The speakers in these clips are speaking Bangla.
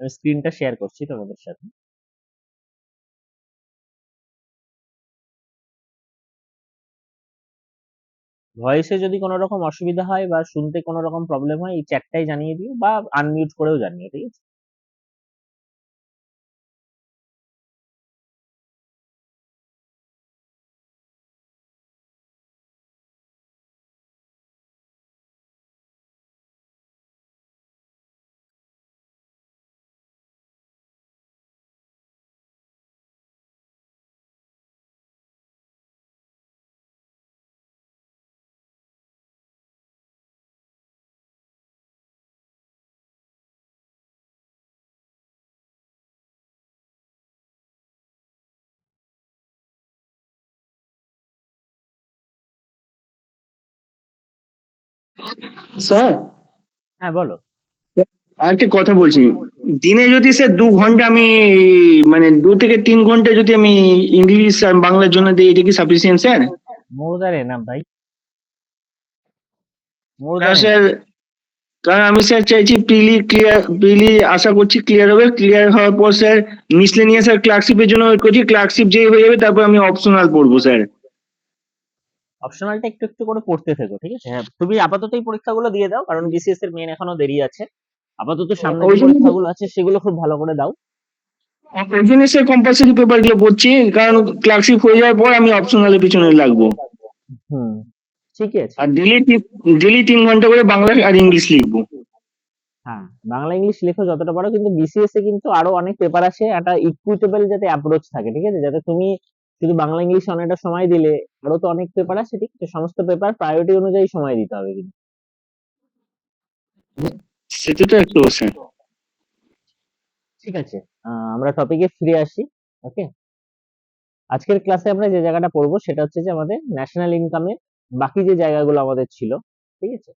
আমি স্ক্রিনটা শেয়ার করছি তোমাদের সাথে। ভয়েসে যদি কোনো রকম অসুবিধা হয় বা শুনতে কোনো রকম প্রবলেম হয় এই চ্যাটটাই জানিয়ে দিও বা আনমিউট করেও জানিও, ঠিক আছে? স্যার, হ্যাঁ, বলো। আরেকটি কথা বলছি। দিনে যদি স্যার 2 ঘন্টা আমি, মানে 2 থেকে 3 ঘন্টা যদি আমি ইংলিশ আর বাংলার জন্য দিই, এটা কি sufficient sir? More than enough ভাই, মোর কারণ দ্যান স্যার, এনাফ। কারণ আমি স্যার চাইছি প্রিলি আশা করছি ক্লিয়ার হবে। ক্লিয়ার হওয়ার পর স্যার মিসলেনিয়াস আর ক্লার্কশিপের জন্য ওয়েট করছি। ক্লার্কশিপ যে হয়ে যাবে তারপর আমি অপশনাল পড়বো স্যার। অপশনালটা একটু একটু করে পড়তে থেকো, ঠিক আছে? হ্যাঁ, তুমি আপাতত এই পরীক্ষাগুলো দিয়ে দাও, কারণ বিসিএস এর মেন এখনো দেরি আছে। আপাতত সামনে যে ওই জন্য পরীক্ষাগুলো আছে সেগুলো খুব ভালো করে দাও। ওই জন্য স্যার কম্পালসারি পেপার গুলো পড়ছি, কারণ ক্লার্কশিপ হয়ে যাওয়ার পর আমি অপশনালের পিছনে লাগবো। হুম, ঠিকই আছে। আর ডেলি 3 ঘন্টা করে বাংলা আর ইংলিশ লিখবো। হ্যাঁ, বাংলা ইংলিশ লেখো যতটা পারো, কিন্তু বিসিএস এ কিন্তু আরো অনেক পেপার আছে, একটা ইকুইটেবল যাতে অ্যাপ্রোচ থাকে, ঠিক আছে? যাতে তুমি শুধু বাংলা ইংলিশে অনেকটা সময় দিলে, আরো তো অনেক পেপার আছে, ঠিক আছে? সমস্ত পেপার প্রায়োরিটি অনুযায়ী সময় দিতে হবে কিন্তু। সেটা তো একটু স্যার। ঠিক আছে, আমরা টপিকে ফিরে আসি। ওকে, আজকের ক্লাসে আমরা যে জায়গাটা পড়বো সেটা হচ্ছে যে আমাদের ন্যাশনাল ইনকামের বাকি যে জায়গাগুলো আমাদের ছিল, ঠিক আছে?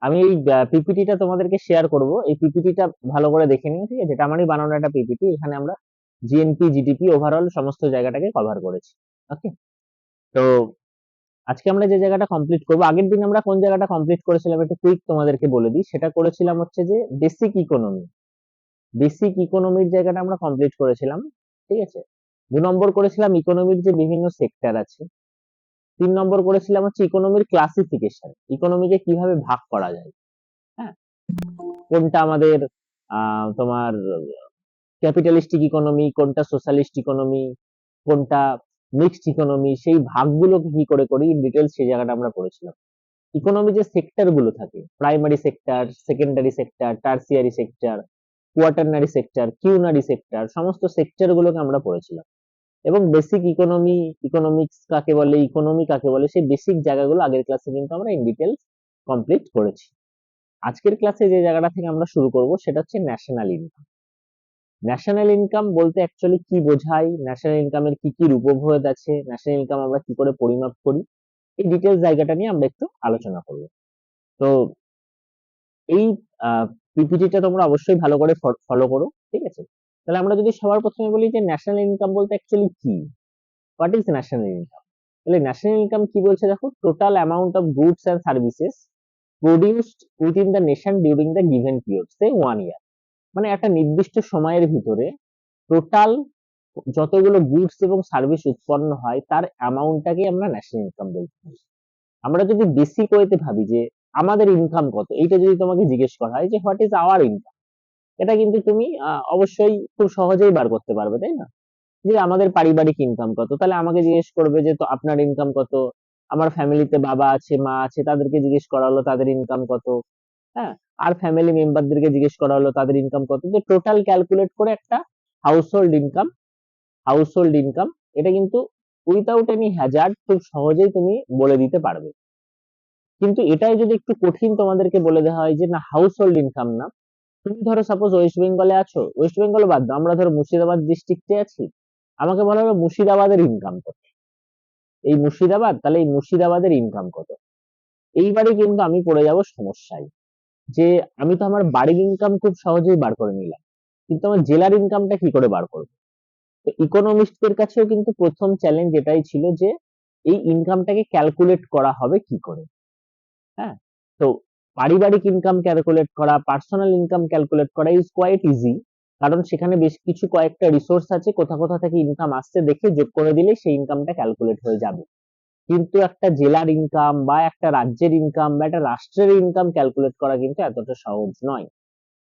আমি এই পিপিটিটা তোমাদেরকে শেয়ার করব, এই পিপিটিটা ভালো করে দেখে নিও, ঠিক আছে? এটা আমারই বানানো একটা পিপিটি, এখানে আমরা জিএনপি জিডিপি ওভারঅল সমস্ত জায়গাটাকে কভার করেছি। ওকে, তো আজকে আমরা যে জায়গাটা কমপ্লিট করব, আগের দিন আমরা কোন জায়গাটা কমপ্লিট করেছিলাম একটু কুইক তোমাদেরকে বলে দিই। সেটা করেছিলাম হচ্ছে যে বেসিক ইকোনমি। বেসিক ইকোনমির জায়গাটা আমরা কমপ্লিট করেছিলাম, ঠিক আছে? 2 নম্বর করেছিলাম ইকোনমির যে বিভিন্ন সেক্টর আছে। 3 নম্বর করেছিলাম হচ্ছে ইকোনমির ক্লাসিফিকেশন, ইকোনমিকে কিভাবে ভাগ করা যায়। হ্যাঁ, কোনটা আমাদের তোমার ক্যাপিটালিস্টিক ইকোনমি, কোনটা সোশ্যালিস্ট ইকোনমি, কোনটা মিক্সড ইকোনমি, সেই ভাগগুলোকে কি করে করি ইন ডিটেলস সেই জায়গাটা আমরা করেছিলাম। ইকোনমি যে সেক্টর গুলো থাকে, primary sector, secondary sector, tertiary sector, quaternary sector, quinary sector, সমস্ত সেক্টর গুলোকে আমরা পড়েছিলাম। এবং বেসিক ইকোনমি, ইকোনমিক্স কাকে বলে, ইকোনমি কাকে বলে, সেই বেসিক জায়গাগুলো আগের ক্লাসে কিন্তু আমরা ইন ডিটেলস কমপ্লিট করেছি। আজকের ক্লাসে যে জায়গাটা থেকে আমরা শুরু করব সেটা হচ্ছে ন্যাশনাল ইনকাম। ন্যাশনাল ইনকাম বলতে অ্যাকচুয়ালি কি বোঝায়, ন্যাশনাল ইনকামের কি কি রূপভেদ আছে, ন্যাশনাল ইনকাম আমরা কি করে পরিমাপ করি, এই ডিটেলস জায়গাটা নিয়ে আমরা একটু আলোচনা করব। তো এই পিপিটিটা তোমরা অবশ্যই ভালো করে ফলো করো, ঠিক আছে? তাহলে আমরা যদি সবার প্রথমে বলি যে ন্যাশনাল ইনকাম বলতে অ্যাকচুয়ালি কি, হোয়াট ইজ ন্যাশনাল ইনকাম? তাহলে ন্যাশনাল ইনকাম কি বলছে দেখো, total amount of goods and services produced within the nation during the given period, say 1 year. মানে একটা নির্দিষ্ট সময়ের ভিতরে টোটাল যতগুলো গুডস এবং সার্ভিস উৎপন্ন হয় তার অ্যামাউন্টটাকে আমরা ন্যাশনাল ইনকাম বলতে পারি। আমরা যদি বেসিক ওয়েতে ভাবি যে আমাদের ইনকাম কত, এইটা যদি তোমাকে জিজ্ঞেস করা হয় যে হোয়াট ইজ আওয়ার ইনকাম, এটা কিন্তু তুমি অবশ্যই খুব সহজেই বার করতে পারবে, তাই না? যে আমাদের পারিবারিক ইনকাম কত, তাহলে আমাকে জিজ্ঞেস করবে যে তো আপনার ইনকাম কত, আমার ফ্যামিলিতে বাবা আছে মা আছে তাদেরকে জিজ্ঞেস করা হলো তাদের ইনকাম কত, হ্যাঁ, আর ফ্যামিলি মেম্বারদেরকে জিজ্ঞেস করা হলো তাদের ইনকাম কত, যে টোটাল ক্যালকুলেট করে একটা হাউসহোল্ড ইনকাম, হাউসহোল্ড ইনকাম এটা কিন্তু উইথাউট এনি হ্যাজার্ড খুব সহজেই তুমি বলে দিতে পারবে। কিন্তু এটাই যদি একটু কঠিন তোমাদেরকে বলে দেওয়া হয় যে না হাউস হোল্ড ইনকাম না, তুমি ধরো সাপোজ ওয়েস্ট বেঙ্গলে আছো, ওয়েস্ট বেঙ্গল বাদ দাও, আমরা ধরো মুর্শিদাবাদ ডিস্ট্রিক্টে আছি, আমাকে বলা হলো মুর্শিদাবাদের ইনকাম কত, এই মুর্শিদাবাদ, তাহলে এই মুর্শিদাবাদের ইনকাম কত, এইবারে কিন্তু আমি পড়ে যাব সমস্যায়। যে আমি তো আমার বাড়ির ইনকাম খুব সহজেই বার করে নিলাম, কিন্তু আমার জেলার ইনকামটা কি করে বার করবো? তো ইকোনমিস্টদের কাছেও কিন্তু প্রথম চ্যালেঞ্জ এটাই ছিল যে এই ইনকামটাকে ক্যালকুলেট করা হবে কি করে। হ্যাঁ, তো পারিবারিক ইনকাম ক্যালকুলেট করা, পার্সোনাল ইনকাম ক্যালকুলেট করা ইজ কোয়াইট ইজি, কারণ সেখানে বেশ কিছু কয়েকটা রিসোর্স আছে, কোথা কোথা থেকে ইনকাম আসছে দেখে যোগ করে দিলে সেই ইনকামটা ক্যালকুলেট হয়ে যাবে। কিন্তু একটা জেলার ইনকাম বা একটা রাজ্যের ইনকাম বা একটা রাষ্ট্রের ইনকাম ক্যালকুলেট করা কিন্তু এতটা সহজ নয়।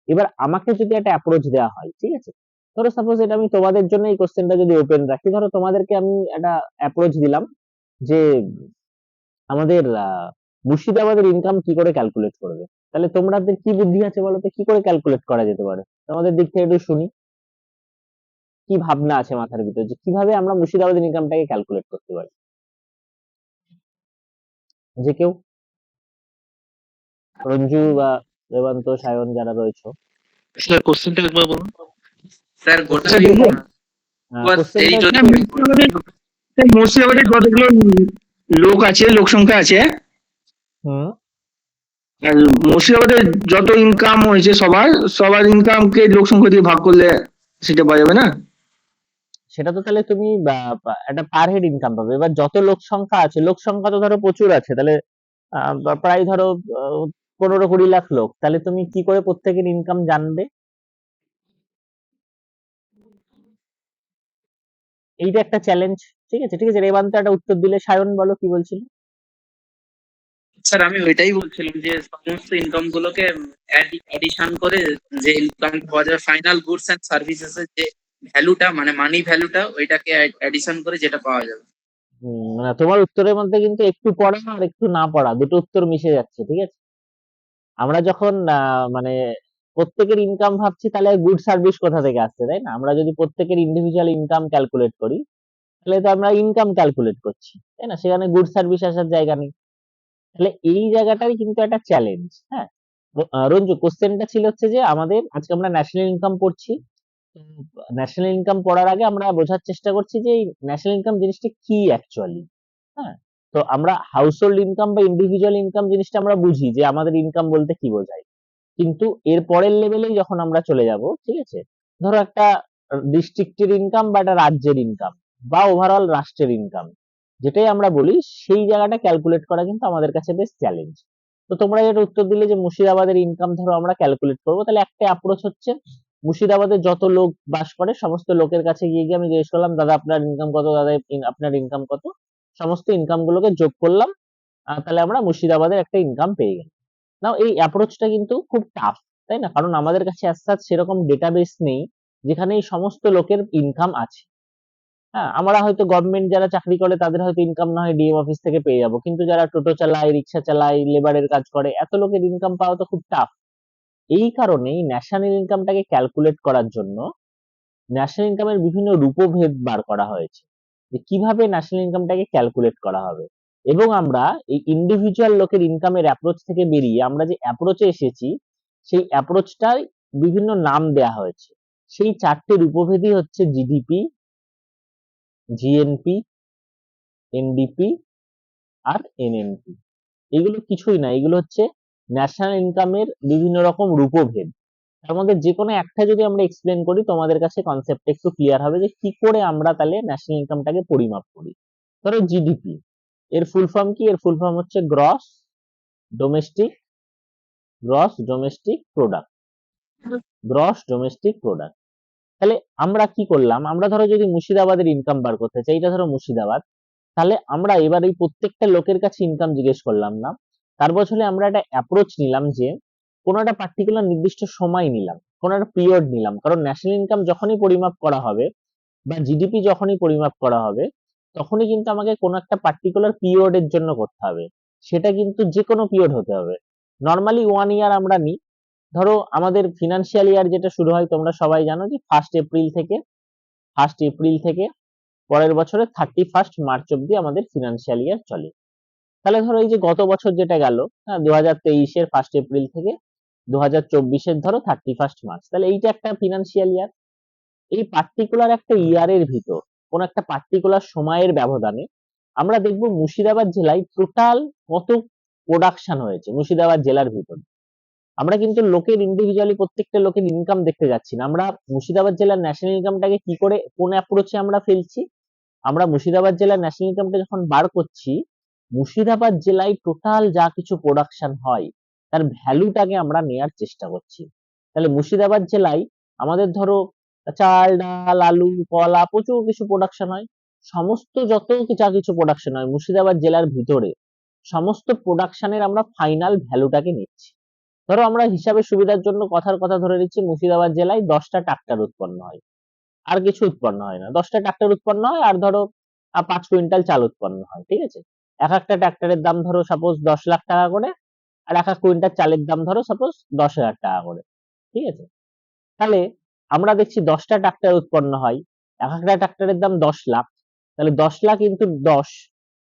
এবার আমাকে যদি একটা অ্যাপ্রোচ দেওয়া হয়, ঠিক আছে, ধরো সাপোজ এটা আমি তোমাদের জন্য এই কোশ্চেনটা যদি ওপেন রাখি, ধরো তোমাদেরকে আমি একটা অ্যাপ্রোচ দিলাম যে আমাদের মুর্শিদাবাদের ইনকাম কি করে ক্যালকুলেট করবে, তাহলে তোমাদের কি বুদ্ধি আছে বলো তো, কি করে ক্যালকুলেট করা যেতে পারে? তোমাদের দিক থেকে একটু শুনি, কি ভাবনা আছে মাথার ভিতর যে কিভাবে আমরা মুর্শিদাবাদের ইনকামটাকে ক্যালকুলেট করতে পারি? যে কেউ, রঞ্জু বা রেবান্ত, সায়ন যারা রয়েছে। স্যার কোশ্চেনটা একবার বলুন। স্যার গোটা স্যার দেখুন দেখুন, কোশ্চেনটা এই যদি হচ্ছে, মুর্শিদাবাদের যতগুলো লোক আছে, লোক সংখ্যা আছে, হুম, আর মুর্শিদাবাদে যত ইনকাম হয়েছে সবার সবার ইনকামকে লোক সংখ্যা দিয়ে ভাগ করলে সেটা পাওয়া যাবে না? সেটা তো তাহলে তুমি একটা পার হেড ইনকাম পাবে। এবার যত লোক সংখ্যা আছে, লোক সংখ্যা তো ধরো প্রচুর আছে, তাহলে প্রায় ধরো 15-20 লাখ লোক, তাহলে তুমি কি করে প্রত্যেকের ইনকাম জানবে? এইটা একটা চ্যালেঞ্জ। ঠিক আছে, ঠিক আছে, রেবান্ত একটা উত্তর দিলে, সায়ন বলো কি বলছিলে? স্যার আমি ওইটাই বলছিলাম যে সমস্ত ইনকাম গুলোকে অ্যাডিশন করে যে ইনকাম পাওয়া যাবে ফাইনাল গুডস এন্ড সার্ভিসেস এর যে ভ্যালুটা মানে মানি ভ্যালুটা ওইটাকে অ্যাডিশন করে যেটা পাওয়া যাবে। মানে তোমার উত্তরের মধ্যে কিন্তু একটু পড়া আর একটু না পড়া দুটো উত্তর মিশে যাচ্ছে, ঠিক আছে। আমরা যখন মানে প্রত্যেকের ইনকাম ভাবছি, তাহলে গুড সার্ভিস কোথা থেকে আসছে, তাই না? আমরা যদি প্রত্যেকের ইন্ডিভিজুয়াল ইনকাম ক্যালকুলেট করি, তাহলে তো আমরা ইনকাম ক্যালকুলেট করছি, তাই না? সেখানে গুড সার্ভিস আসার জায়গা নেই। তাহলে এই জায়গাটাই কিন্তু একটা চ্যালেঞ্জ। হ্যাঁ, রঞ্জু, কোশ্চেনটা ছিল হচ্ছে যে আমাদের আজকে আমরা ন্যাশনাল ইনকাম পড়ছি। ন্যাশনাল ইনকাম পড়ার আগে আমরা বোঝার চেষ্টা করছি যে এই ন্যাশনাল ইনকাম জিনিসটা কি অ্যাকচুয়ালি। হ্যাঁ, তো আমরা হাউস হোল্ড ইনকাম বা ইন্ডিভিজুয়াল ইনকাম জিনিসটা আমরা বুঝি যে আমাদের ইনকাম বলতে কি বোঝায়। কিন্তু এর পরের লেভেলে যখন আমরা চলে যাব, ঠিক আছে, ধরো একটা ডিস্ট্রিক্টের ইনকাম বা একটা রাজ্যের ইনকাম বা ওভারঅল রাষ্ট্রের ইনকাম, যেটাই আমরা বলি, সেই জায়গাটা ক্যালকুলেট করা কিন্তু আমাদের কাছে বেশ চ্যালেঞ্জ। তো তোমরা যেটা উত্তর দিলে যে মুর্শিদাবাদের ইনকাম ধরো আমরা ক্যালকুলেট করবো, তাহলে একটা অ্যাপ্রোচ হচ্ছে মুর্শিদাবাদে যত লোক বাস করে সমস্ত লোকের কাছে গিয়ে গিয়ে আমি জিজ্ঞেস করলাম, দাদা আপনার ইনকাম কত, দাদা আপনার ইনকাম কত, সমস্ত ইনকাম গুলোকে যোগ করলাম, তাহলে আমরা মুর্শিদাবাদের একটা ইনকাম পেয়ে গেলাম। নাও এই অ্যাপ্রোচটা কিন্তু খুব টাফ, তাই না? কারণ আমাদের কাছে as such সেরকম ডেটাবেস নেই যেখানে এই সমস্ত লোকের ইনকাম আছে। হ্যাঁ, আমরা হয়তো গভর্নমেন্ট যারা চাকরি করে তাদের হয়তো ইনকাম না হয় ডিএম অফিস থেকে পেয়ে যাবো, কিন্তু যারা টোটো চালায়, রিক্সা চালায়, লেবারের কাজ করে, এত লোকের ইনকাম পাওয়া তো খুব টাফ। এই কারণেই ন্যাশনাল ইনকামটাকে ক্যালকুলেট করার জন্য ন্যাশনাল ইনকামের বিভিন্ন রূপভেদ বার করা হয়েছে, যে কিভাবে ন্যাশনাল ইনকামটাকে ক্যালকুলেট করা হবে। এবং আমরা এই ইন্ডিভিজুয়াল লোকের ইনকামের অ্যাপ্রোচ থেকে বেরিয়ে আমরা যে অ্যাপ্রোচে এসেছি, সেই অ্যাপ্রোচটার বিভিন্ন নাম দেয়া হয়েছে। সেই 4টে রূপভেদই হচ্ছে জিডিপি, জিএনপি, এনডিপি আর এনএনপি। এগুলো কিছুই না, এগুলো হচ্ছে ন্যাশনাল ইনকামের বিভিন্ন রকম রূপভেদ। তার মধ্যে যে কোনো একটা যদি আমরা এক্সপ্লেন করি, তোমাদের কাছে কনসেপ্ট একটু ক্লিয়ার হবে যে কি করে আমরা তাহলে ন্যাশনাল ইনকামটাকে পরিমাপ করি। ধরো জিডিপি, এর ফুল ফর্ম কি? এর ফুল ফর্ম হচ্ছে domestic gross domestic product gross domestic product. তাহলে আমরা কি করলাম, আমরা ধরো যদি মুর্শিদাবাদের ইনকাম বার করতে চাই, এটা ধরো মুর্শিদাবাদ, তাহলে আমরা এবার এই প্রত্যেকটা লোকের কাছে ইনকাম জিজ্ঞেস করলাম না, তার বদলে আমরা একটা অ্যাপ্রোচ নিলাম যে কোনো একটা পার্টিকুলার নির্দিষ্ট সময় নিলাম, কোনো একটা পিরিয়ড নিলাম। কারণ ন্যাশনাল ইনকাম যখনই পরিমাপ করা হবে বা জিডিপি যখনই পরিমাপ করা হবে, তখনই কিন্তু আমাকে কোনো একটা পার্টিকুলার পিরিয়ডের জন্য করতে হবে। সেটা কিন্তু যে কোনো পিরিয়ড হতে হবে। নর্মালি 1 ইয়ার আমরা নিই। ধরো আমাদের ফিনান্সিয়াল ইয়ার যেটা শুরু হয় তোমরা সবাই জানো যে ফার্স্ট এপ্রিল থেকে পরের বছরের 31 মার্চ অব্দি আমাদের ফিনান্সিয়াল ইয়ার চলে। তাহলে ধরো এই যে গত বছর যেটা গেল, হ্যাঁ, 2023-এর ফার্স্ট এপ্রিল থেকে 2024-এর ধরো 31 মার্চ, তাহলে এইটা একটা ফিনান্সিয়াল ইয়ার। এই পার্টিকুলার একটা ইয়ারের ভিতর কোন একটা পার্টিকুলার সময়ের ব্যবধানে আমরা দেখব মুর্শিদাবাদ জেলায় টোটাল কত প্রোডাকশন হয়েছে মুর্শিদাবাদ জেলার ভিতর। আমরা কিন্তু লোকের ইন্ডিভিজুয়ালি প্রত্যেকটা লোকের ইনকাম দেখতে যাচ্ছি না, আমরা মুর্শিদাবাদ জেলার ন্যাশনাল ইনকামটাকে কি করে কোন অ্যাপ্রোচে আমরা ফেলছি, আমরা মুর্শিদাবাদ জেলার ন্যাশনাল ইনকামটা যখন বার করছি, মুর্শিদাবাদ জেলায় টোটাল যা কিছু প্রোডাকশন হয় তার ভ্যালুটাকে আমরা নেয়ার চেষ্টা করছি। তাহলে মুর্শিদাবাদ জেলায় আমাদের ধরো চাল, ডাল, আলু, কলা প্রচুর কিছু প্রোডাকশন হয়। সমস্ত যত যা কিছু প্রোডাকশন হয় মুর্শিদাবাদ জেলার ভিতরে সমস্ত প্রোডাকশনের আমরা ফাইনাল ভ্যালুটাকে নিচ্ছি। ধরো আমরা হিসাবের সুবিধার জন্য কথার কথা ধরে নিচ্ছি মুর্শিদাবাদ জেলায় 10টা ট্রাক্টর উৎপন্ন হয়, আর কিছু উৎপন্ন হয় না। 10টা ট্রাক্টর উৎপন্ন হয় আর ধরো 5 কুইন্টাল চাল উৎপন্ন হয়, ঠিক আছে? এক একটা ট্রাক্টরের দাম ধরো সাপোজ 10 লাখ টাকা করে, আর এক এক কুইন্টাল চালের দাম ধরো সাপোজ 10,000 টাকা করে, ঠিক আছে? তাহলে আমরা দেখছি 10টা ট্রাক্টর উৎপন্ন হয়, এক একটা ট্রাক্টরের দাম 10 লাখ, তাহলে 10 লাখ ইন্টু 10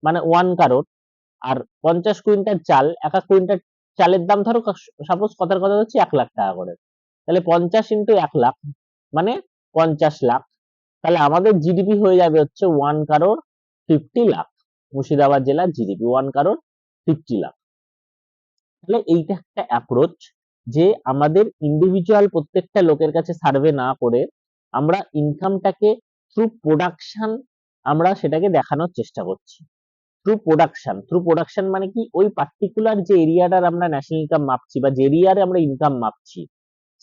মানে 1 কারোর। আর 50 কুইন্টাল চাল, এক এক কুইন্টাল চালের দাম ধরো সাপোজ কথার কথা হচ্ছে 1 লাখ টাকা করে, তাহলে 50 ইন্টু 1 লাখ মানে 50 লাখ। তাহলে আমাদের জিডিপি হয়ে যাবে হচ্ছে 1 কারোর 50 লাখ। মুর্শিদাবাদ জেলার জিডিপি 1 কারোর 50 লাখ। তাহলে এইটা একটা অ্যাপ্রোচ যে আমাদের ইন্ডিভিজুয়াল প্রত্যেকটা লোকের কাছে সার্ভে না করে আমরা ইনকামটাকে থ্রু প্রোডাকশন আমরা সেটাকে দেখানোর চেষ্টা করছি। থ্রু প্রোডাকশন মানে কি, ওই পার্টিকুলার যে এরিয়াটার আমরা ন্যাশনাল ইনকাম মাপছি বা যে এরিয়ার আমরা ইনকাম মাপছি,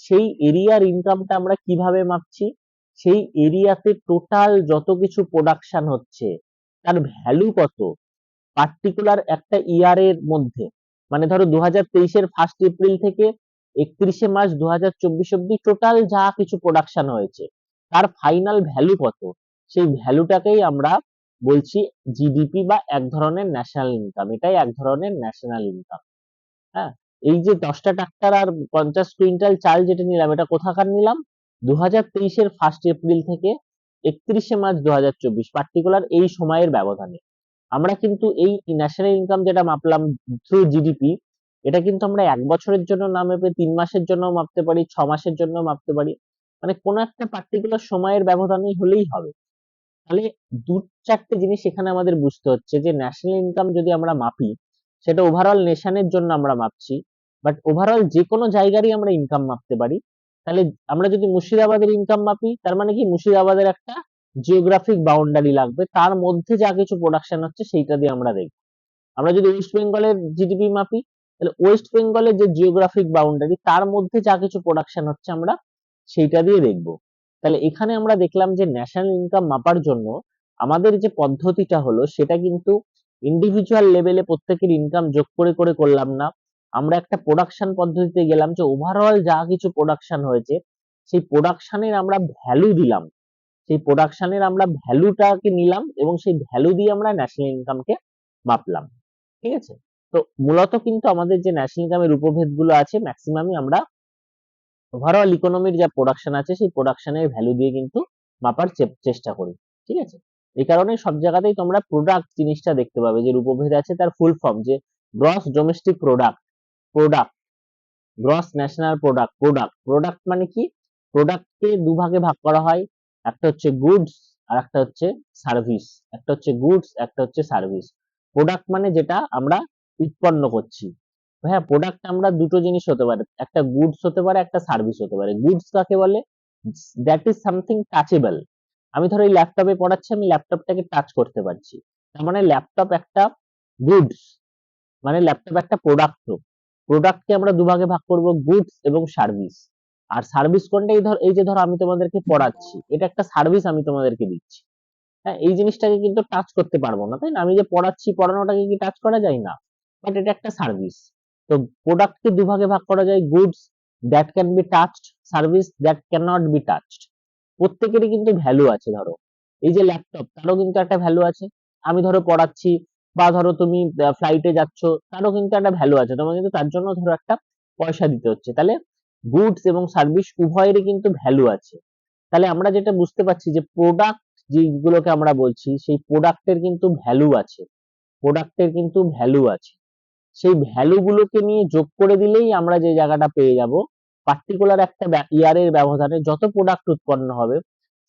সেই এরিয়ার ইনকামটা আমরা কিভাবে মাপছি, সেই এরিয়াতে টোটাল যত কিছু প্রোডাকশন হচ্ছে তার ভ্যালু কত পার্টিকুলার একটা ইয়ারের মধ্যে। মানে ধরো 2023-এর 1 এপ্রিল থেকে 31 মার্চ 2024 অব্দি টোটাল যা কিছু প্রোডাকশন হয়েছে তার ফাইনাল ভ্যালু কত, সেই ভ্যালুটাকেই আমরা বলছি জিডিপি বা এক ধরনের ন্যাশনাল ইনকাম। এটাই এক ধরনের ন্যাশনাল ইনকাম। হ্যাঁ, এই যে 10টা ট্রাক্টর আর 50 কুইন্টাল চাল যেটা নিলাম, এটা কোথাকার নিলাম? 2023-এর 1 এপ্রিল থেকে 31 মার্চ 2024 পার্টিকুলার এই সময়ের ব্যবধানে। আমরা কিন্তু এই ন্যাশনাল ইনকাম যেটা মাপলাম থ্রু জিডিপি, এটা কিন্তু আমরা 1 বছরের জন্য না মেপে 3 মাসের জন্য মাপতে পারি, 6 মাসের জন্য মাপতে পারি, মানে কোনো একটা পার্টিকুলার সময়ের ব্যবধানেই হলেই হবে। তাহলে দু চারটে জিনিস এখানে আমাদের বুঝতে হচ্ছে যে ন্যাশনাল ইনকাম যদি আমরা মাপি সেটা ওভারঅল নেশনের জন্য আমরা মাপছি, বাট ওভারঅল যে কোনো জায়গারই আমরা ইনকাম মাপতে পারি। তাহলে আমরা যদি মুর্শিদাবাদের ইনকাম মাপি তার মানে কি মুর্শিদাবাদের একটা জিওগ্রাফিক বাউন্ডারি লাগবে, তার মধ্যে যা কিছু প্রোডাকশন হচ্ছে সেইটা দিয়ে আমরা দেখব। আমরা যদি ওয়েস্ট বেঙ্গলের জিডিপি মাপি তাহলে ওয়েস্ট বেঙ্গলের যে জিওগ্রাফিক বাউন্ডারি তার মধ্যে যা কিছু প্রোডাকশন হচ্ছে আমরা সেইটা দিয়ে দেখব। তাহলে এখানে আমরা দেখলাম যে ন্যাশনাল ইনকাম মাপার জন্য আমাদের যে পদ্ধতিটা হলো সেটা কিন্তু ইন্ডিভিজুয়াল লেভেলে প্রত্যেকের ইনকাম যোগ করে করে করলাম না, আমরা একটা প্রোডাকশন পদ্ধতিতে গেলাম যে ওভারঅল যা কিছু প্রোডাকশন হয়েছে সেই প্রোডাকশনের আমরা ভ্যালু দিলাম, সেই প্রোডাকশনের আমরা ভ্যালুটাকে নিলাম এবং সেই ভ্যালু দিয়ে আমরা ন্যাশনাল ইনকামকে মাপলাম, ঠিক আছে? তো মূলত কিন্তু আমাদের যে ন্যাশনাল ইনকামের উপভেদ গুলো আছে ম্যাক্সিমামই আমরা ওভারঅল ইকোনমির যা প্রোডাকশন আছে সেই প্রোডাকশনের ভ্যালু দিয়ে কিন্তু মাপার চেষ্টা করি, ঠিক আছে? এই কারণে সব জায়গাতেই তোমরা প্রোডাক্ট জিনিসটা দেখতে পাবে যে উপভেদ আছে তার ফুল ফর্ম যে gross domestic product, product gross national product. Product মানে কি, প্রোডাক্টকে দুভাগে ভাগ করা হয়, একটা হচ্ছে গুডস আর একটা হচ্ছে সার্ভিস। একটা হচ্ছে গুডস, একটা হচ্ছে সার্ভিস। প্রোডাক্ট মানে যেটা আমরা উৎপন্ন করছি। হ্যাঁ, প্রোডাক্ট আমরা দুটো জিনিস হতে পারে, একটা গুডস হতে পারে, একটা সার্ভিস হতে পারে। গুডস কাকে বলে? That is something touchable. আমি ধরো এই ল্যাপটপে পড়াচ্ছি, আমি ল্যাপটপটাকে টাচ করতে পারছি, তার মানে ল্যাপটপ একটা গুডস, মানে ল্যাপটপ একটা প্রোডাক্ট। প্রোডাক্টকে আমরা দুভাগে ভাগ করব, গুডস এবং সার্ভিস। আর সার্ভিস কোনটা? এই যে ধরো আমি তোমাদেরকে পড়াচ্ছি, এটা একটা সার্ভিস আমি তোমাদেরকে দিচ্ছি। হ্যাঁ, এই জিনিসটাকে কিন্তু টাচ করতে পারবো না, তাই না? আমি যে পড়াচ্ছি, পড়ানোটাকে কি টাচ করা যায় না? বাট এটা একটা সার্ভিস। তো প্রোডাক্টকে দুভাগে ভাগ করা যায়, goods that can be touched, service that can not be touched. প্রত্যেকেরই কিন্তু ভ্যালু আছে। ধরো এই যে ল্যাপটপ, তারও কিন্তু একটা ভ্যালু আছে। আমি ধরো পড়াচ্ছি, বা ধরো তুমি ফ্লাইটে যাচ্ছ, তারও কিন্তু একটা ভ্যালু আছে, তোমার কিন্তু তার জন্য ধরো একটা পয়সা দিতে হচ্ছে। তাহলে গুডস এবং সার্ভিস উভয়েরই কিন্তু ভ্যালু আছে। তাহলে আমরা যেটা বুঝতে পারছি যে প্রোডাক্ট যেগুলোকে আমরা বলছি সেই প্রোডাক্টের কিন্তু ভ্যালু আছে, প্রোডাক্টের কিন্তু ভ্যালু আছে। সেই ভ্যালু গুলোকে নিয়ে যোগ করে দিলেই আমরা যে জায়গাটা পেয়ে যাব, পার্টিকুলার একটা ইয়ারের ব্যবধানে যত প্রোডাক্ট উৎপন্ন হবে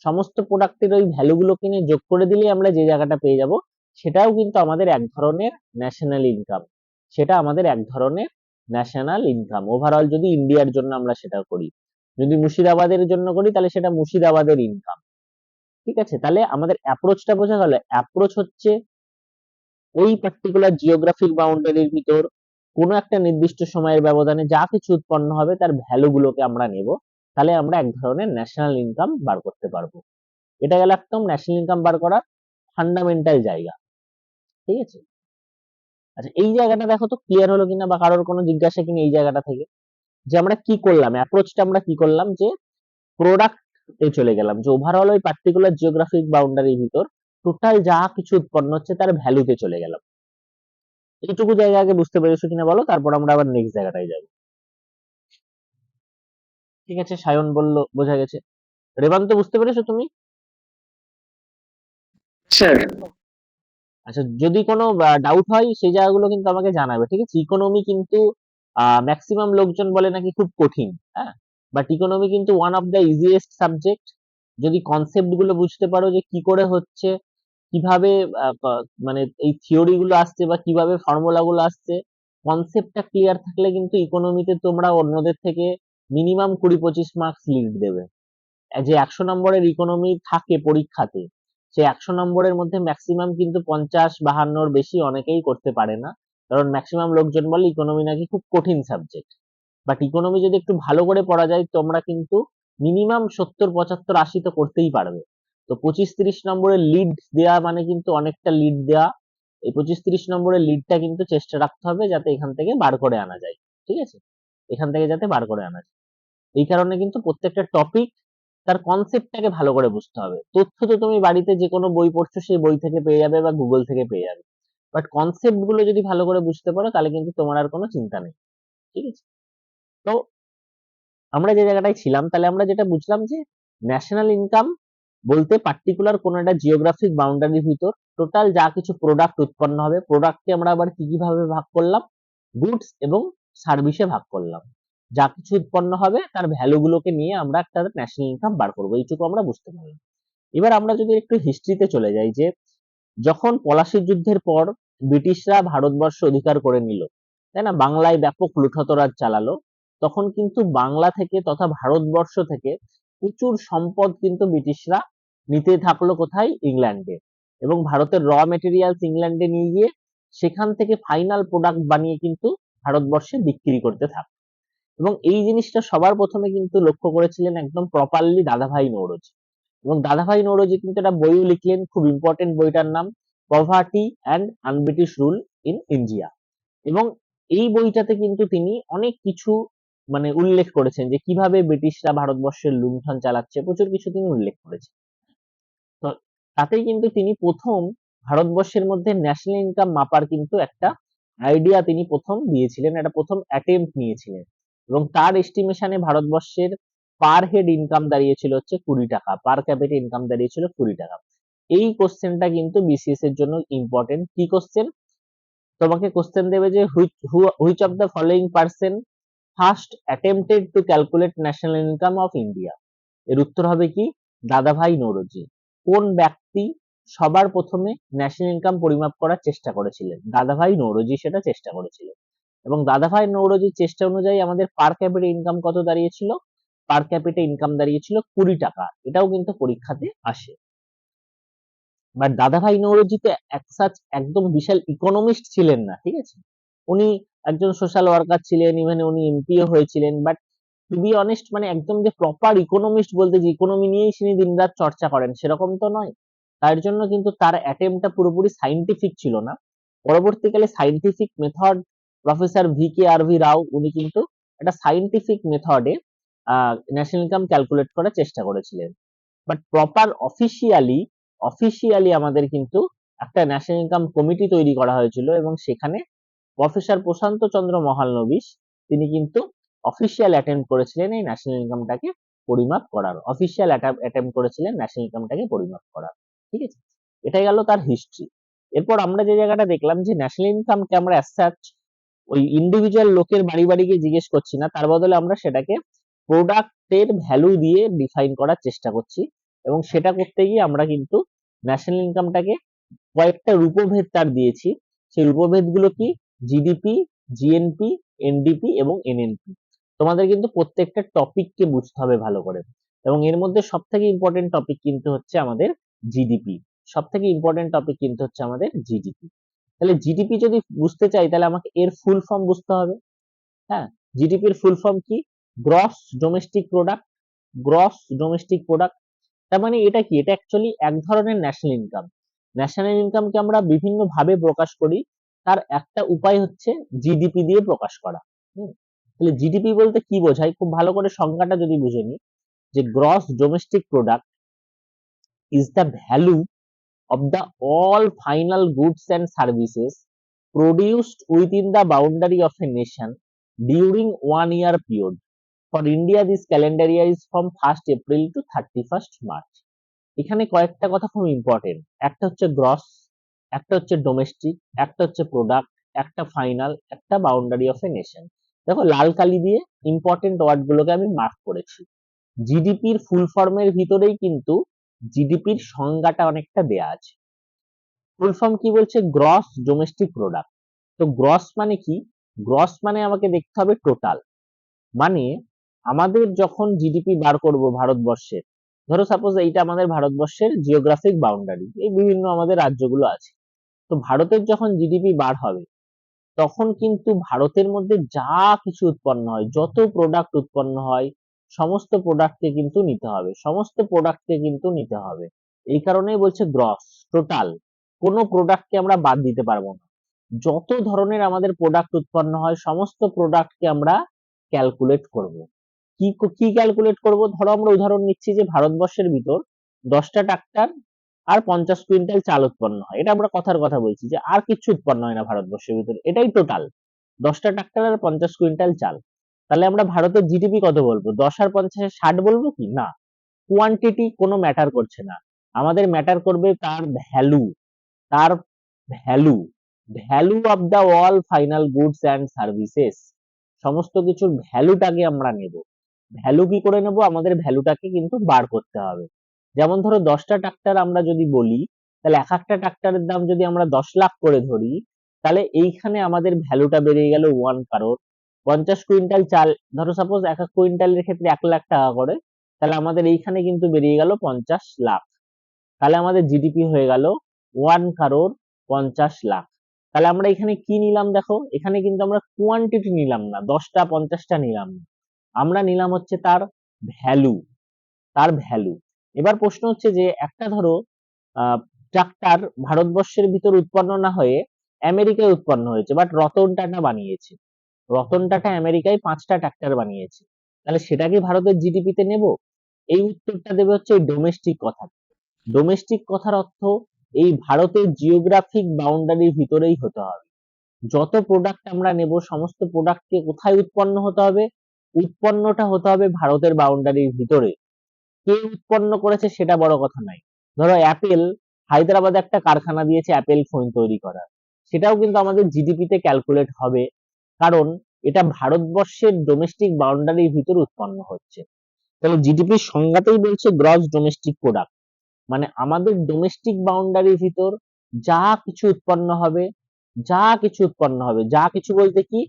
সমস্ত প্রোডাক্টের ওই ভ্যালু গুলোকে নিয়ে যোগ করে দিলেই আমরা যে জায়গাটা পেয়ে যাব, সেটাও কিন্তু আমাদের এক ধরনের ন্যাশনাল ইনকাম। সেটা আমাদের এক ধরনের ন্যাশনাল ইনকাম ওভারঅল যদি ইন্ডিয়ার জন্য আমরা সেটা করি। যদি মুর্শিদাবাদের জন্য করি তাহলে সেটা মুর্শিদাবাদের ইনকাম, ঠিক আছে? তাহলে আমাদের অ্যাপ্রোচটা বোঝা গেল। অ্যাপ্রোচ হচ্ছে ওই পার্টিকুলার জিওগ্রাফিক বাউন্ডারির ভিতর কোনো একটা নির্দিষ্ট সময়ের ব্যবধানে যা কিছু উৎপন্ন হবে তার ভ্যালু গুলোকে আমরা নেব, তাহলে আমরা এক ধরনের ন্যাশনাল ইনকাম বার করতে পারবো। এটা গেল একদম ন্যাশনাল ইনকাম বার করার ফান্ডামেন্টাল জায়গা, ঠিক আছে। আচ্ছা, এই জায়গাটা দেখো তো ক্লিয়ার হলো কিনা, বা কারোর কোনো জিজ্ঞাসা কিনা এই জায়গাটা থেকে, যে আমরা কি করলাম, অ্যাপ্রোচটা আমরা কি করলাম, যে প্রোডাক্ট এ চলে গেলাম, যে ওভারঅল ওই পার্টিকুলার জিওগ্রাফিক বাউন্ডারির ভিতর টোটাল যা কিছু উৎপন্ন হচ্ছে তার ভ্যালুতে চলে গেলাম। এইটুকু জায়গা আগে বুঝতে পেরেছো কিনা বলো, তারপর আমরা আবার নেক্সট জায়গাটায় যাবো। ঠিক আছে, সায়ন বলল বোঝা গেছে। রেবান্ত বুঝতে পেরেছো তুমি? স্যার। আচ্ছা, যদি কোনো ডাউট হয় সেই জায়গাগুলো কিন্তু আমাকে জানাবে, ঠিক আছে। ইকোনমি কিন্তু ম্যাক্সিমাম লোকজন বলে নাকি খুব কঠিন, হ্যাঁ, বাট ইকোনমি কিন্তু one of the easiest subject. যদি কনসেপ্ট গুলো বুঝতে পারো যে কি করে হচ্ছে, কিভাবে মানে এই থিওরি গুলো আসছে বা কিভাবে ফর্মুলা গুলো আসছে, কনসেপ্টটা ক্লিয়ার থাকলে কিন্তু ইকোনমিতে তোমরা অন্যদের থেকে মিনিমাম 20-25 মার্কস লিড দেবে। যে 100 নম্বরের ইকোনমি থাকে পরীক্ষাতে, সে 100 নম্বরের মধ্যে ম্যাক্সিমাম কিন্তু 50-52 বেশি অনেকেই করতে পারে না, কারণ ম্যাক্সিমাম লোকজন বলে ইকোনমি নাকি খুব কঠিন সাবজেক্ট। বাট ইকোনমি যদি একটু ভালো করে পড়া যায়, তোমরা কিন্তু মিনিমাম 70-75-80 তো করতেই পারবে। তো 25-30 নম্বরের লিড দেওয়া মানে কিন্তু অনেকটা লিড দেওয়া। এই 25-30 নম্বরের লিডটা কিন্তু চেষ্টা রাখতে হবে যাতে এখান থেকে বার করে আনা যায়, ঠিক আছে, এখান থেকে যাতে বার করে আনা যায়। এই কারণে কিন্তু প্রত্যেকটা টপিক তার কনসেপ্টটাকে ভালো করে বুঝতে হবে। তথ্য তো তুমি বাড়িতে যে কোনো বই পড়ছো সেই বই থেকে পেয়ে যাবে বা গুগল থেকে পেয়ে যাবে, বাট কনসেপ্ট গুলো যদি ভালো করে বুঝতে পারো তাহলে কিন্তু তোমার আর কোনো চিন্তা নেই, ঠিক আছে। তো আমরা যে জায়গাটায় ছিলাম, তাহলে আমরা যেটা বুঝলাম যে ন্যাশনাল ইনকাম বলতে পার্টিকুলার কোন একটা জিওগ্রাফিক বাউন্ডারির ভিতর টোটাল যা কিছু প্রোডাক্ট উৎপন্ন হবে, প্রোডাক্টকে আমরা আবার কি কি ভাবে ভাগ করলাম, গুডস এবং সার্ভিসে ভাগ করলাম। যা কিছু উৎপন্ন হবে তার ভ্যালু গুলোকে নিয়ে আমরা একটা ন্যাশনাল ইনকাম বার করবো, এইটুকু আমরা বুঝতে পারলাম। এবার আমরা যদি একটু হিস্ট্রিতে চলে যাই, যে যখন পলাশির যুদ্ধের পর ব্রিটিশরা ভারতবর্ষ অধিকার করে নিল, তাই না, বাংলায় ব্যাপক লুঠতরাজ চালালো, তখন কিন্তু বাংলা থেকে তথা ভারতবর্ষ থেকে প্রচুর সম্পদ কিন্তু ব্রিটিশরা নিতে থাকলো কোথায়, ইংল্যান্ডে, এবং ভারতের র মেটেরিয়ালস ইংল্যান্ডে নিয়ে গিয়ে সেখান থেকে ফাইনাল প্রোডাক্ট বানিয়ে কিন্তু ভারতবর্ষে বিক্রি করতে থাকলো। এবং এই জিনিসটা সবার প্রথমে কিন্তু লক্ষ্য করেছিলেন একদম প্রপারলি দাদাভাই নওরোজি। এবং দাদাভাই নওরোজি কিন্তু একটা বইও লিখলেন, খুব ইম্পর্টেন্ট, বইটার নাম poverty and un-British rule in India. এবং এই বইটাতে কিন্তু তিনি অনেক কিছু মানে উল্লেখ করেছেন যে কিভাবে ব্রিটিশরা ভারতবর্ষের লুণ্ঠন চালাচ্ছে, প্রচুর কিছু তিনি উল্লেখ করেছেন। তো তাতেই কিন্তু তিনি প্রথম ভারতবর্ষের মধ্যে ন্যাশনাল ইনকাম মাপার কিন্তু একটা আইডিয়া তিনি প্রথম দিয়েছিলেন, একটা প্রথম অ্যাটেম্প্ট নিয়েছিলেন। এবং তার এস্টিমেশনে ভারতবর্ষের পার হেড ইনকাম দাঁড়িয়েছিল হচ্ছে 20 টাকা, পার ক্যাপিটা ইনকাম দাঁড়িয়েছিল 20 টাকা। এই কোশ্চেনটা কিন্তু বিসিএস এর জন্য ইম্পর্টেন্ট। কি কোশ্চেন? তোমাকে কোশ্চেন দেবে যে which of the following person first attempted to calculate national income of India. এর উত্তর হবে কি, দাদাভাই নওরোজি। কোন ব্যক্তি সবার প্রথমে ন্যাশনাল ইনকাম পরিমাপ করার চেষ্টা করেছিলেন? দাদাভাই নওরোজি সেটা চেষ্টা করেছিলেন। এবং দাদাভাই নওরোজির চেষ্টা অনুযায়ী আমাদের পার ক্যাপিটা ইনকাম কত দাঁড়িয়েছিল? পার ক্যাপিটা ইনকাম দাঁড়িয়েছিল 20 টাকা। এটাও কিন্তু পরীক্ষাতে আসে। বাট দাদাভাই নওরোজি তো একদম বিশাল ইকোনমিস্ট ছিলেন না, ঠিক আছে। উনি একজন সোশ্যাল ওয়ার্কার ছিলেন, ইভেন উনি এমপিও হয়েছিলেন, বাট টু বি অনেস্ট মানে একদম যে প্রপার ইকোনমিস্ট বলতে যে ইকোনমি নিয়েই তিনি দিনরাত চর্চা করেন সেরকম তো নয়। তার জন্য কিন্তু তার অ্যাটেম্পটা পুরোপুরি সাইন্টিফিক ছিল না। পরবর্তীকালে সাইন্টিফিক মেথড প্রফেসর VKRV রাও উনি কিন্তু একটা সাইন্টিফিক মেথডে ন্যাশনাল ইনকাম ক্যালকুলেট করার চেষ্টা করেছিলেন। বাট প্রপার অফিসিয়ালি আমাদের কিন্তু একটা ন্যাশনাল ইনকাম কমিটি তৈরি করা হয়েছিল, এবং সেখানে প্রফেসর প্রশান্ত চন্দ্র মহালনবিশ তিনি কিন্তু অফিসিয়াল অ্যাটেম্প করেছিলেন এই ন্যাশনাল ইনকামটাকে পরিমাপ করার, অফিসিয়াল অ্যাটেম্প করেছিলেন ন্যাশনাল ইনকামটাকে পরিমাপ করার, ঠিক আছে। এটাই গেল তার হিস্ট্রি। এরপর আমরা যে জায়গাটা দেখলাম যে ন্যাশনাল ইনকামকে আমরা অ্যাজ সাচ ওই ইন্ডিভিজুয়াল লোকের বাড়ি বাড়ি গিয়ে জিজ্ঞেস করছি না, তার বদলে আমরা সেটাকে প্রোডাক্টের ভ্যালু দিয়ে ডিফাইন করার চেষ্টা করছি। এবং সেটা করতে গিয়ে আমরা কিন্তু ন্যাশনাল ইনকামটাকে কয়েকটা রূপভেদ তার দিয়েছি। সেই রূপভেদ গুলো কি? জিডিপি, জিএনপি, এনডিপি এবং এনএনপি। তোমাদের কিন্তু প্রত্যেকটা টপিককে বুঝতে হবে ভালো করে। এবং এর মধ্যে সব থেকে ইম্পর্টেন্ট টপিক কিন্তু হচ্ছে আমাদের জিডিপি। সব থেকে ইম্পর্টেন্ট টপিক কিন্তু হচ্ছে আমাদের জিডিপি। তাহলে জিডিপি যদি বুঝতে চাই তাহলে আমাকে এর ফুল ফর্ম বুঝতে হবে। হ্যাঁ, জিডিপির ফুল ফর্ম কি? Gross domestic product. Gross domestic product. তার মানে এটা কি? এটা অ্যাকচুয়ালি এক ধরনের ন্যাশনাল ইনকাম। ন্যাশনাল ইনকামকে আমরা বিভিন্ন ভাবে প্রকাশ করি, তার একটা উপায় হচ্ছে জিডিপি দিয়ে প্রকাশ করা। তাহলে জিডিপি বলতে কি বোঝায়, খুব ভালো করে সংজ্ঞাটা যদি বুঝে নিই, যে gross domestic product is the value of the all final goods and services produced within the boundary of a nation during 1 year period. For India, this calendar year is from 1st April to 31st March. এখানে কয়েকটা কথা খুব ইম্পর্টেন্ট। একটা হচ্ছে গ্রস, একটা হচ্ছে ডোমেস্টিক, একটা হচ্ছে প্রোডাক্ট, একটা ফাইনাল, একটা বাউন্ডারি অফ এ নেশন। দেখো লাল কালি দিয়ে ইম্পর্টেন্ট ওয়ার্ড গুলোকে আমি মার্ক করেছি। জিডিপির ফুল ফর্মের ভিতরেই কিন্তু জিডিপির সংজ্ঞাটা অনেকটা দেয়া আছে। ফুল ফর্ম কি বলছে? Gross domestic product. তো গ্রস মানে কি? গ্রস মানে আমাকে দেখতে হবে টোটাল। মানে আমাদের যখন জিডিপি বার করব ভারতবর্ষের, ধরো সাপোজ এইটা আমাদের ভারতবর্ষের জিওগ্রাফিক বাউন্ডারি, এই বিভিন্ন আমাদের রাজ্যগুলো আছে। তো ভারতের যখন জিডিপি বার হবে, তখন কিন্তু ভারতের মধ্যে যা কিছু উৎপন্ন হয়, যত প্রোডাক্ট উৎপন্ন হয়, সমস্ত প্রোডাক্টকে কিন্তু নিতে হবে, সমস্ত প্রোডাক্টকে কিন্তু নিতে হবে। এই কারণেই বলছে গ্রস, টোটাল। কোনো প্রোডাক্টকে আমরা বাদ দিতে পারবো না। যত ধরনের আমাদের প্রোডাক্ট উৎপন্ন হয়, সমস্ত প্রোডাক্টকে আমরা ক্যালকুলেট করব। কি কি ক্যালকুলেট করব? ধরো আমরা উদাহরণ নিচ্ছি যে ভারতবর্ষের ভিতর 10টা ট্রাক্টর আর 50 কুইন্টাল চাল উৎপন্ন হয়। এটা আমরা কথার কথা বলছি যে আর কিছু উৎপন্ন হয় না ভারতবর্ষের ভিতরে, এটাই টোটাল। 10টা ট্রাক্টর আর 50 কুইন্টাল চাল। তাহলে আমরা ভারতের জিডিপি কত বলবো? 10 আর 50 60 বলবো কি? না, কোয়ান্টিটি কোনো ম্যাটার করছে না। আমাদের ম্যাটার করবে তার ভ্যালু, তার value, value of the all final goods and services. সমস্ত কিছুর ভ্যালুটাকে আমরা নেব। ভ্যালু কি করে নেব? আমাদের ভ্যালুটাকে কিন্তু বার করতে হবে। যেমন ধরো 10টা ট্রাক্টর আমরা যদি বলি, তাহলে এক একটা ট্রাক্টরের দাম যদি আমরা 10 লাখ করে ধরি, তাহলে এইখানে আমাদের ভ্যালুটা বেরিয়ে গেল 1 কারোর। 50 কুইন্টাল চাল, ধরো সাপোজ এক এক কুইন্টালের ক্ষেত্রে 1 লাখ টাকা করে, তাহলে আমাদের এইখানে কিন্তু বেরিয়ে গেল 50 লাখ। তাহলে আমাদের জিডিপি হয়ে গেল 1 কারোর 50 লাখ। তাহলে আমরা এখানে কি নিলাম? দেখো এখানে কিন্তু আমরা কোয়ান্টিটি নিলাম না, 10টা 50টা নিলাম না, আমরা নিলাম হচ্ছে তার ভ্যালু, তার ভ্যালু। এবার প্রশ্ন হচ্ছে যে একটা ধরো ট্রাক্টর ভারতবর্ষের ভিতর উৎপন্ন না হয়ে আমেরিকায় উৎপন্ন হয়েছে, বাট রতন টাটা বানিয়েছে। রতন টাটা আমেরিকায় 5টা ট্রাক্টর বানিয়েছে, তাহলে সেটা কি ভারতের জিডিপিতে নেব? এই উত্তরটা দেবে হচ্ছে ডোমেস্টিক কথা। ডোমেস্টিক কথার অর্থ এই ভারতের জিওগ্রাফিক বাউন্ডারির ভিতরেই হতে হবে। যত প্রোডাক্ট আমরা নেব, সমস্ত প্রোডাক্টকে কোথায় উৎপন্ন হতে হবে? উৎপন্নটা হতে হবে ভারতের বাউন্ডারির ভিতরে। কে উৎপন্ন করেছে সেটা বড় কথা নাই। ধরো অ্যাপেল হায়দ্রাবাদে একটা কারখানা দিয়েছে অ্যাপেল ফোন তৈরি করার, সেটাও কিন্তু আমাদের জিডিপিতে ক্যালকুলেট হবে, কারণ এটা ভারতবর্ষের ডোমেস্টিক বাউন্ডারির ভিতর উৎপন্ন হচ্ছে। তাহলে জিডিপির সংজ্ঞাতেই বলছে গ্রস ডোমেস্টিক প্রোডাক্ট, মানে আমাদের ডোমেস্টিক বাউন্ডারির ভিতর যা কিছু উৎপন্ন হবে, যা কিছু উৎপন্ন হবে, যা কিছু বলতে কি?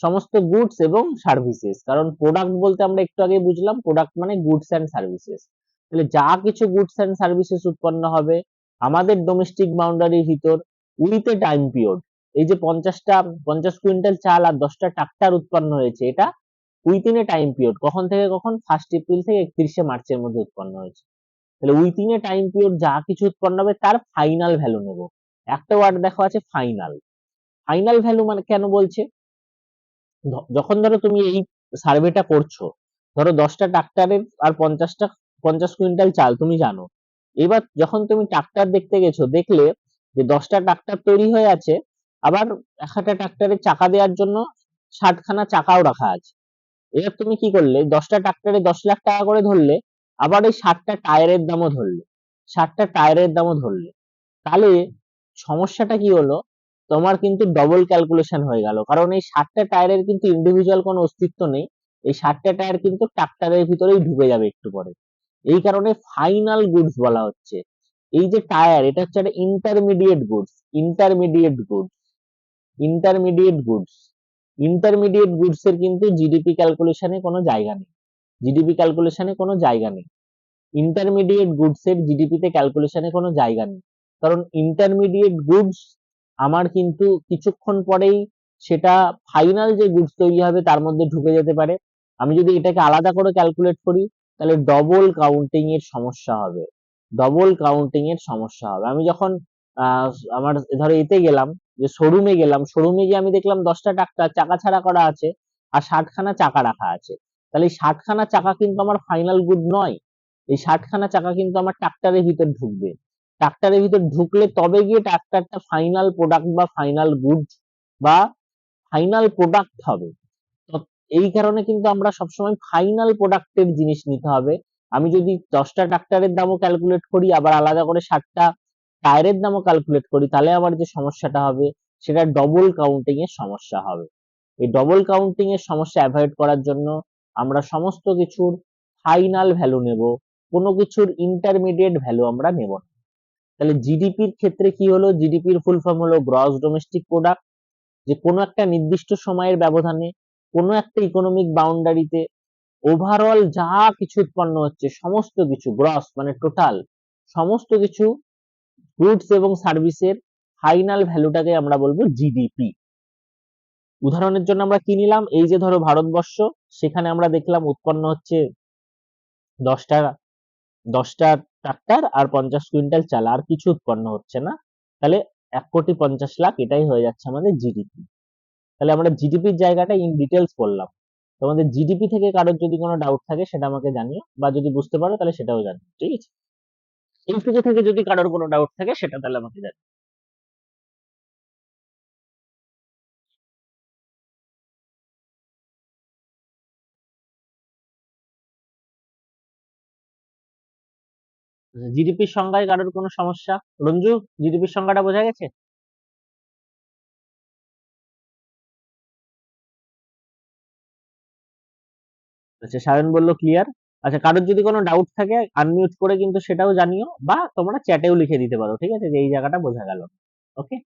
সমস্ত গুডস এবং সার্ভিসেস। কারণ প্রোডাক্ট বলতে আমরা একটু আগে বুঝলাম, প্রোডাক্ট মানে গুডস অ্যান্ড সার্ভিসেস। তাহলে যা কিছু গুডস অ্যান্ড সার্ভিসেস উৎপন্ন হবে আমাদের ডোমেস্টিক বাউন্ডারির ভিতর উইথ এ টাইম পিরিয়ড। এই যে 50 কুইন্টাল চাল আর 10টা ট্রাক্টর উৎপন্ন হয়েছে, এটা উইথিন এ টাইম পিরিয়ড। কখন থেকে কখন? 1 এপ্রিল থেকে 31 মার্চের মধ্যে উৎপন্ন হয়েছে। তাহলে উইথিন এ টাইম পিরিয়ড যা কিছু উৎপন্ন হবে তার ফাইনাল ভ্যালু নেব। একটা ওয়ার্ড দেখো আছে ফাইনাল। ফাইনাল ভ্যালু মানে কেন বলছে? যখন ধরো তুমি এই সার্ভেটা করছো, ধরো 10টা ট্রাক্টরের আর 50 কুইন্টাল চাল তুমি জানো। এবার যখন তুমি ট্রাক্টর দেখতে গেছো, দেখলে যে 10টা ট্রাক্টর তৈরি হয়ে আছে, আবার একটা ট্রাক্টরের চাকা দেওয়ার জন্য 60খানা চাকাও রাখা আছে। এবার তুমি কি করলে? 10টা ট্রাক্টরে 10 লাখ টাকা করে ধরলে, আবার এই 60টা টায়ারের দামও ধরলে, 60টা টায়ারের দামও ধরলে। তাহলে সমস্যাটা কি হলো? তোমার কিন্তু ডবল ক্যালকুলেশন হয়ে গেল, কারণ এই 60টা টায়ারের কিন্তু ইন্ডিভিজুয়াল কোনো অস্তিত্ব নেই। এই 60টা টায়ার কিন্তু ট্রাক্টরের ভিতরেই ঢুকে যাবে একটু পরে। এই কারণে ফাইনাল গুডস বলা হচ্ছে। এই যে টায়ার, এটা হচ্ছে একটা intermediate goods, intermediate goods, intermediate goods. Intermediate goods এর কিন্তু জিডিপি ক্যালকুলেশনে কোনো জায়গা নেই, জিডিপি ক্যালকুলেশনে কোনো জায়গা নেই। ইন্টারমিডিয়েট গুডস এর জিডিপিতে ক্যালকুলেশনে কোনো জায়গা নেই, কারণ ইন্টারমিডিয়েট গুডস আমার কিন্তু কিছুক্ষণ পরেই সেটা ফাইনাল যে গুডস তৈরি হবে তার মধ্যে ঢুকে যেতে পারে। আমি যদি এটাকে আলাদা করে ক্যালকুলেট করি, তাহলে ডবল কাউন্টিং এর সমস্যা হবে, ডবল কাউন্টিং এর সমস্যা হবে। আমি যখন আমার ধরো এতে গেলাম, যে শোরুমে গেলাম, শোরুমে গিয়ে আমি দেখলাম 10টা ট্রাক্টর চাকা ছাড়া করা আছে আর 60খানা চাকা রাখা আছে, তাহলে এই 60খানা চাকা কিন্তু আমার ফাইনাল গুড নয়। এই 60খানা চাকা কিন্তু আমার ট্রাক্টরের ভিতর ঢুকবে, ট্রাক্টরের ভিতর ঢুকলে তবে গিয়ে ট্রাক্টরটা ফাইনাল প্রোডাক্ট বা ফাইনাল গুড বা ফাইনাল প্রোডাক্ট হবে। তো এই কারণে কিন্তু আমরা সবসময় ফাইনাল প্রোডাক্টের জিনিস নিতে হবে। আমি যদি 10টা ট্রাক্টরের দামও ক্যালকুলেট করি, আবার আলাদা করে 60টা টায়ারের দামও ক্যালকুলেট করি, তাহলে আবার যে সমস্যাটা হবে সেটা ডবল কাউন্টিং এর সমস্যা হবে। এই ডবল কাউন্টিং এর সমস্যা অ্যাভয়েড করার জন্য আমরা সমস্ত কিছুর ফাইনাল ভ্যালু নেব, কোনো কিছুর ইন্টারমিডিয়েট ভ্যালু আমরা নেব না। তাহলে জিডিপির ক্ষেত্রে কি হলো, জিডিপির ফুল ফর্ম হলো গ্রস ডোমেস্টিক প্রোডাক্ট, যে কোনো একটা নির্দিষ্ট সময়ের ব্যবধানে কোনো একটা ইকোনমিক বাউন্ডারিতে ওভারঅল যা কিছু উৎপন্ন হচ্ছে সমস্ত কিছু, গ্রস মানে টোটাল, সমস্ত কিছু গুডস এবং সার্ভিসের ফাইনাল ভ্যালুটাকে আমরা বলবো জিডিপি। উদাহরণের জন্য আমরা কি নিলাম, এই যে ধরো ভারতবর্ষ, সেখানে আমরা দেখলাম উৎপন্ন হচ্ছে 10টা 10টা ট্রাক্টর আর 50 কুইন্টাল চাল, আর কিছু উৎপন্ন হচ্ছে না, তাহলে 1,50,00,000 এটাই হয়ে যাচ্ছে আমাদের জিডিপি। তাহলে আমরা জিডিপির জায়গাটা ইন ডিটেলস করলাম। তোমাদের জিডিপি থেকে কারোর যদি কোনো ডাউট থাকে সেটা আমাকে জানিও, বা যদি বুঝতে পারো তাহলে সেটাও জানিও, ঠিক আছে? এইটুকু থেকে যদি কারোর কোনো ডাউট থাকে সেটা তাহলে আমাকে জানিও। জিডিপির সংজ্ঞায় কারোর কোনো সমস্যা? রঞ্জু, জিডিপির সংজ্ঞাটা বোঝা গেছে? আচ্ছা, সায়ন বললো ক্লিয়ার। আচ্ছা, কারোর যদি কোনো ডাউট থাকে আনমিউট করে কিন্তু সেটাও জানিও, বা তোমরা চ্যাটেও লিখে দিতে পারো, ঠিক আছে, যে এই জায়গাটা বোঝা গেল। ওকে,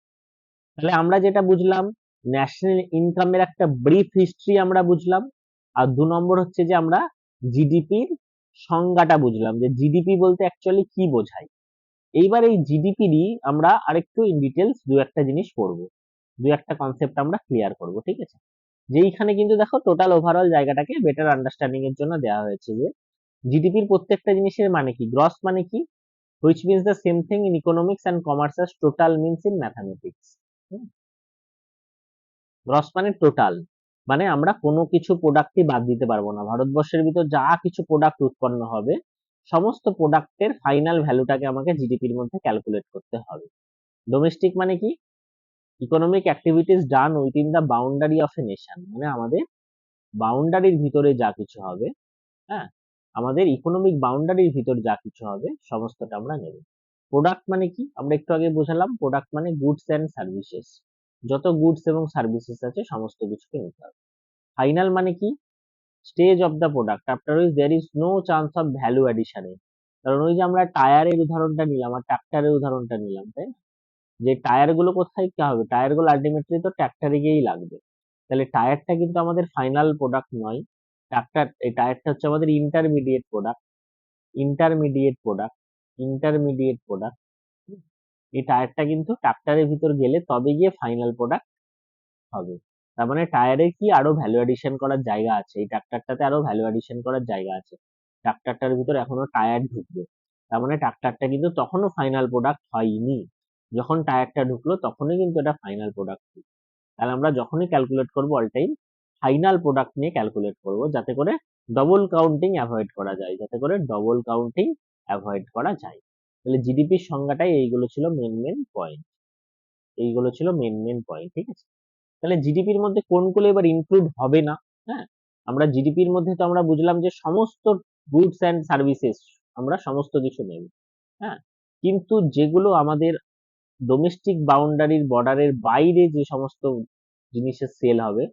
তাহলে আমরা যেটা বুঝলাম, ন্যাশনাল ইনকামের একটা ব্রিফ হিস্ট্রি আমরা বুঝলাম, আর 2 নম্বর হচ্ছে যে আমরা জিডিপির সংজ্ঞাটা বুঝলাম, যে জিডিপি বলতে অ্যাকচুয়ালি কি বোঝায়। এইবার এই জিডিপিরই আমরা আরেকটু ইন ডিটেলস দু একটা জিনিস পড়বো, দু একটা কনসেপ্ট আমরা ক্লিয়ার করব, ঠিক আছে? যেইখানে কিন্তু দেখো টোটাল ওভারঅল জায়গাটাকে বেটার আন্ডারস্ট্যান্ডিং এর জন্য দেওয়া হয়েছে, যে জিডিপির প্রত্যেকটা জিনিসের মানে কি, গ্রস মানে কি, which means the same thing in economics and commerce as total means in mathematics. Gross মানে টোটাল, মানে আমরা কোনো কিছু প্রোডাক্টই বাদ দিতে পারবো না, ভারতবর্ষের ভিতর যা কিছু প্রোডাক্ট উৎপন্ন হবে সমস্ত প্রোডাক্টের ফাইনাল ভ্যালুটাকে আমাকে জিডিপির মধ্যে ক্যালকুলেট করতে হবে। ডোমেস্টিক মানে কি, economic activities done within the boundary of a nation, মানে আমাদের বাউন্ডারির ভিতরে যা কিছু হবে, হ্যাঁ, আমাদের ইকোনমিক বাউন্ডারির ভিতর যা কিছু হবে সমস্তটা আমরা নেব। প্রোডাক্ট মানে কি, আমরা একটু আগে বোঝালাম, প্রোডাক্ট মানে গুডস অ্যান্ড সার্ভিসেস, যত গুডস এবং সার্ভিসেস আছে সমস্ত কিছুকে নিতে হবে। ফাইনাল মানে কি, stage of the product after which there is no chance of value অ্যাডিশনের। কারণ ওই যে আমরা টায়ারের উদাহরণটা নিলাম আর ট্রাক্টরের উদাহরণটা নিলাম, তাই না? যে টায়ার গুলো কোথায় কি হবে, টায়ার গুলো আলটিমেটলি তো ট্রাক্টরে গিয়েই লাগবে, তাহলে টায়ারটা কিন্তু আমাদের ফাইনাল প্রোডাক্ট নয়, ট্রাক্টর, এই টায়ারটা হচ্ছে আমাদের intermediate product, intermediate product, intermediate product. এই টায়ারটা কিন্তু ট্রাক্টরের ভিতর গেলে তবে গিয়ে ফাইনাল প্রোডাক্ট হবে। তার মানে টায়ারে কি আরো ভ্যালু এডিশন করার জায়গা আছে, এই ট্রাক্টরটাতে আরো ভ্যালু এডিশন করার জায়গা আছে, ট্রাক্টরটার ভিতর এখনো টায়ার ঢুকবে, তার মানে ট্রাক্টরটা কিন্তু তখনও ফাইনাল প্রোডাক্ট হয়নি, যখন টায়ারটা ঢুকলো তখনই কিন্তু এটা ফাইনাল প্রোডাক্ট। তাহলে আমরা যখনই ক্যালকুলেট করবো অল টাইম ফাইনাল প্রোডাক্ট নিয়ে ক্যালকুলেট করব, যাতে করে ডবল কাউন্টিং অ্যাভয়েড করা যায়, যাতে করে ডবল কাউন্টিং অ্যাভয়েড করা যায়। তাহলে জিডিপির সংজ্ঞাটাই এইগুলো ছিল মেন মেন পয়েন্ট, এইগুলো ছিল মেন মেন পয়েন্ট, ঠিক আছে? তাহলে জিডিপির মধ্যে কোনগুলো এবার ইনক্লুড হবে না? হ্যাঁ, আমরা জিডিপির মধ্যে তো আমরা বুঝলাম যে সমস্ত গুডস অ্যান্ড সার্ভিসেস আমরা সমস্ত কিছু নেব, হ্যাঁ, কিন্তু যেগুলো আমাদের ডোমেস্টিক বাউন্ডারির বর্ডারের বাইরে যে সমস্ত জিনিসের সেল হবে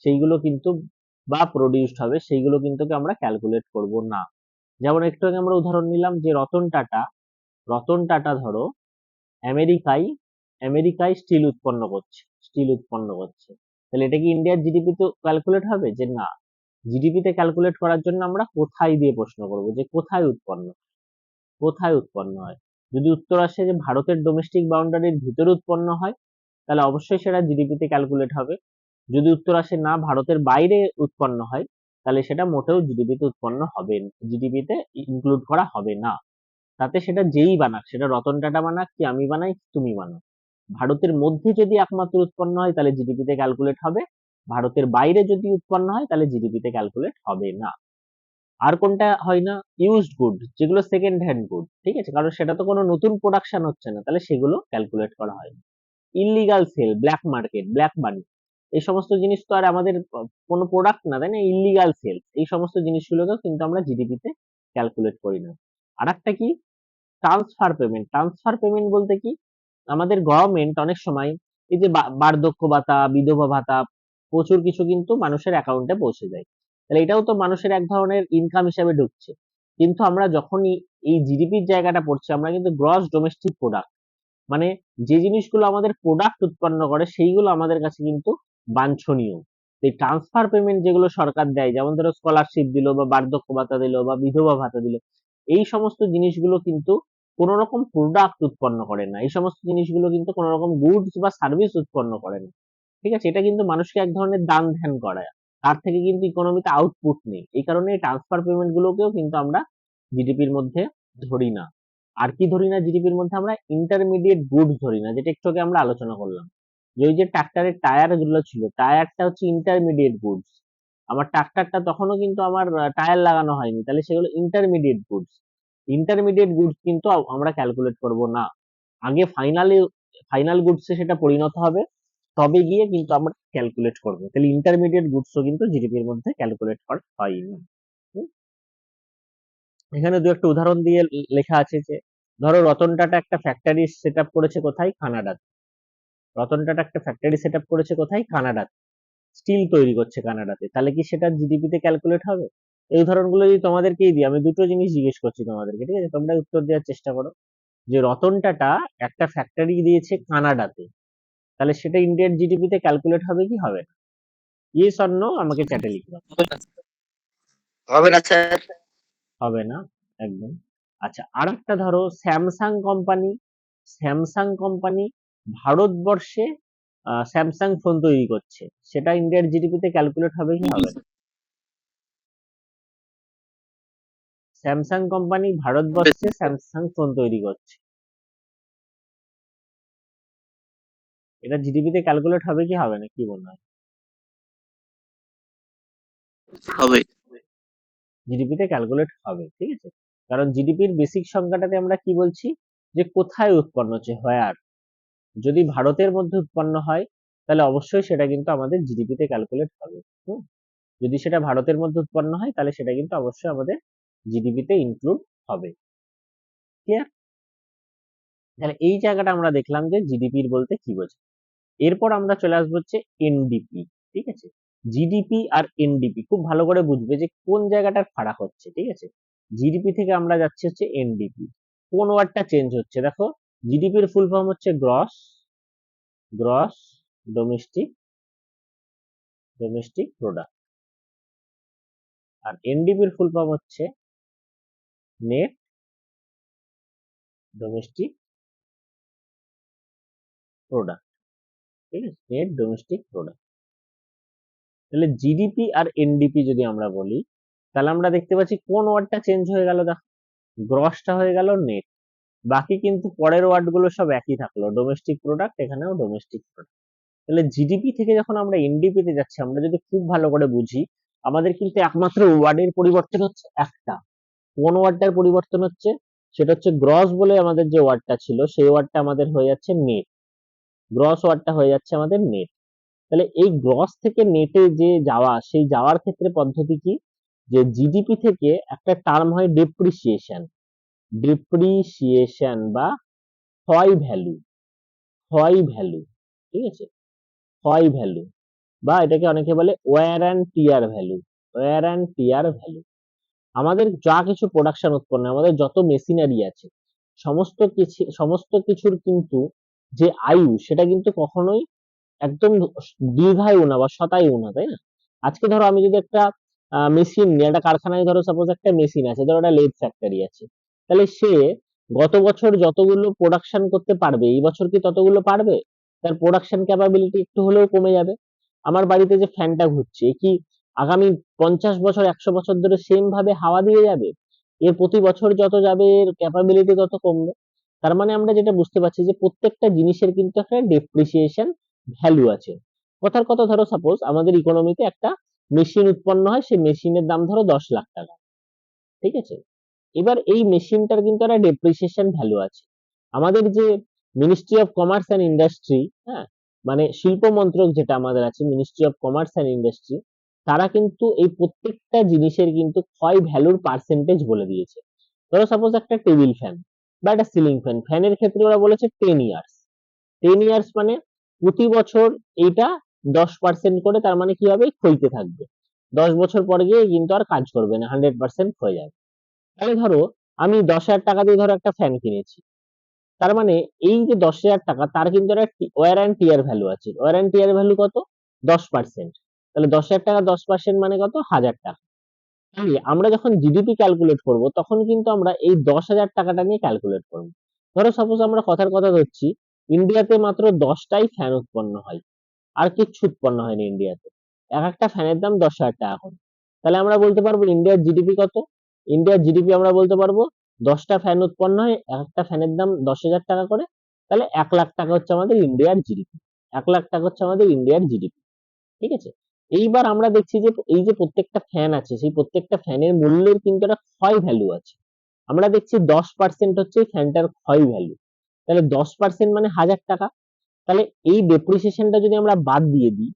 সেইগুলো কিন্তু, বা প্রডিউসড হবে সেইগুলো কিন্তু আমরা ক্যালকুলেট করব না। যেমন একটু আগে আমরা উদাহরণ নিলাম যে রতন টাটা ধরো আমেরিকায় আমেরিকায় স্টিল উৎপন্ন করছে, স্টিল উৎপন্ন করছে, তাহলে এটা কি ইন্ডিয়ার জিডিপি তো ক্যালকুলেট হবে? যে না, জিডিপিতে ক্যালকুলেট করার জন্য আমরা কোথায় দিয়ে প্রশ্ন করব, যে কোথায় উৎপন্ন, কোথায় উৎপন্ন হয়। যদি উত্তর আসে যে ভারতের ডোমেস্টিক বাউন্ডারির ভিতরে উৎপন্ন হয়, তাহলে অবশ্যই সেটা জিডিপিতে ক্যালকুলেট হবে। যদি উত্তর আসে না ভারতের বাইরে উৎপন্ন হয়, তাহলে সেটা মোটেও জিডিপিতে উৎপন্ন হবে, জিডিপিতে ইনক্লুড করা হবে না। তাতে সেটা যেই বানাক, সেটা রতন টাটা বানাক কি আমি বানাই কি তুমি বানাও, ভারতের মধ্যে যদি একমাত্র উৎপন্ন হয় তাহলে জিডিপিতে ক্যালকুলেট হবে, ভারতের বাইরে যদি উৎপন্ন হয় তাহলে জিডিপিতে ক্যালকুলেট হবে না। আর কোনটা হয় না? ইউজড গুড, যেগুলো সেকেন্ড হ্যান্ড গুড, ঠিক আছে, কারণ সেটা তো কোনো নতুন প্রোডাকশন হচ্ছে না, তাহলে সেগুলো ক্যালকুলেট করা হয় না। Illegal sale, black market, black money, এই সমস্ত জিনিস তো আর আমাদের কোনো প্রোডাক্ট না, তাই না? ইল্লিগাল সেল, এই সমস্ত জিনিসগুলোকেও কিন্তু আমরা জিডিপিতে ক্যালকুলেট করি না। আর একটা কি? Transfer payment. ট্রান্সফার পেমেন্ট বলতে কি? আমাদের গভর্নমেন্ট অনেক সময় এই যে বার্ধক্য ভাতা, বিধবা ভাতা, প্রচুর কিছু কিন্তু মানুষের অ্যাকাউন্টে পৌঁছে যায়, তাহলে এটাও তো মানুষের এক ধরনের ইনকাম হিসেবে ঢুকছে। কিন্তু আমরা যখনই এই জিডিপির জায়গাটা পড়ছে, আমরা কিন্তু গ্রস ডোমেস্টিক প্রোডাক্ট, মানে যে জিনিসগুলো আমাদের প্রোডাক্ট উৎপন্ন করে সেইগুলো আমাদের কাছে কিন্তু বাঞ্ছনীয়। এই ট্রান্সফার পেমেন্ট যেগুলো সরকার দেয়, যেমন ধরো স্কলারশিপ দিল বা বার্ধক্য ভাতা দিল বা বিধবা ভাতা দিল, এই সমস্ত জিনিসগুলো কিন্তু কোনো রকম প্রোডাক্ট উৎপন্ন করে না, এই সমস্ত জিনিসগুলো কিন্তু কোনো রকম গুডস বা সার্ভিস উৎপন্ন করে না, ঠিক আছে? এটা কিন্তু মানুষকে এক ধরনের দান ধ্যান করায়, তার থেকে কিন্তু ইকোনমিতে আউটপুট নেই। এই কারণে এই ট্রান্সফার পেমেন্ট গুলোকেও কিন্তু আমরা জিডিপির মধ্যে ধরি না। আর কি ধরি না জিডিপির মধ্যে? আমরা ইন্টারমিডিয়েট গুডস ধরি না, যেটা একটু আগে আমরা আলোচনা করলাম, যে ওই যে ট্রাক্টরের টায়ার গুলো ছিল, টায়ারটা হচ্ছে ইন্টারমিডিয়েট গুডস, আমার ট্রাক্টরটা তখনও কিন্তু আমার টায়ার লাগানো হয়নি, তাহলে সেগুলো ইন্টারমিডিয়েট গুডস। ইন্টারমিডিয়েট গুডস কিন্তু আমরা ক্যালকুলেট করব না, আগে ফাইনাল গুডসে সেটা পরিণত হবে, তবে গিয়ে কিন্তু আমরা ক্যালকুলেট করব। তাহলে ইন্টারমিডিয়েট গুডসও কিন্তু জিডিপির মধ্যে ক্যালকুলেট করা হয়নি। হুম? এখানে দু একটা উদাহরণ দিয়ে লেখা আছে যে, ধরো রতন টাটা একটা ফ্যাক্টরি সেট আপ করেছে কোথায়? কানাডাতে। রতন টাটা একটা ফ্যাক্টরি সেট আপ করেছে কোথায়? কানাডাতে। স্টিল তৈরি করছে কানাডাতে, তাহলে কি সেটা জিডিপিতে ক্যালকুলেট হবে? এই উদাহরণগুলো যদি তোমাদেরকেই দিই, আমি দুটো জিনিস জিজ্ঞেস করছি তোমাদেরকে, ঠিক আছে, তোমরা উত্তর দেওয়ার চেষ্টা করো। যে রতন টাটা একটা ফ্যাক্টরি দিয়েছে কানাডাতে, তাহলে সেটা ইন্ডিয়ান জিডিপিতে ক্যালকুলেট হবে কি হবে না? ইয়েস অর নো আমাকে চ্যাটে লিখবে। হবে না স্যার। হবে না, একদম। আচ্ছা, আর একটা ধরো স্যামসাং কোম্পানি, স্যামসাং কোম্পানি ভারতবর্ষে স্যামসাং ফোন তৈরি করছে, সেটা ইন্ডিয়ার জিডিপিতে ক্যালকুলেট হবে কি হবে না? স্যামসাং কোম্পানি ভারতবর্ষে স্যামসাং ফোন তৈরি করছে, এটা জিডিপিতে ক্যালকুলেট হবে কি হবে না, কি মনে হয়? হবে। জিডিপিতে ক্যালকুলেট হবে, ঠিক আছে, কারণ জিডিপির বেসিক সংখ্যাটাতে আমরা কি বলছি? যে কোথায় উৎপন্ন হচ্ছে, হোয়ার। যদি ভারতের মধ্যে উৎপন্ন হয় তাহলে অবশ্যই সেটা কিন্তু আমাদের জিডিপিতে ক্যালকুলেট হবে। হুম? যদি সেটা ভারতের মধ্যে উৎপন্ন হয় তাহলে সেটা কিন্তু অবশ্যই আমাদের জিডিপিতে ইনক্লুড হবে। ক্লিয়ার? তাহলে এই জায়গাটা আমরা দেখলাম যে জিডিপির বলতে কি বোঝায়। এরপর আমরা চলে আসবো হচ্ছে এনডিপি, ঠিক আছে? জিডিপি আর এনডিপি খুব ভালো করে বুঝবে যে কোন জায়গাটার ফারাক হচ্ছে, ঠিক আছে? জিডিপি থেকে আমরা যাচ্ছি হচ্ছে এনডিপি। কোন ওয়ার্ডটা চেঞ্জ হচ্ছে দেখো, জিডিপির ফুল ফর্ম হচ্ছে gross gross domestic domestic product, আর এনডিপির ফুল ফর্ম হচ্ছে নেট ডোমেস্টিক প্রোডাক্ট, ঠিক আছে, নেট ডোমেস্টিক প্রোডাক্ট। তাহলে জিডিপি আর এনডিপি যদি আমরা বলি, তাহলে আমরা দেখতে পাচ্ছি কোন ওয়ার্ডটা চেঞ্জ হয়ে গেল, দেখো গ্রসটা হয়ে গেল নেট, বাকি কিন্তু পরের ওয়ার্ড গুলো সব একই থাকলো, ডোমেস্টিক প্রোডাক্ট, এখানেও ডোমেস্টিক প্রোডাক্ট। তাহলে জিডিপি থেকে যখন আমরা এনডিপি তে যাচ্ছি, আমরা যদি খুব ভালো করে বুঝি, আমাদের কিন্তু একমাত্র ওয়ার্ডের পরিবর্তন হচ্ছে একটা। কোন ওয়ার্ডটার পরিবর্তন হচ্ছে? সেটা হচ্ছে গ্রস বলে আমাদের যে ওয়ার্ডটা ছিল সেই ওয়ার্ডটা আমাদের হয়ে যাচ্ছে নেট, গ্রস ওয়ার্ডটা হয়ে যাচ্ছে আমাদের নেট। তাহলে এই গ্রস থেকে নেটে যে যাওয়া, সেই যাওয়ার ক্ষেত্রে পদ্ধতি কি? যে জিডিপি থেকে একটা টার্ম হয় ডেপ্রিসিয়েশন, ডেপ্রিসিয়েশন বা ক্ষয় ভ্যালু, ক্ষয় ভ্যালু, ঠিক আছে, ক্ষয় ভ্যালু, বা এটাকে অনেকে বলে wear and tear value, wear and tear value. আমাদের যা কিছু প্রোডাকশন উৎপন্ন, আমাদের যত মেশিনারি আছে, সমস্ত কিছুর কিন্তু যে আয়ু, সেটা কিন্তু কখনোই একদম দীর্ঘায়ু না বা শতায়ু না, তাই না? আজকে ধরো আমি যদি একটা মেশিন নিয়ে একটা কারখানায়, ধরো সাপোজ একটা মেশিন আছে, ধরো একটা লেদ ফ্যাক্টরি আছে, তাহলে সে গত বছর যতগুলো প্রোডাকশন করতে পারবে, এই বছর কি ততগুলো পারবে? তার প্রোডাকশন ক্যাপাবিলিটি একটু হলেও কমে যাবে। আমার বাড়িতে যে ফ্যানটা ঘুরছে, কি আগামী 50 বছর 100 বছর ধরে সেম ভাবে হাওয়া দিয়ে যাবে? এর প্রতি বছর যত যাবে এর ক্যাপাবিলিটি তত কমবে। তার মানে আমরা যেটা বুঝতে পারছি যে প্রত্যেকটা জিনিসের কিন্তু একটা ডেপ্রিসিয়েশন ভ্যালু আছে। কথার কথা, ধরো সাপোজ আমাদের ইকোনমিতে একটা মেশিন উৎপন্ন হয়, সেই মেশিনের দাম ধরো 10 লাখ টাকা, ঠিক আছে? এবার এই মেশিনটার কিন্তু একটা ডেপ্রিসিয়েশন ভ্যালু আছে। আমাদের যে ministry of commerce and industry, হ্যাঁ, মানে শিল্প মন্ত্রক যেটা আমাদের আছে, ministry of commerce and industry, তারা কিন্তু এই প্রত্যেকটা জিনিসের কিন্তু ক্ষয় ভ্যালুর পার্সেন্টেজ বলে দিয়েছে। ধরো সাপোজ একটা টেবিল ফ্যান বা একটা সিলিং ফ্যান, ফ্যানের ক্ষেত্রে ওরা বলেছে 10 ইয়ার্স। 10 ইয়ার্স মানে প্রতি বছর এইটা 10% করে, তার মানে কি হবে, ক্ষয়তে থাকবে। 10 বছর পরে গিয়ে কিন্তু আর কাজ করবে না, 100% হয়ে যাবে। তাহলে ধরো আমি 10,000 টাকা দিয়ে ধরো একটা ফ্যান কিনেছি, তার মানে এই যে 10,000 টাকা, তার কিন্তু একটা ওয়ার অ্যান্ড টিয়ার ভ্যালু আছে। ওয়ার অ্যান্ড টিয়ার ভ্যালু কত? 10%। তাহলে 10,000 টাকা 10% মানে কত? 1,000 টাকা। তাহলে আমরা যখন জিডিপি ক্যালকুলেট করব, তখন কিন্তু আমরা এই 10,000 টাকাটা নিয়ে ক্যালকুলেট করব। ধরো সাপোজ আমরা কথার কথা ধরছি, ইন্ডিয়াতে মাত্র 10টাই ফ্যান উৎপন্ন হয়, আর কিচ্ছু উৎপন্ন হয়নি ইন্ডিয়াতে। এক একটা ফ্যানের দাম 10,000 টাকা করে। তাহলে আমরা বলতে পারবো ইন্ডিয়ার জিডিপি কত? ইন্ডিয়ার জিডিপি আমরা বলতে পারবো, 10টা ফ্যান উৎপন্ন হয়, এক একটা ফ্যানের দাম 10,000 টাকা করে, তাহলে 1 লাখ টাকা হচ্ছে আমাদের ইন্ডিয়ার জিডিপি। 1 লাখ টাকা হচ্ছে আমাদের ইন্ডিয়ার জিডিপি, ঠিক আছে? এইবার আমরা দেখছি যে এই যে প্রত্যেকটা ফ্যান আছে, সেই প্রত্যেকটা ফ্যানের মূল্যের কিন্তু একটা ক্ষয় ভ্যালু আছে। আমরা দেখছি 10% হচ্ছে এই ফ্যানটার ক্ষয় ভ্যালু। তাহলে 10% মানে 1,000 টাকা। তাহলে এই ডেপ্রিসিয়েশনটা যদি আমরা বাদ দিয়ে দিই,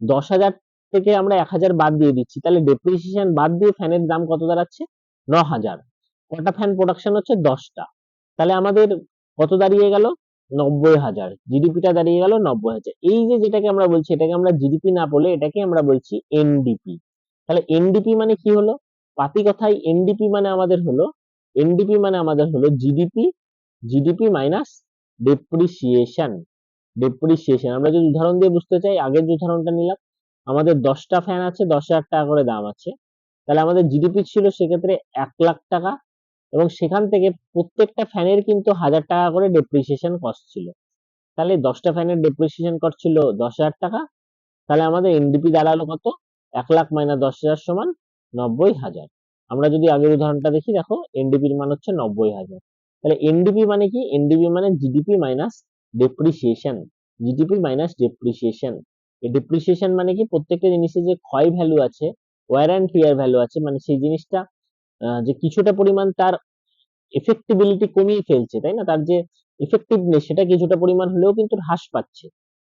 10,000 থেকে আমরা 1,000 বাদ দিয়ে দিচ্ছি, তাহলে ডেপ্রিসিয়েশন বাদ দিয়ে ফ্যানের দাম কত দাঁড়াচ্ছে? 9,000। কটা ফ্যান প্রোডাকশন হচ্ছে? 10টা। তাহলে আমাদের কত দাঁড়িয়ে গেল? 90,000। জিডিপিটা দাঁড়িয়ে গেল 90,000। এই যে যেটাকে আমরা বলছি, এটাকে আমরা জিডিপি না বলে এটাকে আমরা বলছি এনডিপি। তাহলে এনডিপি মানে কি হলো? পাতি কথায় এনডিপি মানে আমাদের হলো, এনডিপি মানে আমাদের হলো GDP, GDP minus depreciation. Depreciation আমরা যদি উদাহরণ দিয়ে বুঝতে চাই, আগের যে উদাহরণটা নিলাম, আমাদের 10টা ফ্যান আছে, 10,000 টাকা করে দাম আছে, তাহলে আমাদের জিডিপি ছিল সেক্ষেত্রে 1 লাখ টাকা, এবং সেখান থেকে প্রত্যেকটা ফ্যানের কিন্তু 1,000 টাকা করে ডেপ্রিসিয়েশন কস্ট ছিল। তাহলে 10টা ফ্যানের ডেপ্রিসিয়েশন কস্ট ছিল 10,000 টাকা। তাহলে আমাদের এনডিপি দাঁড়ালো কত? 1 লাখ মাইনাস 10,000 সমান 90,000। আমরা যদি আগের উদাহরণটা দেখি, দেখো এনডিপির মান হচ্ছে 90,000। তাহলে এনডিপি মানে কি? এনডিপি মানে GDP minus depreciation. GDP minus depreciation. এই ডেপ্রিসিয়েশন মানে কি? প্রত্যেকটা জিনিসের যে ক্ষয় ভ্যালু আছে, ওয়ার অ্যান্ড টিয়ার ভ্যালু আছে, মানে সেই জিনিসটা যে কিছুটা পরিমাণ তার এফেক্টিবিলিটি কমিয়ে ফেলছে, তাই না? তার যে ইফেক্টিভনেস, সেটা কিছুটা পরিমাণ হলেও কিন্তু হ্রাস পাচ্ছে।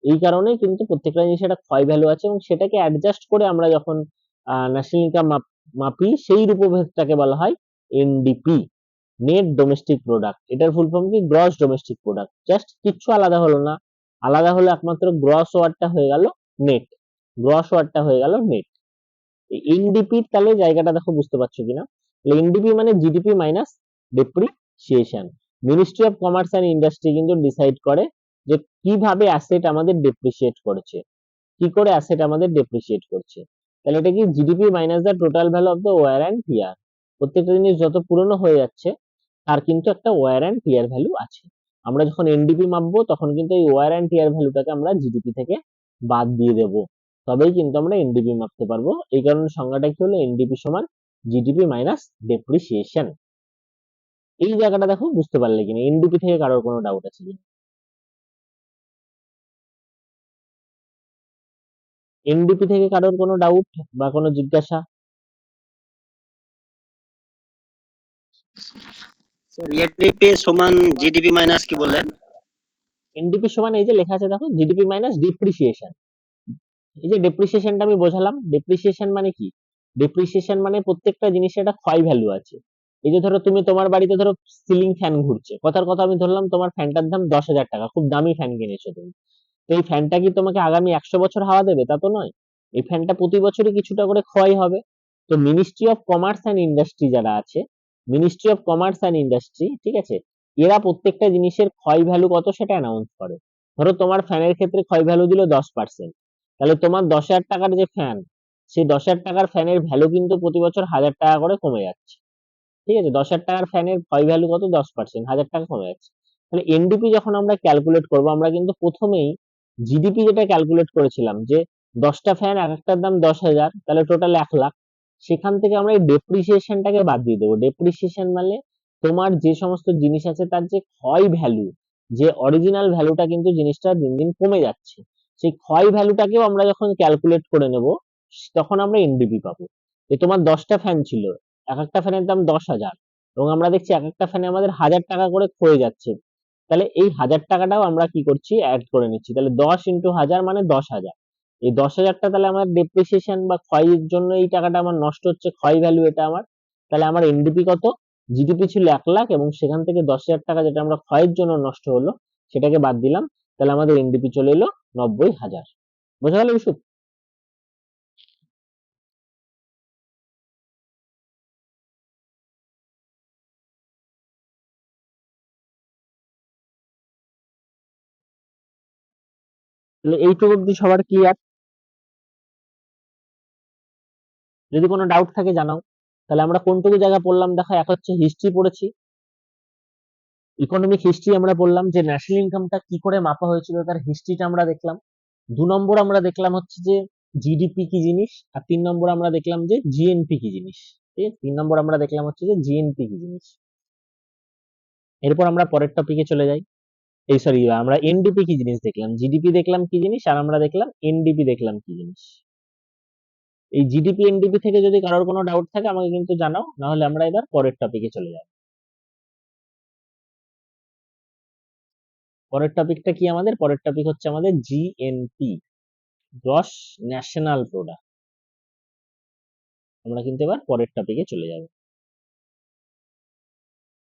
এই কারণেই কিন্তু প্রত্যেকটা জিনিসের একটা ক্ষয় ভ্যালু আছে, এবং সেটাকে অ্যাডজাস্ট করে আমরা যখন ন্যাশনাল ইনকাম মাপি, সেই রূপভেদটাকে বলা হয় এনডিপি, নেট ডোমেস্টিক প্রোডাক্ট। এটার ফুল ফর্ম কি? Gross domestic product. জাস্ট কিচ্ছু আলাদা হলো না, আলাদা হলো একমাত্র গ্রস ওয়ার্ডটা হয়ে গেল নেট, গ্রস ওয়ার্ডটা হয়ে গেল নেট। এনডিপি তাহলে জায়গাটা দেখো, বুঝতে পারছো কিনা? এনডিপি মানে GDP minus depreciation. Ministry of commerce and industry কিন্তু ডিসাইড করে যে কিভাবে অ্যাসেট আমাদের ডেপ্রিসিয়েট করছে, কি করে অ্যাসেট আমাদের ডেপ্রিসিয়েট করছে। তাহলে এটা কি? GDP minus the total value of the wear and tear. প্রত্যেকটা জিনিস যত পুরনো হয়ে যাচ্ছে, তার কিন্তু একটা ওয়ার অ্যান্ড টিয়ার ভ্যালু আছে। আমরা যখন এনডিপি মাপবো, তখন কিন্তু এই ওয়ার অ্যান্ড টিয়ার ভ্যালুটাকে আমরা জিডিপি থেকে বাদ দিয়ে দেবো, তবেই কিন্তু আমরা এনডিপি মাপতে পারবো। এই কারণে সংজ্ঞাটা কি হলো? এনডিপি সমান জিডিপি মাইনাস ডেপ্রিসিয়েশন। এই জায়গাটা দেখো, বুঝতে পারলে কিনা? এনডিপি থেকে কারোর কোনো ডাউট আছে কিনা? এনডিপি থেকে কারোর কোনো ডাউট বা কোনো জিজ্ঞাসা? এনডিপি সমান জিডিপি মাইনাস কি বললেন? এনডিপি সমান এই যে লেখা আছে দেখো, জিডিপি মাইনাস ডিপ্রিসিয়েশন। এই যে ডেপ্রিসিয়েশনটা আমি বোঝালাম, ডেপ্রিসিয়েশন মানে কি? ডেপ্রিসিয়েশন মানে প্রত্যেকটা জিনিসের একটা ক্ষয় ভ্যালু আছে। এই যে ধরো তুমি তোমার বাড়িতে ধরো সিলিং ফ্যান ঘুরছে, কথার কথা আমি ধরলাম তোমার ফ্যানটার দাম 10,000 টাকা, খুব দামি ফ্যান কিনেছো তুমি। তো এই ফ্যানটা কি তোমাকে আগামী 100 বছর হাওয়া দেবে? তা তো নয়। এই ফ্যানটা প্রতি বছরই কিছুটা করে ক্ষয় হবে। তো ministry of commerce and industry যারা আছে, ministry of commerce and industry, ঠিক আছে, এরা প্রত্যেকটা জিনিসের ক্ষয় ভ্যালু কত সেটা অ্যানাউন্স করে। ধরো তোমার ফ্যানের ক্ষেত্রে ক্ষয় ভ্যালু দিল 10%, তাহলে তোমার 10,000 টাকার যে ফ্যান, সেই 10,000 টাকার ফ্যানের ভ্যালু কিন্তু প্রতি বছর 1,000 টাকা করে কমে যাচ্ছে, ঠিক আছে? 10,000 টাকার ফ্যানের ক্ষয় ভ্যালু কত? 10%, 1,000 টাকা কমে যাচ্ছে। তাহলে এনডিপি যখন আমরা ক্যালকুলেট করব, আমরা কিন্তু প্রথমেই জিডিপি যেটা ক্যালকুলেট করেছিলাম, যে 10টা ফ্যান এক একটার দাম 10,000, তাহলে টোটাল 1,00,000। সেখান থেকে আমরা এই ডেপ্রিসিয়েশনটাকে বাদ দিয়ে দেবো। ডেপ্রিসিয়েশন মানে তোমার যে সমস্ত জিনিস আছে তার যে ক্ষয় ভ্যালু, যে অরিজিনাল ভ্যালুটা কিন্তু জিনিসটা দিন দিন কমে যাচ্ছে, সেই ক্ষয় ভ্যালুটাকেও আমরা যখন ক্যালকুলেট করে নেব তখন আমরা এনডিপি পাবো। যে তোমার 10টা ফ্যান ছিল, এক একটা ফ্যানের দাম 10,000, এবং আমরা দেখছি এক একটা ফ্যানে আমাদের 1,000 টাকা করে ক্ষয়ে যাচ্ছে, তাহলে এই 1,000 টাকাটাও আমরা কি করছি, অ্যাড করে নিচ্ছি। তাহলে 10 × 1,000 মানে 10,000। এই 10,000টা তাহলে আমার ডেপ্রিসিয়েশন বা ক্ষয়ের জন্য এই টাকাটা আমার নষ্ট হচ্ছে, ক্ষয় ভ্যালু এটা আমার। তাহলে আমার এনডিপি কত, জিডিপি ছিল 1,00,000 এবং সেখান থেকে 10,000 টাকা যেটা আমরা ক্ষয়ের জন্য নষ্ট হলো সেটাকে বাদ দিলাম, তাহলে আমাদের এনডিপি চলে এলো 90,000। বোঝা গেল ইস্যু? তাহলে এইটুকু অব্দি সবার ক্লিয়ার? যদি কোনো ডাউট থাকে জানাও। তাহলে আমরা কোনটুকু জায়গা পড়লাম দেখো, এক হচ্ছে হিস্ট্রি পড়েছি, ইকোনমিক হিস্ট্রি আমরা বললাম যে ন্যাশনাল ইনকামটা কি করে মাপা হয়েছিল তার হিস্ট্রিটা আমরা দেখলাম। 2 নম্বর আমরা দেখলাম হচ্ছে যে জিডিপি কি জিনিস, আর 3 নম্বর আমরা দেখলাম যে জিএনপি কি জিনিস। ঠিক আছে, 3 নম্বর আমরা দেখলাম হচ্ছে যে জিএনপি কি জিনিস। এরপর আমরা পরের টপিকে চলে যাই। এই সরি, আমরা এনডিপি কি জিনিস দেখলাম, জিডিপি দেখলাম কি জিনিস, আর আমরা দেখলাম এনডিপি দেখলাম কি জিনিস। এই জিডিপি এনডিপি থেকে যদি কারোর কোনো ডাউট থাকে আমাকে কিন্তু জানাও, না হলে আমরা এবার পরের টপিকে চলে যাব। পরের টপিকটা কি আমাদের, পরের টপিক হচ্ছে আমাদের জিএনপি, গ্রস ন্যাশনাল প্রোডাক্ট। আমরা কিন্তু এবার পরের টপিকে চলে যাব।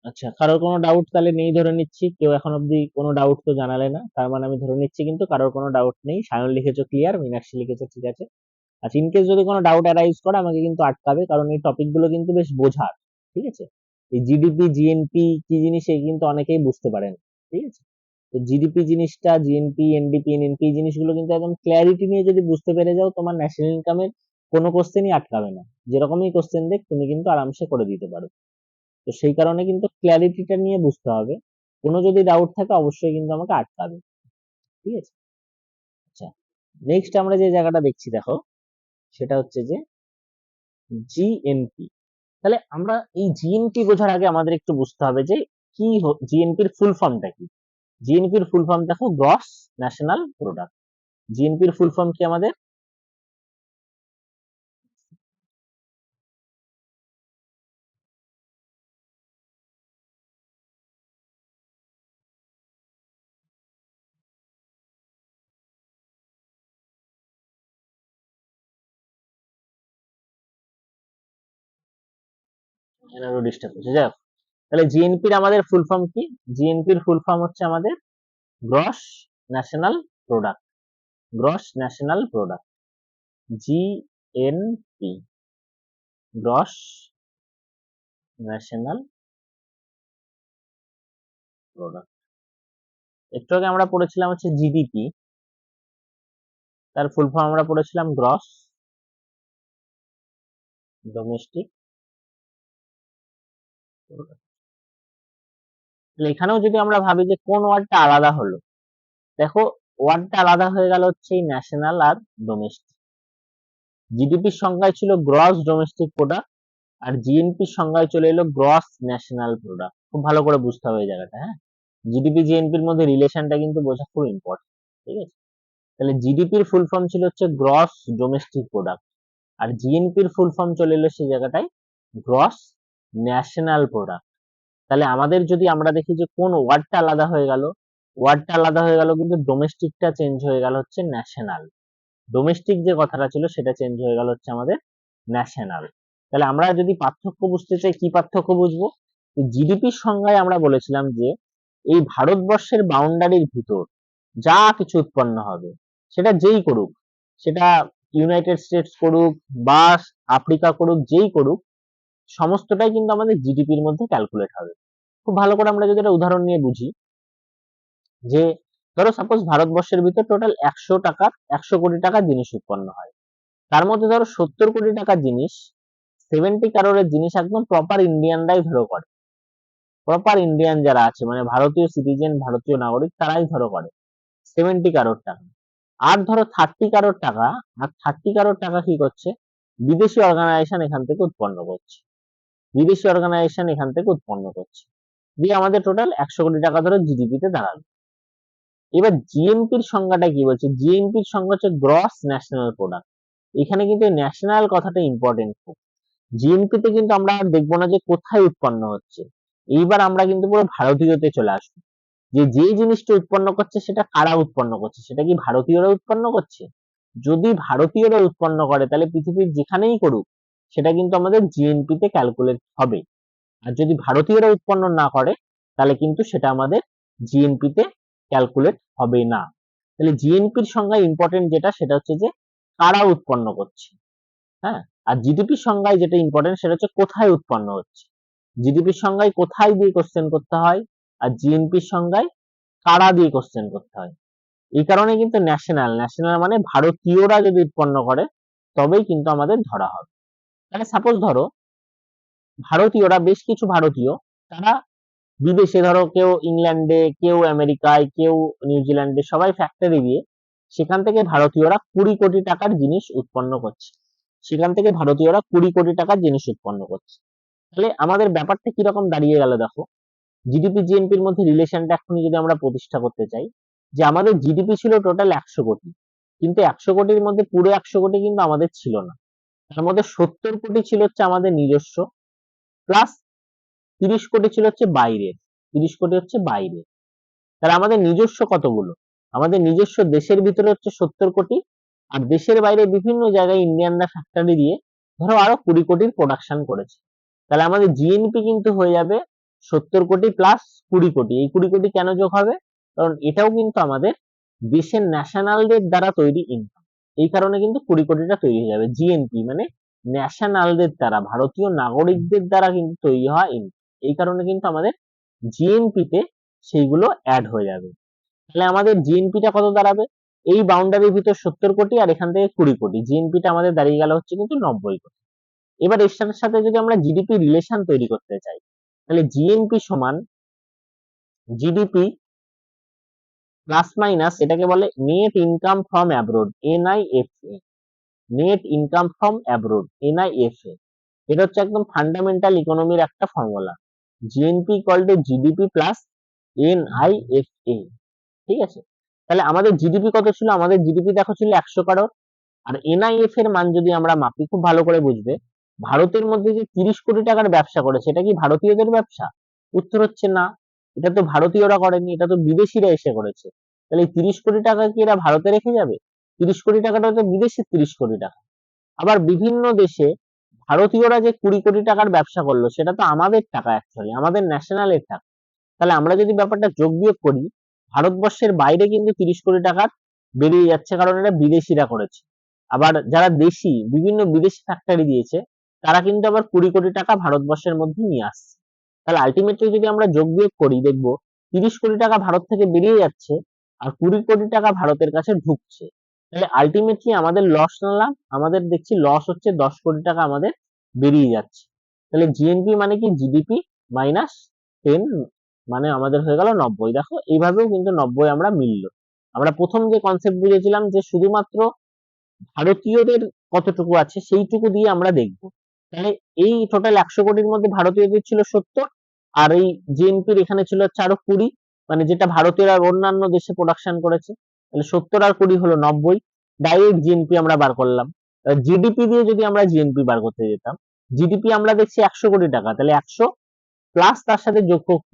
আচ্ছা, কারোর কোনো ডাউট তাহলে নেই ধরে নিচ্ছি, কেউ এখন অব্দি কোনো ডাউট তো জানালে না, তার মানে আমি ধরে নিচ্ছি কিন্তু কারোর কোনো ডাউট নেই। সায়ন লিখেছো ক্লিয়ার, মীনাক্ষী লিখেছো ঠিক আছে। আচ্ছা, ইনকেস যদি কোনো ডাউট অ্যারাইজ করে আমাকে কিন্তু আটকাবে, কারণ এই টপিক গুলো কিন্তু বেশ বোঝার। ঠিক আছে, এই জিডিপি জিএনপি কি জিনিস এই কিন্তু অনেকেই বুঝতে পারেন। ঠিক আছে, তো জিডিপি জিনিসটা, জিএনপি এনডিপি এনএনপি জিনিসগুলো কিন্তু একদম ক্ল্যারিটি নিয়ে যদি বুঝতে পেরে যাও, তোমার ন্যাশনাল ইনকামের কোনো কোশ্চেনই আটকাবে না। যেরকমই কোশ্চেন দেখ তুমি কিন্তু আরামসে করে দিতে পারো। তো সেই কারণে কিন্তু ক্ল্যারিটিটা নিয়ে বুঝতে হবে। কোনো যদি ডাউট থাকে অবশ্যই কিন্তু আমাকে আটকাবে। ঠিক আছে, আচ্ছা, নেক্সট আমরা যে জায়গাটা দেখছি দেখো, সেটা হচ্ছে যে জিএনপি। তাহলে আমরা এই জিএনপি বোঝার আগে আমাদের একটু বুঝতে হবে যে কি জিএনপির ফুল ফর্মটা কি। জিএনপির ফুল ফর্ম দেখো, গ্রস ন্যাশনাল প্রোডাক্ট। জিএনপির ফুল ফর্ম কি আমাদের, ডিস্টার্ব হচ্ছে, যাই হোক। তাহলে জিএনপির আমাদের ফুল ফর্ম কি, জিএনপির ফুল ফর্ম হচ্ছে আমাদের gross national product. Gross national product, GNP, gross national product. একটু আগে আমরা পড়েছিলাম হচ্ছে জিডিপি, তার ফুল ফর্ম আমরা পড়েছিলাম গ্রস ডোমেস্টিক প্রোডাক্ট। এখানেও যদি আমরা ভাবি যে কোন ওয়ার্ডটা আলাদা হলো, দেখো ওয়ার্ডটা আলাদা হয়ে গেল হচ্ছে এই ন্যাশনাল আর ডোমেস্টিক। জিডিপির সংজ্ঞায় ছিল গ্রস ডোমেস্টিক প্রোডাক্ট, আর জিএনপির সংজ্ঞায় চলে এলো গ্রস ন্যাশনাল প্রোডাক্ট। খুব ভালো করে বুঝতে হবে এই জায়গাটা, হ্যাঁ। জিডিপি জিএনপির মধ্যে রিলেশনটা কিন্তু বোঝা খুব ইম্পর্টেন্ট। ঠিক আছে, তাহলে জিডিপির ফুল ফর্ম ছিল হচ্ছে গ্রস ডোমেস্টিক প্রোডাক্ট, আর জিএনপির ফুল ফর্ম চলে এলো সেই জায়গাটায় গ্রস ন্যাশনাল প্রোডাক্ট। তাহলে আমাদের যদি আমরা দেখি যে কোন ওয়ার্ডটা আলাদা হয়ে গেল, ওয়ার্ডটা আলাদা হয়ে গেল কিন্তু ডোমেস্টিকটা চেঞ্জ হয়ে গেল হচ্ছে ন্যাশনাল। ডোমেস্টিক যে কথাটা ছিল সেটা চেঞ্জ হয়ে গেল হচ্ছে আমাদের ন্যাশনাল। তাহলে আমরা যদি পার্থক্য বুঝতে চাই, কি পার্থক্য বুঝবো, জিডিপির সংজ্ঞায় আমরা বলেছিলাম যে এই ভারতবর্ষের বাউন্ডারির ভিতর যা কিছু উৎপন্ন হবে, সেটা যেই করুক, সেটা ইউনাইটেড স্টেটস করুক বা আফ্রিকা করুক, যেই করুক, সমস্তটাই কিন্তু আমাদের জিডিপির মধ্যে ক্যালকুলেট হবে। খুব ভালো করে আমরা যদি একটা উদাহরণ নিয়ে বুঝি, যে ধরো সাপোজ ভারতবর্ষের ভিতর টোটাল 100 কোটি টাকার জিনিস উৎপন্ন হয়, তার মধ্যে ধরো 70 কোটি টাকার জিনিস, 70 কারোরের জিনিস একদম প্রপার ইন্ডিয়ানরাই ধরো করে। প্রপার ইন্ডিয়ান যারা আছে মানে ভারতীয় সিটিজেন, ভারতীয় নাগরিক, তারাই ধরো করে 70 কারোর টাকা। আর ধরো 30 কারোর টাকা, আর 30 কারোর টাকা কি করছে, বিদেশি অর্গানাইজেশন এখান থেকে উৎপন্ন করছে, বিদেশি অর্গানাইজেশন এখান থেকে উৎপন্ন করছে, দিয়ে আমাদের টোটাল 100 কোটি টাকা ধরে জিডিপি তে দাঁড়ালো। এবার জিএনপির সংজ্ঞাটা কি বলছে, জিএনপির সংজ্ঞা হচ্ছে গ্রস ন্যাশনাল প্রোডাক্ট। এখানে কিন্তু ন্যাশনাল কথাটা ইম্পর্টেন্ট খুব। জিএনপি তে কিন্তু আমরা আর দেখবো না যে কোথায় উৎপন্ন হচ্ছে, এইবার আমরা কিন্তু পুরো ভারতীয়তে চলে আসবো, যে যে জিনিসটা উৎপন্ন করছে সেটা কারা উৎপন্ন করছে, সেটা কি ভারতীয়রা উৎপন্ন করছে? যদি ভারতীয়রা উৎপন্ন করে তাহলে পৃথিবীর যেখানেই করুক সেটা কিন্তু আমাদের জিএনপি তে ক্যালকুলেট হবে। আর যদি ভারতীয়রা উৎপন্ন না করে তাহলে কিন্তু সেটা আমাদের জিএনপি তে ক্যালকুলেট হবে না। তাহলে জিএনপির সংজ্ঞায় ইম্পর্টেন্ট যেটা সেটা হচ্ছে যে কারা উৎপন্ন করছে, হ্যাঁ। আর জিডিপির সংজ্ঞায় যেটা ইম্পর্টেন্ট সেটা হচ্ছে কোথায় উৎপন্ন হচ্ছে। জিডিপির সংজ্ঞায় কোথায় দিয়ে কোশ্চেন করতে হয়, আর জিএনপির সংজ্ঞায় কারা দিয়ে কোশ্চেন করতে হয়। এই কারণে কিন্তু ন্যাশনাল, ন্যাশনাল মানে ভারতীয়রা যদি উৎপন্ন করে তবেই কিন্তু আমাদের ধরা হবে। তাহলে সাপোজ ধরো ভারতীয়রা, বেশ কিছু ভারতীয় তারা বিদেশে, ধরো কেউ ইংল্যান্ডে, কেউ আমেরিকায়, কেউ নিউজিল্যান্ডে, সবাই ফ্যাক্টরি দিয়ে সেখান থেকে ভারতীয়রা 20 কোটি টাকার জিনিস উৎপন্ন করছে, সেখান থেকে ভারতীয়রা 20 কোটি টাকার জিনিস উৎপন্ন করছে। তাহলে আমাদের ব্যাপারটা কিরকম দাঁড়িয়ে গেল দেখো, জিডিপি জিএনপির মধ্যে রিলেশনটা এখনই যদি আমরা প্রতিষ্ঠা করতে চাই, যে আমাদের জিডিপি ছিল টোটাল 100 কোটি, কিন্তু 100 কোটির মধ্যে পুরো 100 কোটি কিন্তু আমাদের ছিল না, তার মধ্যে 70 কোটি ছিল হচ্ছে আমাদের নিজস্ব, প্লাস 30 কোটি ছিল হচ্ছে বাইরের, 30 কোটি হচ্ছে বাইরে। তাহলে আমাদের নিজস্ব কতগুলো, আমাদের নিজস্ব দেশের ভিতরে হচ্ছে 70 কোটি, আর দেশের বাইরে বিভিন্ন জায়গায় ইন্ডিয়ানরা ফ্যাক্টরি দিয়ে ধরো আরো 20 কোটির প্রোডাকশন করেছে। তাহলে আমাদের জিএনপি কিন্তু হয়ে যাবে 70 কোটি প্লাস 20 কোটি। এই 20 কোটি কেন যোগ হবে, কারণ এটাও কিন্তু আমাদের দেশের ন্যাশনালদের দ্বারা তৈরি ইনকাম, এই কারণে কিন্তু 20 কোটিটা তৈরি হয়ে যাবে। জিএনপি মানে ন্যাশনালদের দ্বারা, ভারতীয় নাগরিকদের দ্বারা কিন্তু তৈরি হওয়া ইনকাম, এই কারণে কিন্তু আমাদের জিএনপি তে সেইগুলো অ্যাড হয়ে যাবে। তাহলে আমাদের জিএনপিটা কত দাঁড়াবে, এই বাউন্ডারির ভিতর 70 কোটি আর এখান থেকে 20 কোটি, জিএনপিটা আমাদের দাঁড়িয়ে গেল হচ্ছে কিন্তু 90 কোটি। এবার এর সাথে সাথে যদি আমরা জিডিপি রিলেশন তৈরি করতে চাই, তাহলে জিএনপি সমান জিডিপি প্লাস মাইনাস, এটাকে বলে net income from abroad, NIFA, net income from abroad, NIFA. এটা হচ্ছে একদম ফান্ডামেন্টাল ইকোনমির একটা formula, GNP equal to GDP plus NIFA. ঠিক আছে, তাহলে আমাদের জিডিপি কত ছিল, আমাদের জিডিপি দেখো ছিল 100 কারোর, আর এনআইএফ এর মান যদি আমরা মাপি, খুব ভালো করে বুঝবে, ভারতের মধ্যে যে 30 কোটি টাকার ব্যবসা করেছে এটা কি ভারতীয়দের ব্যবসা? উত্তর হচ্ছে না, এটা তো ভারতীয়রা করেনি, এটা তো বিদেশিরা এসে করেছে। তাহলে এই 30 কোটি টাকা কি এরা ভারতে রেখে যাবে? 30 কোটি টাকাটা তো বিদেশি 30 কোটি টাকা। আবার বিভিন্ন দেশে ভারতীয়রা যে 20 কোটি টাকার ব্যবসা করলো সেটা তো আমাদের টাকা, অ্যাকচুয়ালি আমাদের ন্যাশনালের টাকা। তাহলে আমরা যদি ব্যাপারটা যোগ বিয়োগ করি, ভারতবর্ষের বাইরে কিন্তু 30 কোটি টাকার বেরিয়ে যাচ্ছে, কারণ এটা বিদেশিরা করেছে। আবার যারা দেশি, বিভিন্ন বিদেশি ফ্যাক্টরি দিয়েছে, তারা কিন্তু আবার 20 কোটি টাকা ভারতবর্ষের মধ্যে নিয়ে আসছে। তাহলে আলটিমেটলি যদি আমরা যোগ বিয়োগ করি, দেখবো 30 কোটি টাকা ভারত থেকে বেরিয়ে যাচ্ছে আর 20 কোটি টাকা ভারতের কাছে ঢুকছে। তাহলে আলটিমেটলি আমাদের লস না লাভ, আমাদের দেখছি লস হচ্ছে 10 কোটি টাকা আমাদের বেরিয়ে যাচ্ছে। তাহলে জিএনপি মানে কি, জিডিপি মাইনাস 10, মানে আমাদের হয়ে গেল 90। দেখো এইভাবেও কিন্তু 90 আমরা মিলল। আমরা প্রথম যে কনসেপ্ট বুঝেছিলাম যে শুধুমাত্র ভারতীয়দের কতটুকু আছে সেইটুকু দিয়ে আমরা দেখব। তাহলে এই টোটাল 100 কোটির মধ্যে ভারতীয়দের ছিল 70, আর এই জিএনপির এখানে ছিল হচ্ছে আরো 20, মানে যেটা ভারতীয়রা অন্যান্য দেশে প্রোডাকশন করেছে। তাহলে 70 আর 20 হলো 90, ডাইরেক্ট জিএনপি আমরা বার করলাম। জিডিপি দিয়ে যদি আমরা জিএনপি বার করতে যেতাম, জিডিপি আমরা দেখছি 100 কোটি টাকা, তাহলে 100 প্লাস তার সাথে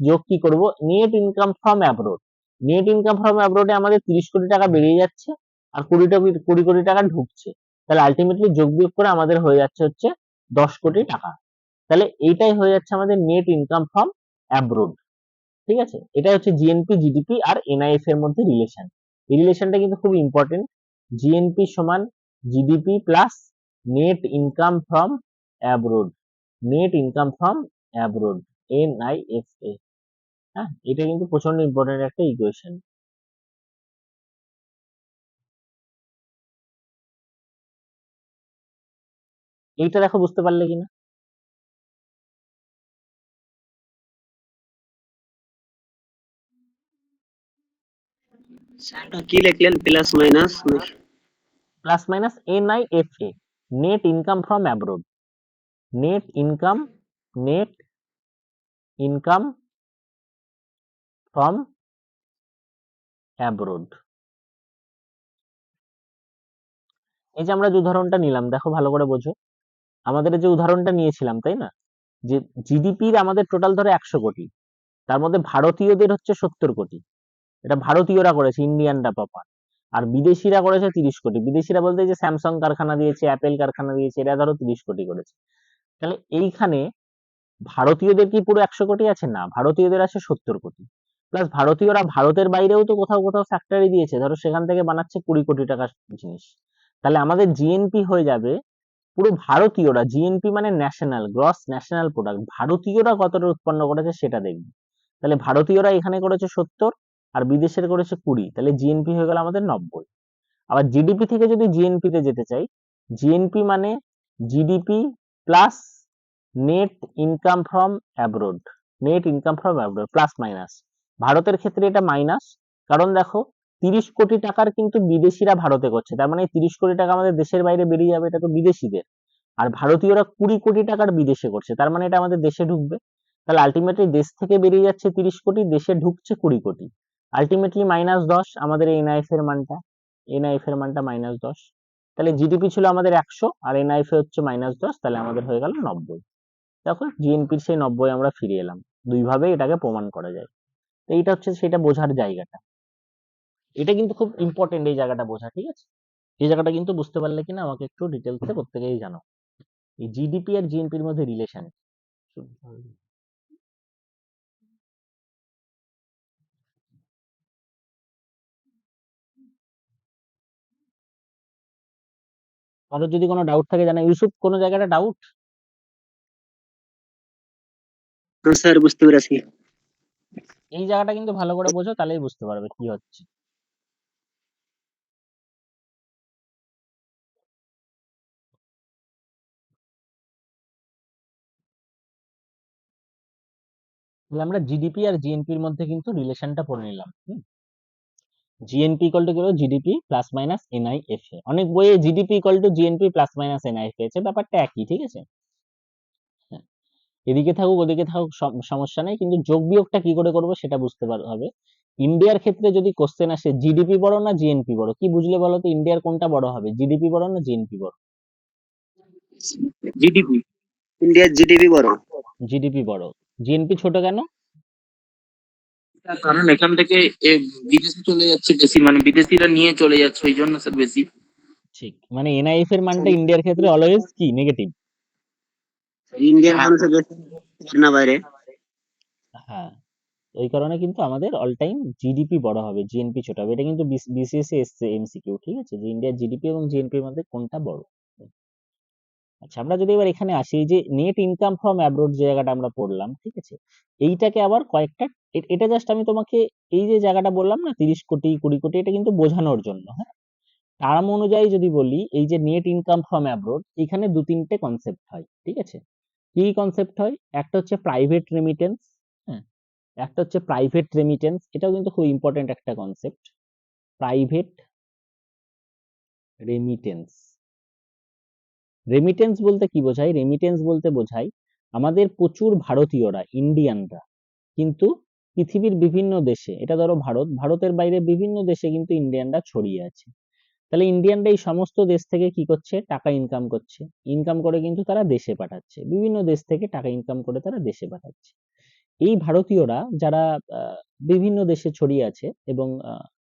যোগ কি করব, net income from abroad. Net income from অ্যাব্রোডে আমাদের 30 কোটি টাকা বেরিয়ে যাচ্ছে আর 20 কোটি টাকা ঢুকছে। তাহলে আলটিমেটলি যোগ বিয়োগ করে আমাদের হয়ে যাচ্ছে হচ্ছে 10 কোটি টাকা। তাহলে এইটাই হয়ে যাচ্ছে আমাদের নেট ইনকাম ফ্রম অ্যাব্রোড। ঠিক আছে, এটা হচ্ছে জিএনপি, জিডিপি আর এনআইএফ এর মধ্যে রিলেশন। এই রিলেশনটা কিন্তু খুব ইম্পর্টেন্ট, জিএনপি সমান GDP plus net income from abroad, net income from abroad, NIFA. হ্যাঁ, এটা কিন্তু প্রচন্ড ইম্পর্টেন্ট একটা ইকুয়েশন। এইটা দেখো বুঝতে পারলে কিনা। স্যার কি লিখলেন plus minus? Plus minus NIFA, net income from abroad. Net income, net income from abroad. এই যে আমরা যে উদাহরণটা নিলাম, দেখো ভালো করে বোঝো। আমাদের এই যে উদাহরণটা নিয়েছিলাম, তাই না, যে জিডিপির আমাদের টোটাল ধরে 100 কোটি, তার মধ্যে ভারতীয়দের হচ্ছে 70 কোটি। এটা ভারতীয়রা করেছে, ইন্ডিয়ানরা পাপা। আর বিদেশিরা করেছে 30 কোটি। বিদেশিরা বলতে এই যে স্যামসাং কারখানা দিয়েছে, অ্যাপেল কারখানা দিয়েছে, এরা ধরো 30 কোটি করেছে। তাহলে এইখানে ভারতীয়দের কি পুরো 100 কোটি আছে? না, ভারতীয়দের আছে 70 কোটি। প্লাস ভারতীয়রা ভারতের বাইরেও তো কোথাও কোথাও ফ্যাক্টরি দিয়েছে, ধরো সেখান থেকে বানাচ্ছে 20 কোটি টাকার জিনিস। তাহলে আমাদের জিএনপি হয়ে যাবে পুরো ভারতীয়রা, জিএনপি মানে ন্যাশনাল গ্রস ন্যাশনাল প্রোডাক্ট, ভারতীয়রা কতটা উৎপন্ন করেছে সেটা দেখবে। তাহলে ভারতীয়রা এখানে করেছে 70 আর বিদেশের করেছে 20, তাহলে জিএনপি হয়ে গেল আমাদের 90। আবার জিডিপি থেকে যদি জিএনপি তে যেতে চাই, জিএনপি মানে GDP plus net income from abroad, net income from abroad plus minus. ভারতের ক্ষেত্রে এটা মাইনাস, কারণ দেখো 30 কোটি টাকার কিন্তু বিদেশিরা ভারতে করছে, তার মানে 30 কোটি টাকা আমাদের দেশের বাইরে বেরিয়ে যাবে, এটা তো বিদেশিদের। আর ভারতীয়রা 20 কোটি টাকার বিদেশে করছে, তার মানে এটা আমাদের দেশে ঢুকবে। তাহলে আলটিমেটলি দেশ থেকে বেরিয়ে যাচ্ছে 30 কোটি, দেশে ঢুকছে 20 কোটি। আলটিমেটলি -10 আমাদের এনআইএফ এর মানটা, এনআইএফ এর মানটা -10। তাহলে জিডিপি ছিল আমাদের 100 আর এনআইএফ হচ্ছে -10, তাহলে আমাদের হয়ে গেল 90। দেখো জিএনপির সেই 90 আমরা ফিরে এলাম। দুই ভাবে এটাকে প্রমাণ করা যায়। তো এইটা হচ্ছে সেটা বোঝার জায়গাটা। এটা কিন্তু খুব ইম্পর্টেন্ট এই জায়গাটা বোঝা, ঠিক আছে? এই জায়গাটা কিন্তু বুঝতে পারলে কিনা আমাকে একটু ডিটেলসে প্রত্যেকেই জানো, এই জিডিপি আর জিএনপির মধ্যে রিলেশন। কারোর যদি কোনো ডাউট থাকে জানা, ইউসুফ কোনো জায়গাটা ডাউট? স্যার বুঝতে পেরেছি। এই জায়গাটা কিন্তু ভালো করে বোঝো, তাহলেই বুঝতে পারবে কি হচ্ছে। তাহলে আমরা জিডিপি আর জিএনপির মধ্যে কিন্তু রিলেশনটা পড়ে নিলাম। জিএনপি ইকুয়াল টু কি হলো? GDP plus minus NIFA. অনেক বইয়ে GDP equal to GNP plus minus NIFA আছে, ব্যাপারটা একই, ঠিক আছে? হ্যাঁ, এদিকে থাকুক ওদিকে থাকুক সমস্যা নেই, কিন্তু যোগ বিয়োগটা কি করে করবো সেটা বুঝতে হবে। ইন্ডিয়ার ক্ষেত্রে যদি কোশ্চেন আসে জিডিপি বড় না জিএনপি বড়, কি বুঝলে বলো তো? ইন্ডিয়ার কোনটা বড় হবে, জিডিপি বড় না জিএনপি বড়? জিডিপি। ইন্ডিয়ার জিডিপি বড়। জিডিপি বড়। জিএনপি ছোট কেন? কারণ এখান থেকে বিদেশে চলে যাচ্ছে বেশি, মানে বিদেশিরা নিয়ে চলে যাচ্ছে, ওই জন্য স্যার বেশি। ঠিক, মানে এনআইএফ এর মানটা ইন্ডিয়ার ক্ষেত্রে অলওয়েজ কি নেগেটিভ। ইন্ডিয়ার মানুষের বেশি না বাইরে। হ্যাঁ, ওই কারণে কিন্তু আমাদের অল টাইম জিডিপি বড় হবে, জিএনপি ছোট হবে। এটা কিন্তু বিসিএস এ এসছে এমসিকিউ, ঠিক আছে, যে ইন্ডিয়ার জিডিপি এবং জিএনপি এর মধ্যে কোনটা বড়। আচ্ছা, আমরা যদি এবার এখানে আসি, যে নেট ইনকাম ফ্রম অ্যাব্রোড যে জায়গাটা আমরা পড়লাম, ঠিক আছে, এইটাকে আবার কয়েকটা, এটা জাস্ট আমি তোমাকে এই যে জায়গাটা বললাম না 30 কোটি 20 কোটি, এটা কিন্তু বোঝানোর জন্য, হ্যাঁ। টার্ম অনুযায়ী যদি বলি, এই যে নেট ইনকাম ফ্রম অ্যাব্রোড, এখানে 2-3টে কনসেপ্ট হয়, ঠিক আছে। কি কনসেপ্ট হয়? একটা হচ্ছে প্রাইভেট রেমিটেন্স, হ্যাঁ, একটা হচ্ছে প্রাইভেট রেমিটেন্স, এটাও কিন্তু খুব ইম্পর্টেন্ট একটা কনসেপ্ট, প্রাইভেট রেমিটেন্স। রেমিটেন্স বলতে কি বোঝায়? রেমিটেন্স বলতে বোঝায় আমাদের প্রচুর ভারতীয়রা, ইন্ডিয়ানরা কিন্তু পৃথিবীর বিভিন্ন দেশে, এটা ধরো ভারত, ভারতের বাইরে বিভিন্ন দেশে কিন্তু ইন্ডিয়ানরা ছড়িয়ে আছে। তাহলে ইন্ডিয়ানরা এই সমস্ত দেশ থেকে কি করছে? টাকা ইনকাম করছে। ইনকাম করে কিন্তু তারা দেশে পাঠাচ্ছে, বিভিন্ন দেশ থেকে টাকা ইনকাম করে তারা দেশে পাঠাচ্ছে। এই ভারতীয়রা যারা বিভিন্ন দেশে ছড়িয়ে আছে এবং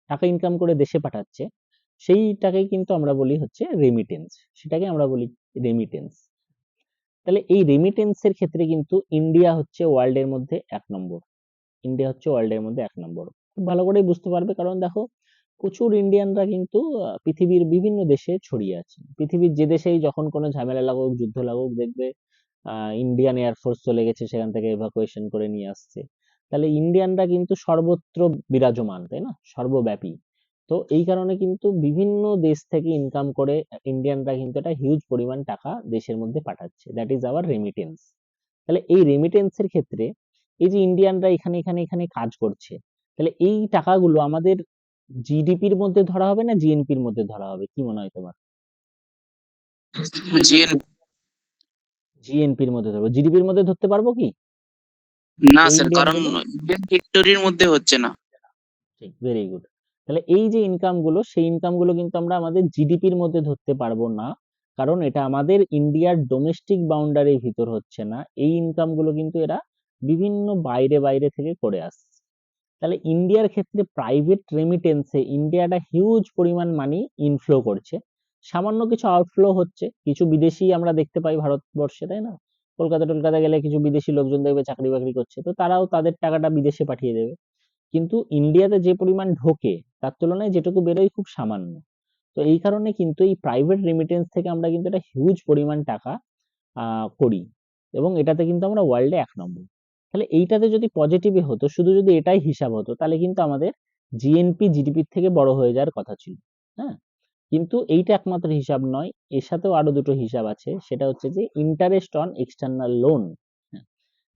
টাকা ইনকাম করে দেশে পাঠাচ্ছে, সেইটাকে কিন্তু আমরা বলি হচ্ছে রেমিটেন্স, সেটাকে আমরা বলি রেমিটেন্স। তাহলে এই রেমিটেন্স এর ক্ষেত্রে কিন্তু ইন্ডিয়া হচ্ছে ওয়ার্ল্ড এর মধ্যে 1 নম্বর। ইন্ডিয়া হচ্ছে ওয়ার্ল্ড এর মধ্যে 1 নম্বর। খুব ভালো করেই বুঝতে পারবে, কারণ দেখো প্রচুর ইন্ডিয়ানরা কিন্তু পৃথিবীর বিভিন্ন দেশে ছড়িয়ে আছে। পৃথিবীর যে দেশেই যখন কোনো ঝামেলা লাগুক, যুদ্ধ লাগুক, দেখবে ইন্ডিয়ান এয়ারফোর্স চলে গেছে, সেখান থেকে এভাকুয়েশন করে নিয়ে আসছে। তাহলে ইন্ডিয়ানরা কিন্তু সর্বত্র বিরাজমান, তাই না, সর্বব্যাপী। তো এই কারণে কিন্তু বিভিন্ন দেশ থেকে ইনকাম করে ইন্ডিয়ানরা কিন্তু একটা হিউজ পরিমাণ টাকা দেশের মধ্যে পাঠাচ্ছে, দ্যাট ইজ আওয়ার রেমিটেন্স। তাহলে এই রেমিটেন্স এর ক্ষেত্রে এই যে ইন্ডিয়ানরা এখানে এখানে এখানে কাজ করছে, তাহলে এই টাকাগুলো আমাদের জিডিপির মধ্যে ধরা হবে না জিএনপির মধ্যে ধরা হবে, কি মনে হয় তোমার? জিএন জিএনপির মধ্যে ধরবো, জিডিপির মধ্যে ধরতে পারবো কি? না এই স্যার, ইন্ডিয়ান কারণ থেকে? ইন্ডিয়ান টেরিটরির মধ্যে হচ্ছে না। ঠিক, ভেরি গুড। তাহলে এই যে ইনকাম গুলো, সেই ইনকাম গুলো কিন্তু আমরা আমাদের জিডিপির মধ্যে ধরতে পারবো না, কারণ এটা আমাদের ইন্ডিয়ার ডোমেস্টিক বাউন্ডারির ভিতর হচ্ছে না। এই ইনকাম গুলো কিন্তু এরা বিভিন্ন বাইরে বাইরে থেকে করে আসছে। তাহলে ইন্ডিয়ার ক্ষেত্রে প্রাইভেট রেমিটেন্সে ইন্ডিয়া একটা হিউজ পরিমাণ মানি ইনফ্লো করছে। সামান্য কিছু আউটফ্লো হচ্ছে, কিছু বিদেশি আমরা দেখতে পাই ভারতবর্ষে, তাই না? কলকাতা টলকাতা গেলে কিছু বিদেশি লোকজন দেখবে চাকরি বাকরি করছে, তো তারাও তাদের টাকাটা বিদেশে পাঠিয়ে দেবে। কিন্তু ইন্ডিয়াতে যে পরিমাণ ঢোকে তার তুলনায় যেটুকু বেরোয় খুব সামান্য। তো এই কারণে কিন্তু এই প্রাইভেট রেমিটেন্স থেকে আমরা কিন্তু একটা হিউজ পরিমাণ টাকা করি, এবং এটাতে কিন্তু আমরা ওয়ার্ল্ডে 1 নম্বর। তাহলে এইটাতে যদি পজিটিভই হতো, শুধু যদি এটাই হিসাব হতো, তাহলে কিন্তু আমাদের জিএনপি জিডিপির থেকে বড় হয়ে যাওয়ার কথা ছিল। হ্যাঁ, কিন্তু এইটা একমাত্র হিসাব নয়, এর সাথেও আরো দুটো হিসাব আছে। সেটা হচ্ছে যে ইন্টারেস্ট অন এক্সটার্নাল লোন।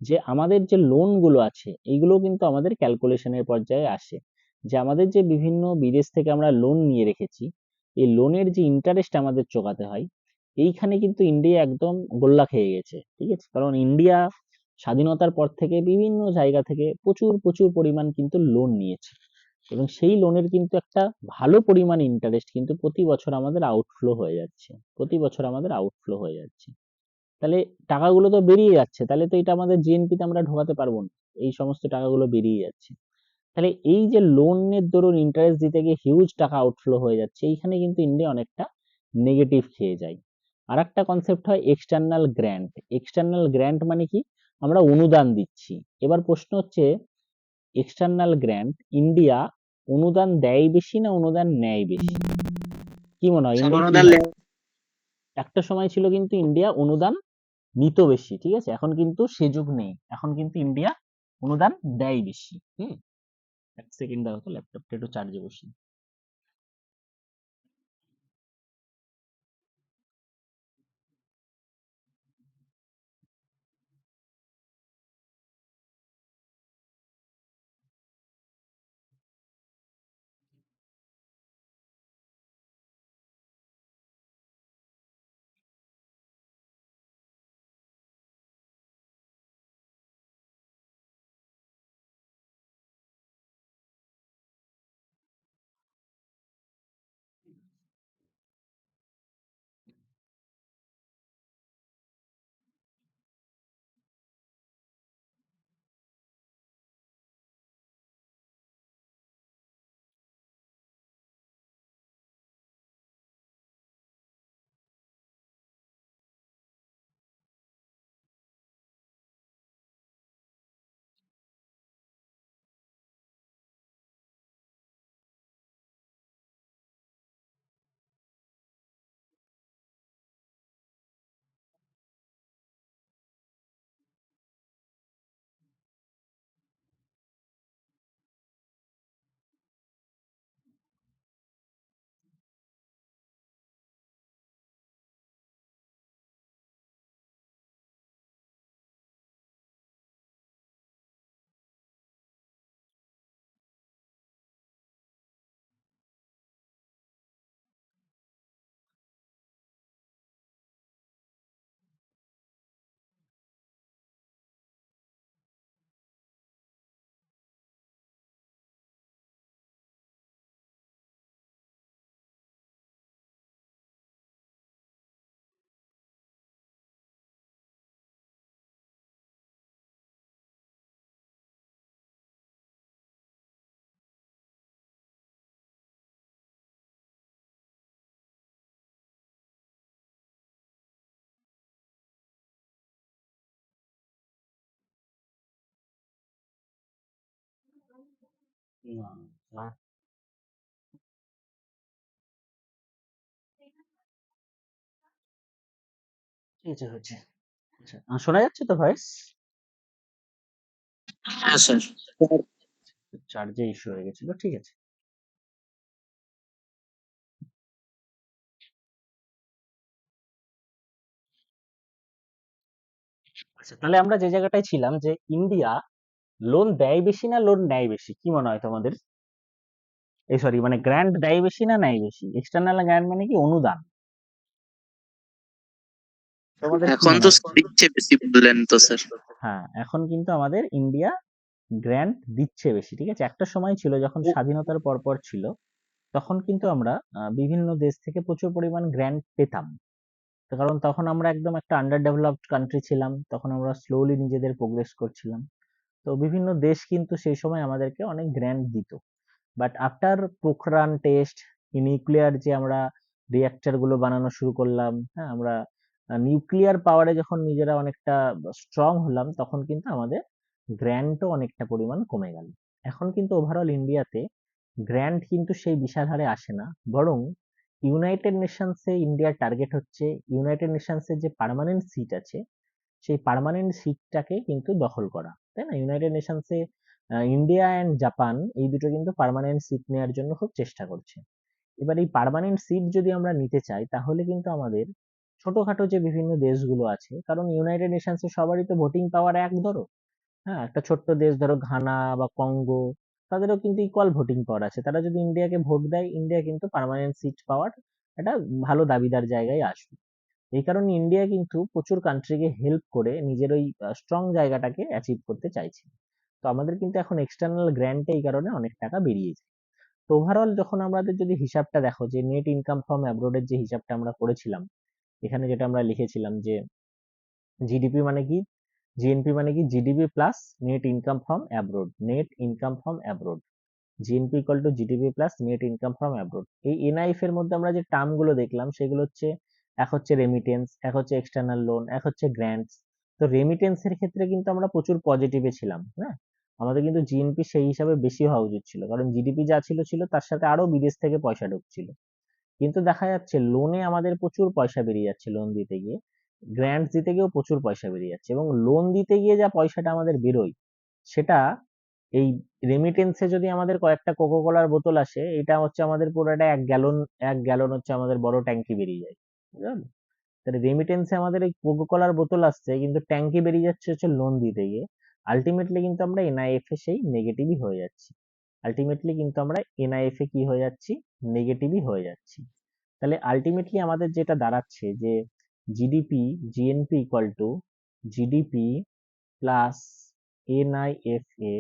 যে আমাদের যে লোন গুলো আছে এইগুলো কিন্তু আমাদের ক্যালকুলেশনের পর্যায়ে আসে, যে আমাদের যে বিভিন্ন বিদেশ থেকে আমরা লোন নিয়ে রেখেছি, এই লোনের যে ইন্টারেস্ট আমাদের চোকাতে হয়, এইখানে কিন্তু ইন্ডিয়া একদম গোল্লা খেয়ে গেছে। ঠিক আছে, কারণ ইন্ডিয়া স্বাধীনতার পর থেকে বিভিন্ন জায়গা থেকে প্রচুর প্রচুর পরিমাণ কিন্তু লোন নিয়েছে, এবং সেই লোনের কিন্তু একটা ভালো পরিমাণ ইন্টারেস্ট কিন্তু প্রতি বছর আমাদের আউটফ্লো হয়ে যাচ্ছে, প্রতি বছর আমাদের আউটফ্লো হয়ে যাচ্ছে। তাহলে টাকাগুলো তো বেরিয়ে যাচ্ছে, তাহলে তো এটা আমাদের জিএনপি তে আমরা ঢোকাতে পারবো না, এই সমস্ত টাকাগুলো বেরিয়ে যাচ্ছে। তাহলে এই যে লোনের দরুন ইন্টারেস্ট দিতে গিয়ে হিউজ টাকা আউটফ্লো হয়ে যাচ্ছে, এইখানে কিন্তু ইন্ডিয়া অনেকটা নেগেটিভ খেয়ে যায়। আর একটা কনসেপ্ট হয় এক্সটার্নাল গ্র্যান্ট। এক্সটার্নাল গ্র্যান্ট মানে কি? আমরা অনুদান দিচ্ছি। এবার প্রশ্ন হচ্ছে, এক্সটার্নাল গ্র্যান্ট ইন্ডিয়া অনুদান দেয় বেশি না অনুদান নেয় বেশি? কি মনে হয় ইন্ডিয়া কি অনুদান হয়? একটা সময় ছিল কিন্তু ইন্ডিয়া অনুদান নিত বেশি, ঠিক আছে, এখন কিন্তু সে যুগ নেই, এখন কিন্তু ইন্ডিয়া অনুদান দেয় বেশি। এক সেকেন্ড দাও তো, ল্যাপটপটা একটু চার্জে বসি। না, না, ঠিক আছে, হচ্ছে। আচ্ছা, শোনা যাচ্ছে তো ভয়েস? হ্যাঁ স্যার। চার্জে ইস্যু হয়ে গেছিল, ঠিক আছে। আচ্ছা, তাহলে আমরা যে জায়গাটায় ছিলাম, যে ইন্ডিয়া লোন দেয় বেশি না লোন নেয় বেশি, কি মনে হয় তোমাদের? এই সরি মানে গ্র্যান্ট দেয় বেশি না নেয় বেশি? এক্সটার্নাল গ্র্যান্ট মানে কি অনুদান। তোমাদের কি এখন মনে তো হচ্ছে? দিচ্ছে বেশি বললেন তো স্যার। হ্যাঁ, এখন কিন্তু আমাদের ইন্ডিয়া গ্র্যান্ট দিচ্ছে বেশি, ঠিক আছে? একটা সময় ছিল যখন স্বাধীনতার পরপর ছিল, তখন কিন্তু আমরা বিভিন্ন দেশ থেকে প্রচুর পরিমাণ গ্র্যান্ট পেতাম। তো কারণ তখন আমরা একদম একটা আন্ডার ডেভেলপড কান্ট্রি ছিলাম, তখন আমরা স্লোলি নিজেদের প্রোগ্রেস করছিলাম। তো বিভিন্ন দেশ কিন্তু সেই সময় আমাদেরকে অনেক গ্র্যান্ট দিত। But after Pokhran test, nuclear যে আমরা রিঅ্যাক্টর গুলো বানানো শুরু করলাম, হ্যাঁ, আমরা নিউক্লিয়ার পাওয়ারে যখন নিজেরা অনেকটা স্ট্রং হলাম, তখন কিন্তু আমাদের গ্র্যান্টও অনেকটা পরিমাণ কমে গেল। এখন কিন্তু ওভারঅল ইন্ডিয়াতে গ্র্যান্ট কিন্তু সেই বিশাল হারে আসে না, বরং ইউনাইটেড নেশনসে ইন্ডিয়ার টার্গেট হচ্ছে ইউনাইটেড নেশনসের যে পার্মানেন্ট সিট আছে, সেই পার্মানেন্ট সিটটাকে কিন্তু দখল করা, তাই না? ইউনাইটেড নেশনসে ইন্ডিয়া অ্যান্ড জাপান এই দুটো কিন্তু পার্মানেন্ট সিট নেওয়ার জন্য খুব চেষ্টা করছে। এবার এই পার্মানেন্ট সিট যদি আমরা নিতে চাই, তাহলে কিন্তু আমাদের ছোটখাটো যে বিভিন্ন দেশগুলো আছে, কারণ ইউনাইটেড নেশনসে সবারই তো ভোটিং পাওয়ার এক ধরো, হ্যাঁ, একটা ছোট্ট দেশ ধরো ঘানা বা কঙ্গো, তাদেরও কিন্তু ইকুয়াল ভোটিং পাওয়ার আছে। তারা যদি ইন্ডিয়াকে ভোট দেয়, ইন্ডিয়া কিন্তু পার্মানেন্ট সিট পাওয়ার একটা ভালো দাবিদার জায়গায় আসবে। এই কারণে ইন্ডিয়া কিন্তু প্রচুর কান্ট্রিকে হেল্প করে নিজের ওই স্ট্রং জায়গাটাকে অ্যাচিভ করতে চাইছে। তো আমাদের কিন্তু এখন এক্সটার্নাল গ্র্যান্টে এই কারণে অনেক টাকা বেরিয়েছে। তো ওভারঅল যখন আমাদের যদি হিসাবটা দেখো, যে নেট ইনকাম ফ্রম অ্যাব্রোডের যে হিসাবটা আমরা করেছিলাম, এখানে যেটা আমরা লিখেছিলাম যে জিডিপি মানে কি, জিএনপি মানে কি, GDP plus net income from abroad, net income from abroad, GNP equal to GDP plus net income from abroad. এই এনআইএফ এর মধ্যে আমরা যে টার্ম গুলো দেখলাম, সেগুলো হচ্ছে, এক হচ্ছে রেমিটেন্স, এক হচ্ছে এক্সটার্নাল লোন, এক হচ্ছে গ্র্যান্টস। তো রেমিটেন্স এর ক্ষেত্রে কিন্তু আমরা প্রচুর পজিটিভে ছিলাম, হ্যাঁ, আমাদের কিন্তু জিএনপি সেই হিসাবে বেশি হওয়া উচিত ছিল, কারণ জিডিপি যা ছিল ছিল তার সাথে আরো বিদেশ থেকে পয়সা ঢুকছিল। কিন্তু দেখা যাচ্ছে লোনে আমাদের প্রচুর পয়সা বেরিয়ে যাচ্ছে, লোন দিতে গিয়ে গ্র্যান্টস দিতে গিয়েও প্রচুর পয়সা বেরিয়ে যাচ্ছে, এবং লোন দিতে গিয়ে যা পয়সাটা আমাদের বেরোয়, সেটা এই রেমিটেন্সে যদি আমাদের কয়েকটা কোকো কোলার বোতল আসে, এটা হচ্ছে আমাদের পুরোটা 1 গ্যালন, 1 গ্যালন হচ্ছে আমাদের বড় ট্যাঙ্কি বেরিয়ে যায়, বুঝলেন? তাহলে রেমিটেন্সে আমাদের এই কোকো কোলার বোতল আসছে, কিন্তু ট্যাঙ্কি বেরিয়ে যাচ্ছে হচ্ছে লোন দিতে গিয়ে। আলটিমেটলি কিন্তু আমরা এনআইএফ এ সেই নেগেটিভই হয়ে যাচ্ছি, আলটিমেটলি কিন্তু আমরা এনআইএফ এ কি হয়ে যাচ্ছি, নেগেটিভই হয়ে যাচ্ছি। তাহলে আলটিমেটলি আমাদের যেটা দাঁড়াচ্ছে যে GDP, GNP equal to GDP plus NIFA,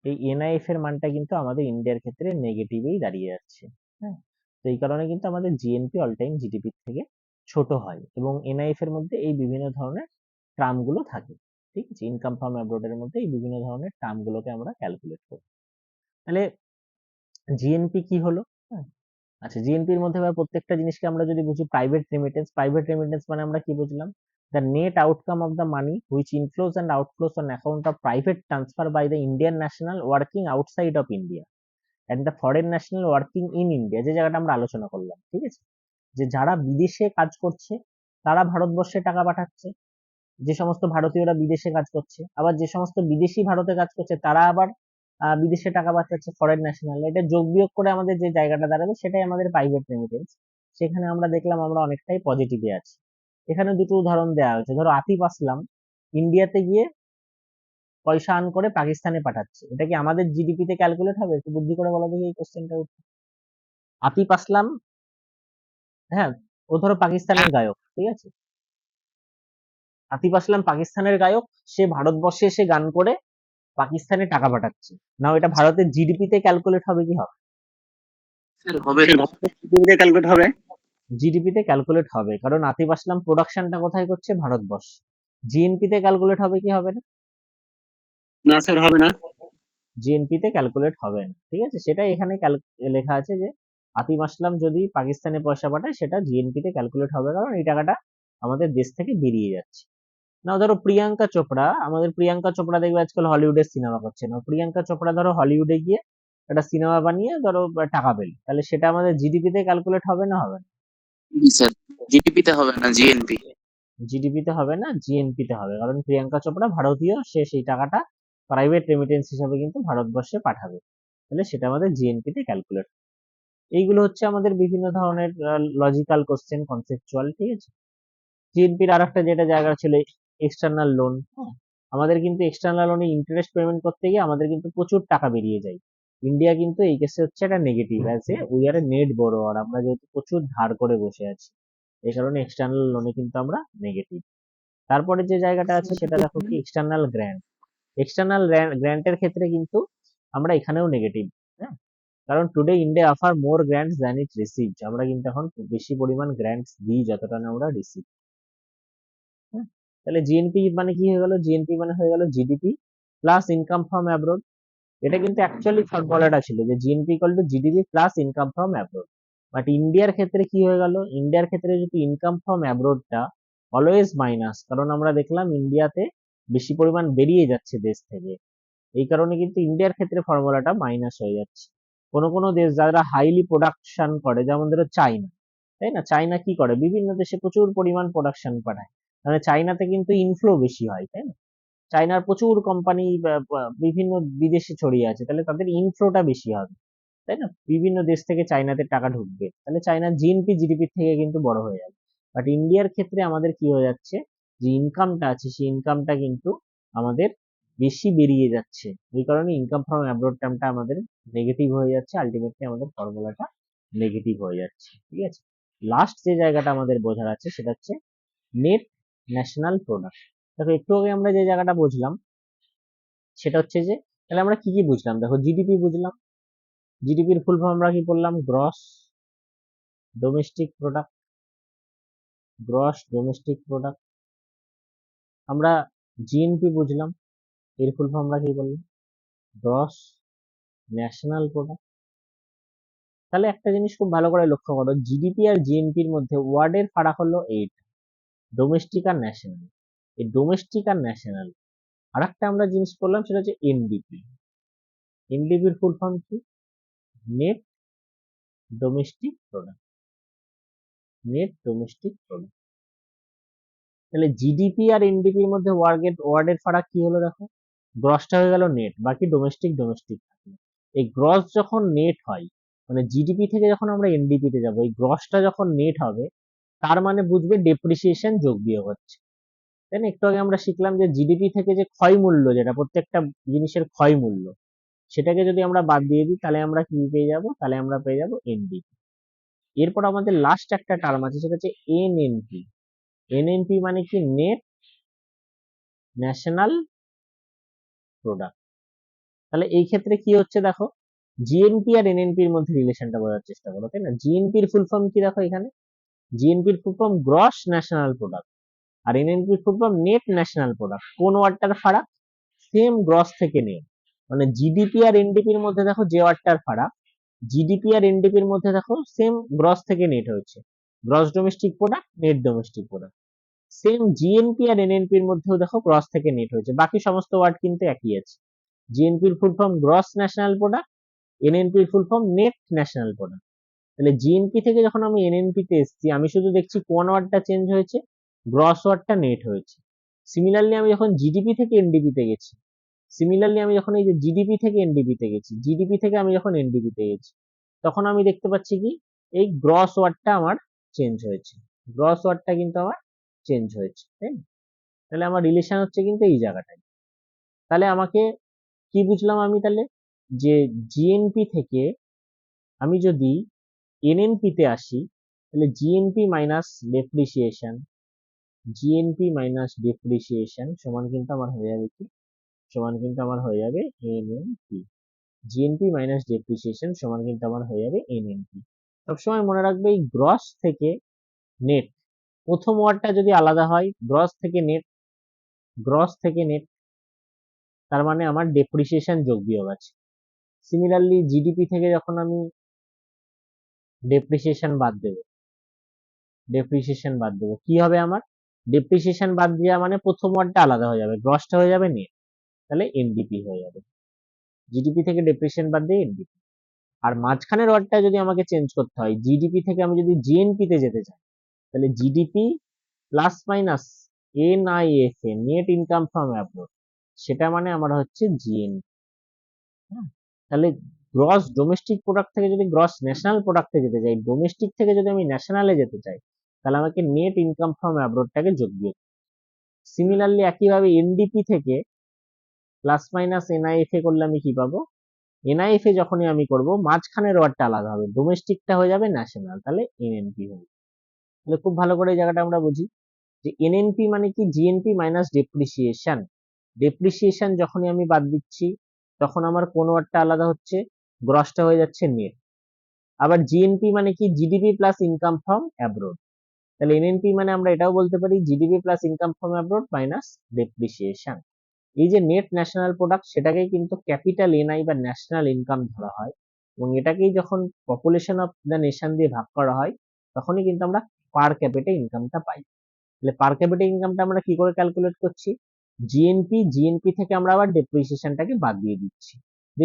এই এনআইএফ এর মানটা কিন্তু আমাদের ইন্ডিয়ার ক্ষেত্রে নেগেটিভেই দাঁড়িয়ে যাচ্ছে, হ্যাঁ। তো এই কারণে কিন্তু আমাদের জিএনপি অল টাইম জিডিপি থেকে ছোট হয়, এবং এনআইএফ এর মধ্যে এই বিভিন্ন ধরনের টার্ম গুলো থাকে, ঠিক আছে? ইনকাম ফ্রম অ্যাব্রোড এর মধ্যে এই বিভিন্ন ধরনের টার্ম গুলোকে আমরা ক্যালকুলেট করি। তাহলে জিএনপি কি হলো? হ্যাঁ, আচ্ছা, জিএনপির মধ্যে এবার প্রত্যেকটা জিনিসকে আমরা যদি বুঝি, প্রাইভেট রেমিটেন্স, প্রাইভেট রেমিটেন্স মানে আমরা কি বুঝলাম? The net outcome of the money which inflows and outflows on account of private transfer by the Indian national working outside of India and the foreign national working in India, যে জায়গাটা আমরা আলোচনা করলাম, ঠিক আছে? যে যারা বিদেশে কাজ করছে, তারা ভারতবর্ষে টাকা পাঠাচ্ছে, যে সমস্ত ভারতীয়রা বিদেশে কাজ করছে, আবার যে সমস্ত বিদেশি ভারতে কাজ করছে, তারা আবার বিদেশে টাকা পাঠাচ্ছে ফরেন ন্যাশনাল, এটা যোগ বিয়োগ করে আমাদের যে জায়গাটা দাঁড়াবে, সেটাই আমাদের প্রাইভেট রেমিটেন্স। সেখানে আমরা দেখলাম আমরা অনেকটাই পজিটিভে আছি। এখানে দুটো উদাহরণ দেওয়া হয়েছে, ধরো আতিফ আসলাম ইন্ডিয়াতে গিয়ে পয়সা আর্ন করে পাকিস্তানে পাঠাচ্ছে, এটা কি আমাদের জিডিপি তে ক্যালকুলেট হবে? একটু বুদ্ধি করে বলো দেখি এই কোশ্চেনটা। আতিফ আসলাম, হ্যাঁ, ও ধরো পাকিস্তানের গায়ক, ঠিক আছে? আতিফ আসলাম পাকিস্তানের গায়ক, সে ভারতবর্ষে এসে গান করে পাকিস্তানে টাকা পাঠাচ্ছে। নাও এটা ভারতের জিডিপি তে ক্যালকুলেট হবে কি হবে? স্যার হবে না। ক্যালকুলেট হবে? জিডিপি তে ক্যালকুলেট হবে, কারণ আতিফ আসলাম প্রোডাকশনটা কোথায় করছে? ভারতবর্ষ। জিএনপি তে ক্যালকুলেট হবে কি হবে না? না স্যার, হবে না। জিএনপি তে ক্যালকুলেট হবে না, ঠিক আছে? সেটা এখানে লেখা আছে যে আতিফ আসলাম যদি পাকিস্তানে পয়সা পাঠায়, সেটা জিএনপি তে ক্যালকুলেট হবে, কারণ এই টাকাটা আমাদের দেশ থেকে বেরিয়ে যাচ্ছে। নাও ধরো প্রিয়াঙ্কা চোপড়া, আমাদের প্রিয়াঙ্কা চোপড়া দেখবে আজকাল হলিউডের সিনেমা করছে না, প্রিয়াঙ্কা চোপড়া ধরো হলিউডে গিয়ে একটা সিনেমা বানিয়ে ধরো টাকা পেল, তাহলে সেটা আমাদের জিডিপি তে ক্যালকুলেট হবে না, হবে না? জি স্যার, জিডিপি তে হবে না, জিএনপি। জিডিপি তে হবে না, জিএনপি তে হবে, কারণ প্রিয়াঙ্কা চোপড়া ভারতীয়, সে সেই টাকাটা প্রাইভেট রেমিটেন্স হিসাবে কিন্তু ভারতবর্ষে পাঠাবে, তাহলে সেটা আমাদের জিএনপি তে ক্যালকুলেট। এইগুলো হচ্ছে আমাদের বিভিন্ন ধরনের লজিক্যাল কোশ্চেন, কনসেপচুয়াল, ঠিক আছে? জিএনপির আর একটা যেটা জায়গা ছিল এক্সটার্নাল লোন, আমাদের কিন্তু এক্সটার্নাল লোনে ইন্টারেস্ট পেমেন্ট করতে গিয়ে আমাদের কিন্তু প্রচুর টাকা বেরিয়ে যায়, ইন্ডিয়া কিন্তু এই কেসে হচ্ছে একটা negative, as a we are a net borrower, আমরা যেহেতু প্রচুর ধার করে বসে আছি, এই কারণে এক্সটার্নাল লোনে কিন্তু আমরা নেগেটিভ। তারপরে যে জায়গাটা আছে সেটা দেখো কি এক্সটার্নাল গ্র্যান্ট। এক্সটার্নাল গ্র্যান্টের ক্ষেত্রে কিন্তু আমরা এখানেও নেগেটিভ। হ্যাঁ, কারণ today India offer more grants than it receive, আমরা কিন্তু এখন বেশি পরিমাণ গ্র্যান্টস দিই যতটা না আমরা রিসিভ। হ্যাঁ, তাহলে জিএনপি মানে কি হয়ে গেল, জিএনপি মানে হয়ে গেল GDP plus income from abroad. এটা কিন্তু অ্যাকচুয়ালি ফর্মুলাটা ছিল যে GNP equal to GDP plus income from abroad. But ইন্ডিয়ার ক্ষেত্রে কি হয়ে গেল, ইন্ডিয়ার ক্ষেত্রে যদি ইনকাম ফ্রম অ্যাব্রোডটা অলওয়েজ মাইনাস, কারণ আমরা দেখলাম ইন্ডিয়াতে বেশি পরিমাণ বেরিয়ে যাচ্ছে দেশ থেকে, এই কারণে কিন্তু ইন্ডিয়ার ক্ষেত্রে ফর্মুলাটা মাইনাস হয়ে যাচ্ছে। কোনো কোনো দেশ যারা হাইলি প্রোডাকশন করে, যেমন ধরো চাইনা, তাই না, চাইনা কি করে, বিভিন্ন দেশে প্রচুর পরিমাণ প্রোডাকশন পাঠায়, মানে চাইনাতে কিন্তু ইনফ্লো বেশি হয়, তাই না, চায়নার প্রচুর কোম্পানি বিভিন্ন বিদেশে ছড়িয়ে আছে, তাহলে তাদের ইনফ্লোটা বেশি হবে, তাই না, বিভিন্ন দেশ থেকে চায়নাতে টাকা ঢুকবে, তাহলে চায়নার জিএনপি জিডিপি থেকে কিন্তু বড় হয়ে যাবে। বাট ইন্ডিয়ার ক্ষেত্রে আমাদের কি হয়ে যাচ্ছে, যে ইনকামটা আছে সেই ইনকামটা কিন্তু আমাদের বেশি বেরিয়ে যাচ্ছে, এই কারণে ইনকাম ফ্রম অ্যাব্রোড টার্মটা আমাদের নেগেটিভ হয়ে যাচ্ছে, আলটিমেটলি আমাদের ফর্মুলাটা নেগেটিভ হয়ে যাচ্ছে। ঠিক আছে, লাস্ট যে জায়গাটা আমাদের বোঝার আছে সেটা হচ্ছে নেট ন্যাশনাল প্রোডাক্ট। দেখো একটু আগে আমরা যে জায়গাটা বুঝলাম সেটা হচ্ছে যে, তাহলে আমরা কি কি বুঝলাম, দেখো জিডিপি বুঝলাম, জিডিপির ফুল ফর্ম আমরা কি বললাম, gross domestic product, gross domestic product. আমরা জিএনপি বুঝলাম, এর ফুল ফর্ম আমরা কি বললাম, গ্রস ন্যাশনাল প্রোডাক্ট। তাহলে একটা জিনিস খুব ভালো করে লক্ষ্য করো, জিডিপি আর জিএনপির মধ্যে ওয়ার্ডের ফারাক হলো 8, ডোমেস্টিক আর ন্যাশনাল। এই ডোমেস্টিক আর ন্যাশনাল, আর একটা আমরা জিনিস করলাম সেটা হচ্ছে এনডিপি। এনডিপির ফুল ফর্ম কি, net domestic product, net domestic product. তাহলে জিডিপি আর এনডিপির মধ্যে ওয়ার্ডের ফারাক কি হলো, দেখো গ্রসটা হয়ে গেল নেট, বাকি ডোমেস্টিক ডোমেস্টিক থাকলো। এই গ্রস যখন নেট হয়, মানে জিডিপি থেকে যখন আমরা এনডিপি তে যাবো, এই গ্রসটা যখন নেট হবে, তার মানে বুঝবে ডেপ্রিসিয়েশন যোগ বিয়োগ হচ্ছে, তাই না। একটু আগে আমরা শিখলাম যে জিডিপি থেকে যে ক্ষয় মূল্য, যেটা প্রত্যেকটা জিনিসের ক্ষয় মূল্য, সেটাকে যদি আমরা বাদ দিয়ে দিই তাহলে আমরা কি পেয়ে যাব, তাহলে আমরা পেয়ে যাব এনডিপি। এরপর আমাদের লাস্ট একটা টার্ম আছে সেটা হচ্ছে এনএনপি। এনএনপি মানে কি, নেট ন্যাশনাল প্রোডাক্ট। তাহলে এই ক্ষেত্রে কি হচ্ছে দেখো, জিএনপি আর এনএনপির মধ্যে রিলেশনটা বোঝার চেষ্টা করো, তাই না। জিএনপির ফুল ফর্ম কি দেখো এখানে, জিএনপির full form gross national product, আর এনএনপির full form net national product. কোন ওয়ার্ডটার ফারাক, সেম গ্রস থেকে নেট, মানে জিডিপি আর এনডিপির মধ্যে দেখো যে ওয়ার্ডটার ফারাক, জিডিপি আর এনডিপির মধ্যে দেখো সেম গ্রস থেকে নেট হয়েছে, gross domestic product, net domestic product. Same GNP আর এনএনপির মধ্যেও দেখো গ্রস থেকে নেট হয়েছে, বাকি সমস্ত ওয়ার্ড কিন্তু একই আছে। জিএনপির full form gross national product, এনএনপির full form net national product. তাহলে জিএনপি থেকে যখন আমি এনএনপি তে এসেছি, আমি শুধু দেখছি কোন ওয়ার্ডটা চেঞ্জ হয়েছে, গ্রস ওয়ার্ডটা নেট হয়েছে। সিমিলারলি আমি যখন জিডিপি থেকে এনডিপি তে গেছি, সিমিলারলি আমি যখন এই যে জিডিপি থেকে এনডিপি তে গেছি, জিডিপি থেকে আমি যখন এনডিপি তে গেছি, তখন আমি দেখতে পাচ্ছি কি, এই গ্রস ওয়ার্ডটা আমার চেঞ্জ হয়েছে, গ্রস ওয়ার্ডটা কিন্তু আমার চেঞ্জ হয়েছে, তাই না। তাহলে আমার রিলেশন হচ্ছে কিন্তু এই জায়গাটায়। তাহলে আমাকে কি বুঝলাম আমি, তাহলে যে জিএনপি থেকে আমি যদি এনএনপি তে আসি, তাহলে GNP minus depreciation, GNP minus depreciation সমান কিন্তু আমার হয়ে যাবে কি, সমান কিন্তু আমার হয়ে যাবে এনএনপি। জিএনপি মাইনাস ডেপ্রিসিয়েশন সমান কিন্তু আমার হয়ে যাবে এনএনপি। সবসময় মনে রাখবে এই গ্রস থেকে নেট, প্রথম ওয়ার্ডটা যদি আলাদা হয়, গ্রস থেকে নেট, গ্রস থেকে নেট, তার মানে আমার ডেপ্রিসিয়েশন যোগ বিয়োগ আছে। সিমিলারলি জিডিপি থেকে যখন আমি ডেপ্রিসিয়েশন বাদ দেবো, ডেপ্রিসিয়েশন বাদ দেবো, কি হবে আমার, ডেপ্রিসিয়েশন বাদ দেওয়া মানে প্রথম ওয়ার্ডটা আলাদা হয়ে যাবে, গ্রসটা হয়ে যাবে নেট, তাহলে এনডিপি হয়ে যাবে। জিডিপি থেকে ডেপ্রিসিয়েশন বাদ দিয়ে এনডিপি। আর মাঝখানের ওয়ার্ডটা যদি আমাকে চেঞ্জ করতে হয়, জিডিপি থেকে আমি যদি জিএনপি তে যেতে চাই, তাহলে GDP plus minus NIFA, net income from abroad, সেটা মানে আমার হচ্ছে জিএনপি। তাহলে গ্রস ডোমেস্টিক প্রোডাক্ট থেকে যদি গ্রস ন্যাশনাল প্রোডাক্টে যেতে চাই, ডোমেস্টিক থেকে যদি আমি ন্যাশনালে যেতে চাই, তাহলে আমাকে নেট ইনকাম ফ্রম অ্যাব্রোডটাকে যোগ বিয়োগ। সিমিলারলি একইভাবে এনডিপি থেকে প্লাস মাইনাস এনআইএফএ করলে আমি কি পাবো, এনআইএফ এ যখনই আমি করব মাঝখানের ওয়ার্ডটা আলাদা হবে, ডোমেস্টিকটা হয়ে যাবে ন্যাশনাল, তাহলে এনএনপি হবে। তাহলে খুব ভালো করে এই জায়গাটা আমরা বুঝি যে এনএনপি মানে কি, জিএনপি মাইনাস ডেপ্রিসিয়েশন। ডেপ্রিসিয়েশন যখনই আমি বাদ দিচ্ছি তখন আমার কোন ওয়ার্ডটা আলাদা হচ্ছে, গ্রসটা হয়ে যাচ্ছে নেট। আবার জিএনপি মানে কি, GDP plus income from abroad. তাহলে এনএনপি মানে আমরা এটাও বলতে পারি GDP plus income from abroad minus depreciation. এই যে নেট ন্যাশনাল প্রোডাক্ট সেটাকেই কিন্তু ক্যাপিটাল এনআই বা ন্যাশনাল ইনকাম ধরা হয়, এবং এটাকেই যখন পপুলেশন অফ দ্য নেশন দিয়ে ভাগ করা হয় তখনই কিন্তু আমরা পার ক্যাপিটা ইনকামটা পাই। তাহলে পার ক্যাপিটা ইনকামটা আমরা কি করে ক্যালকুলেট করছি, জিএনপি থেকে আমরা আবার ডেপ্রিসিয়েশনটাকে বাদ দিয়ে দিচ্ছি, যে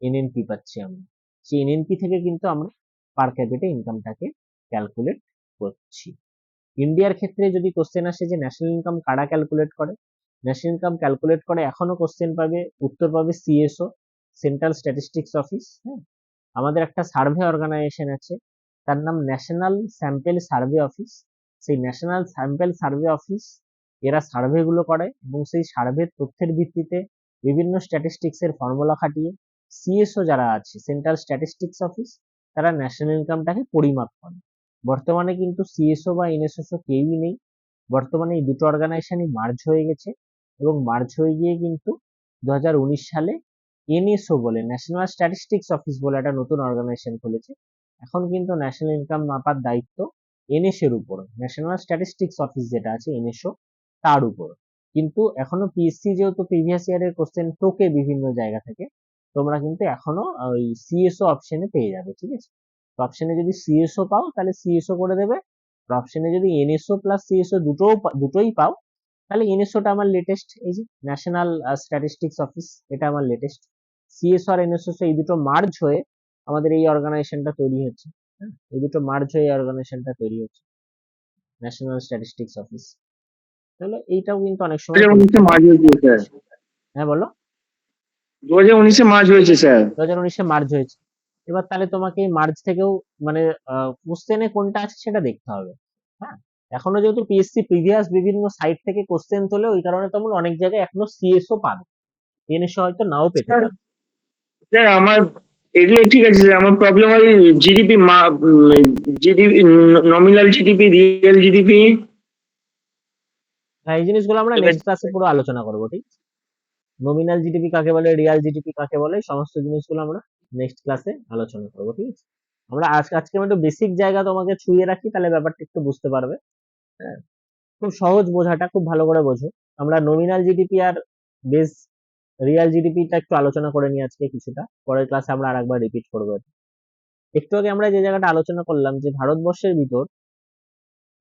এনএনপি পাচ্ছি আমরা, সেই এনএনপি থেকে কিন্তু আমরা পার ক্যাপিটা ইনকামটাকে ক্যালকুলেট করছি। ইন্ডিয়ার ক্ষেত্রে যদি কোশ্চেন আসে যে ন্যাশনাল ইনকাম কারা ক্যালকুলেট করে, ন্যাশনাল ইনকাম ক্যালকুলেট করে এখনো কোশ্চেন পাবে, উত্তর পাবে সিএসও, সেন্ট্রাল স্ট্যাটিস্টিক্স অফিস। হ্যাঁ, আমাদের একটা সার্ভে অর্গানাইজেশন আছে, তার নাম ন্যাশনাল স্যাম্পেল সার্ভে অফিস। সেই ন্যাশনাল স্যাম্পেল সার্ভে অফিস এরা সার্ভে গুলো করে, এবং সেই সার্ভের তথ্যের ভিত্তিতে বিভিন্ন স্ট্যাটিস্টিক্স এর ফর্মুলা খাটিয়ে সিএসও যারা আছে, সেন্ট্রাল স্ট্যাটিস্টিক্স অফিস, তারা ন্যাশনাল ইনকামটাকে পরিমাপ করে। বর্তমানে কিন্তু সিএসও বা এনএসএসও কেউই নেই, বর্তমানে এই দুটো অর্গানাইজেশনই মার্জ হয়ে গেছে, এবং মার্জ হয়ে গিয়ে কিন্তু 2019 সালে এনএসও বলে, ন্যাশনাল স্ট্যাটিস্টিক্স অফিস বলে একটা নতুন অর্গানাইজেশন খুলেছে। এখন কিন্তু ন্যাশনাল ইনকাম মাপার দায়িত্ব এনএসএ এর উপর, ন্যাশনাল স্ট্যাটিস্টিক্স অফিস যেটা আছে এনএসও তার উপর। কিন্তু এখনো পিএসসি যেহেতু প্রিভিয়াস ইয়ারের কোশ্চেন টোকে বিভিন্ন জায়গা থেকে, তোমরা কিন্তু এখনো ওই সিএসও অপশনে পেয়ে যাবে, ঠিক আছে। তো অপশনে যদি সিএসও পাও তাহলে সিএসও করে দেবে, আর অপশনে যদি এনএসও প্লাস সিএসও দুটোই পাও তাহলে এনএসওটা আমার লেটেস্ট, এই যে ন্যাশনাল স্ট্যাটিস্টিক্স অফিস, এটা আমার লেটেস্ট। সিএসও আর এনএসও এই দুটো মার্জ হয়ে আমাদের এই অর্গানাইজেশনটা তৈরি হচ্ছে। হ্যাঁ, এই দুটো মার্জ হয়ে এই অর্গানাইজেশনটা তৈরি হচ্ছে, ন্যাশনাল স্ট্যাটিস্টিক্স অফিস। তাহলে এইটাও কিন্তু অনেক সময় 2019-এ মার্জ হয়েছে স্যার, হ্যাঁ বলো, 2019-এ মার্জ হয়েছে স্যার। 2019-এ মার্জ হয়েছে। এবার তাহলে তোমাকে এই মার্জ থেকেও মানে কোশ্চেনে কোনটা আছে সেটা দেখতে হবে। হ্যাঁ, এখনো যেহেতু পিএসসি প্রিভিয়াস বিভিন্ন সাইট থেকে কোশ্চেন তোলে, ওই কারণে তোমরা অনেক জায়গায় এখনো সিএসও পাবে, এনএসও হয়তো নাও পেতে স্যার, পারো। স্যার আমার এগুলো ঠিক আছে স্যার, আমার প্রবলেম হয় GDP, GDP, nominal GDP, real GDP. হ্যাঁ, এই জিনিসগুলো আমরা নেক্সট ক্লাসে পুরো আলোচনা করবো, ঠিক আছে। নমিনাল জিডিপি কাকে বলে, রিয়াল জিডিপি কাকে বলে, এই সমস্ত জিনিসগুলো আমরা নেক্সট ক্লাসে আলোচনা করবো, ঠিক আছে। আমরা আজকে আমি একটু বেসিক জায়গা তোমাকে ছুঁয়ে রাখি, তাহলে ব্যাপারটা একটু বুঝতে পারবে। হ্যাঁ, খুব সহজ বোঝাটা, খুব ভালো করে বোঝো। আমরা নমিনাল জিডিপি আর বেস রিয়াল জিডিপিটা একটু আলোচনা করে নিই আজকে কিছুটা, পরের ক্লাসে আমরা আরেকবার রিপিট করবো এটা। একটু আগে আমরা যে জায়গাটা আলোচনা করলাম যে ভারতবর্ষের ভিতর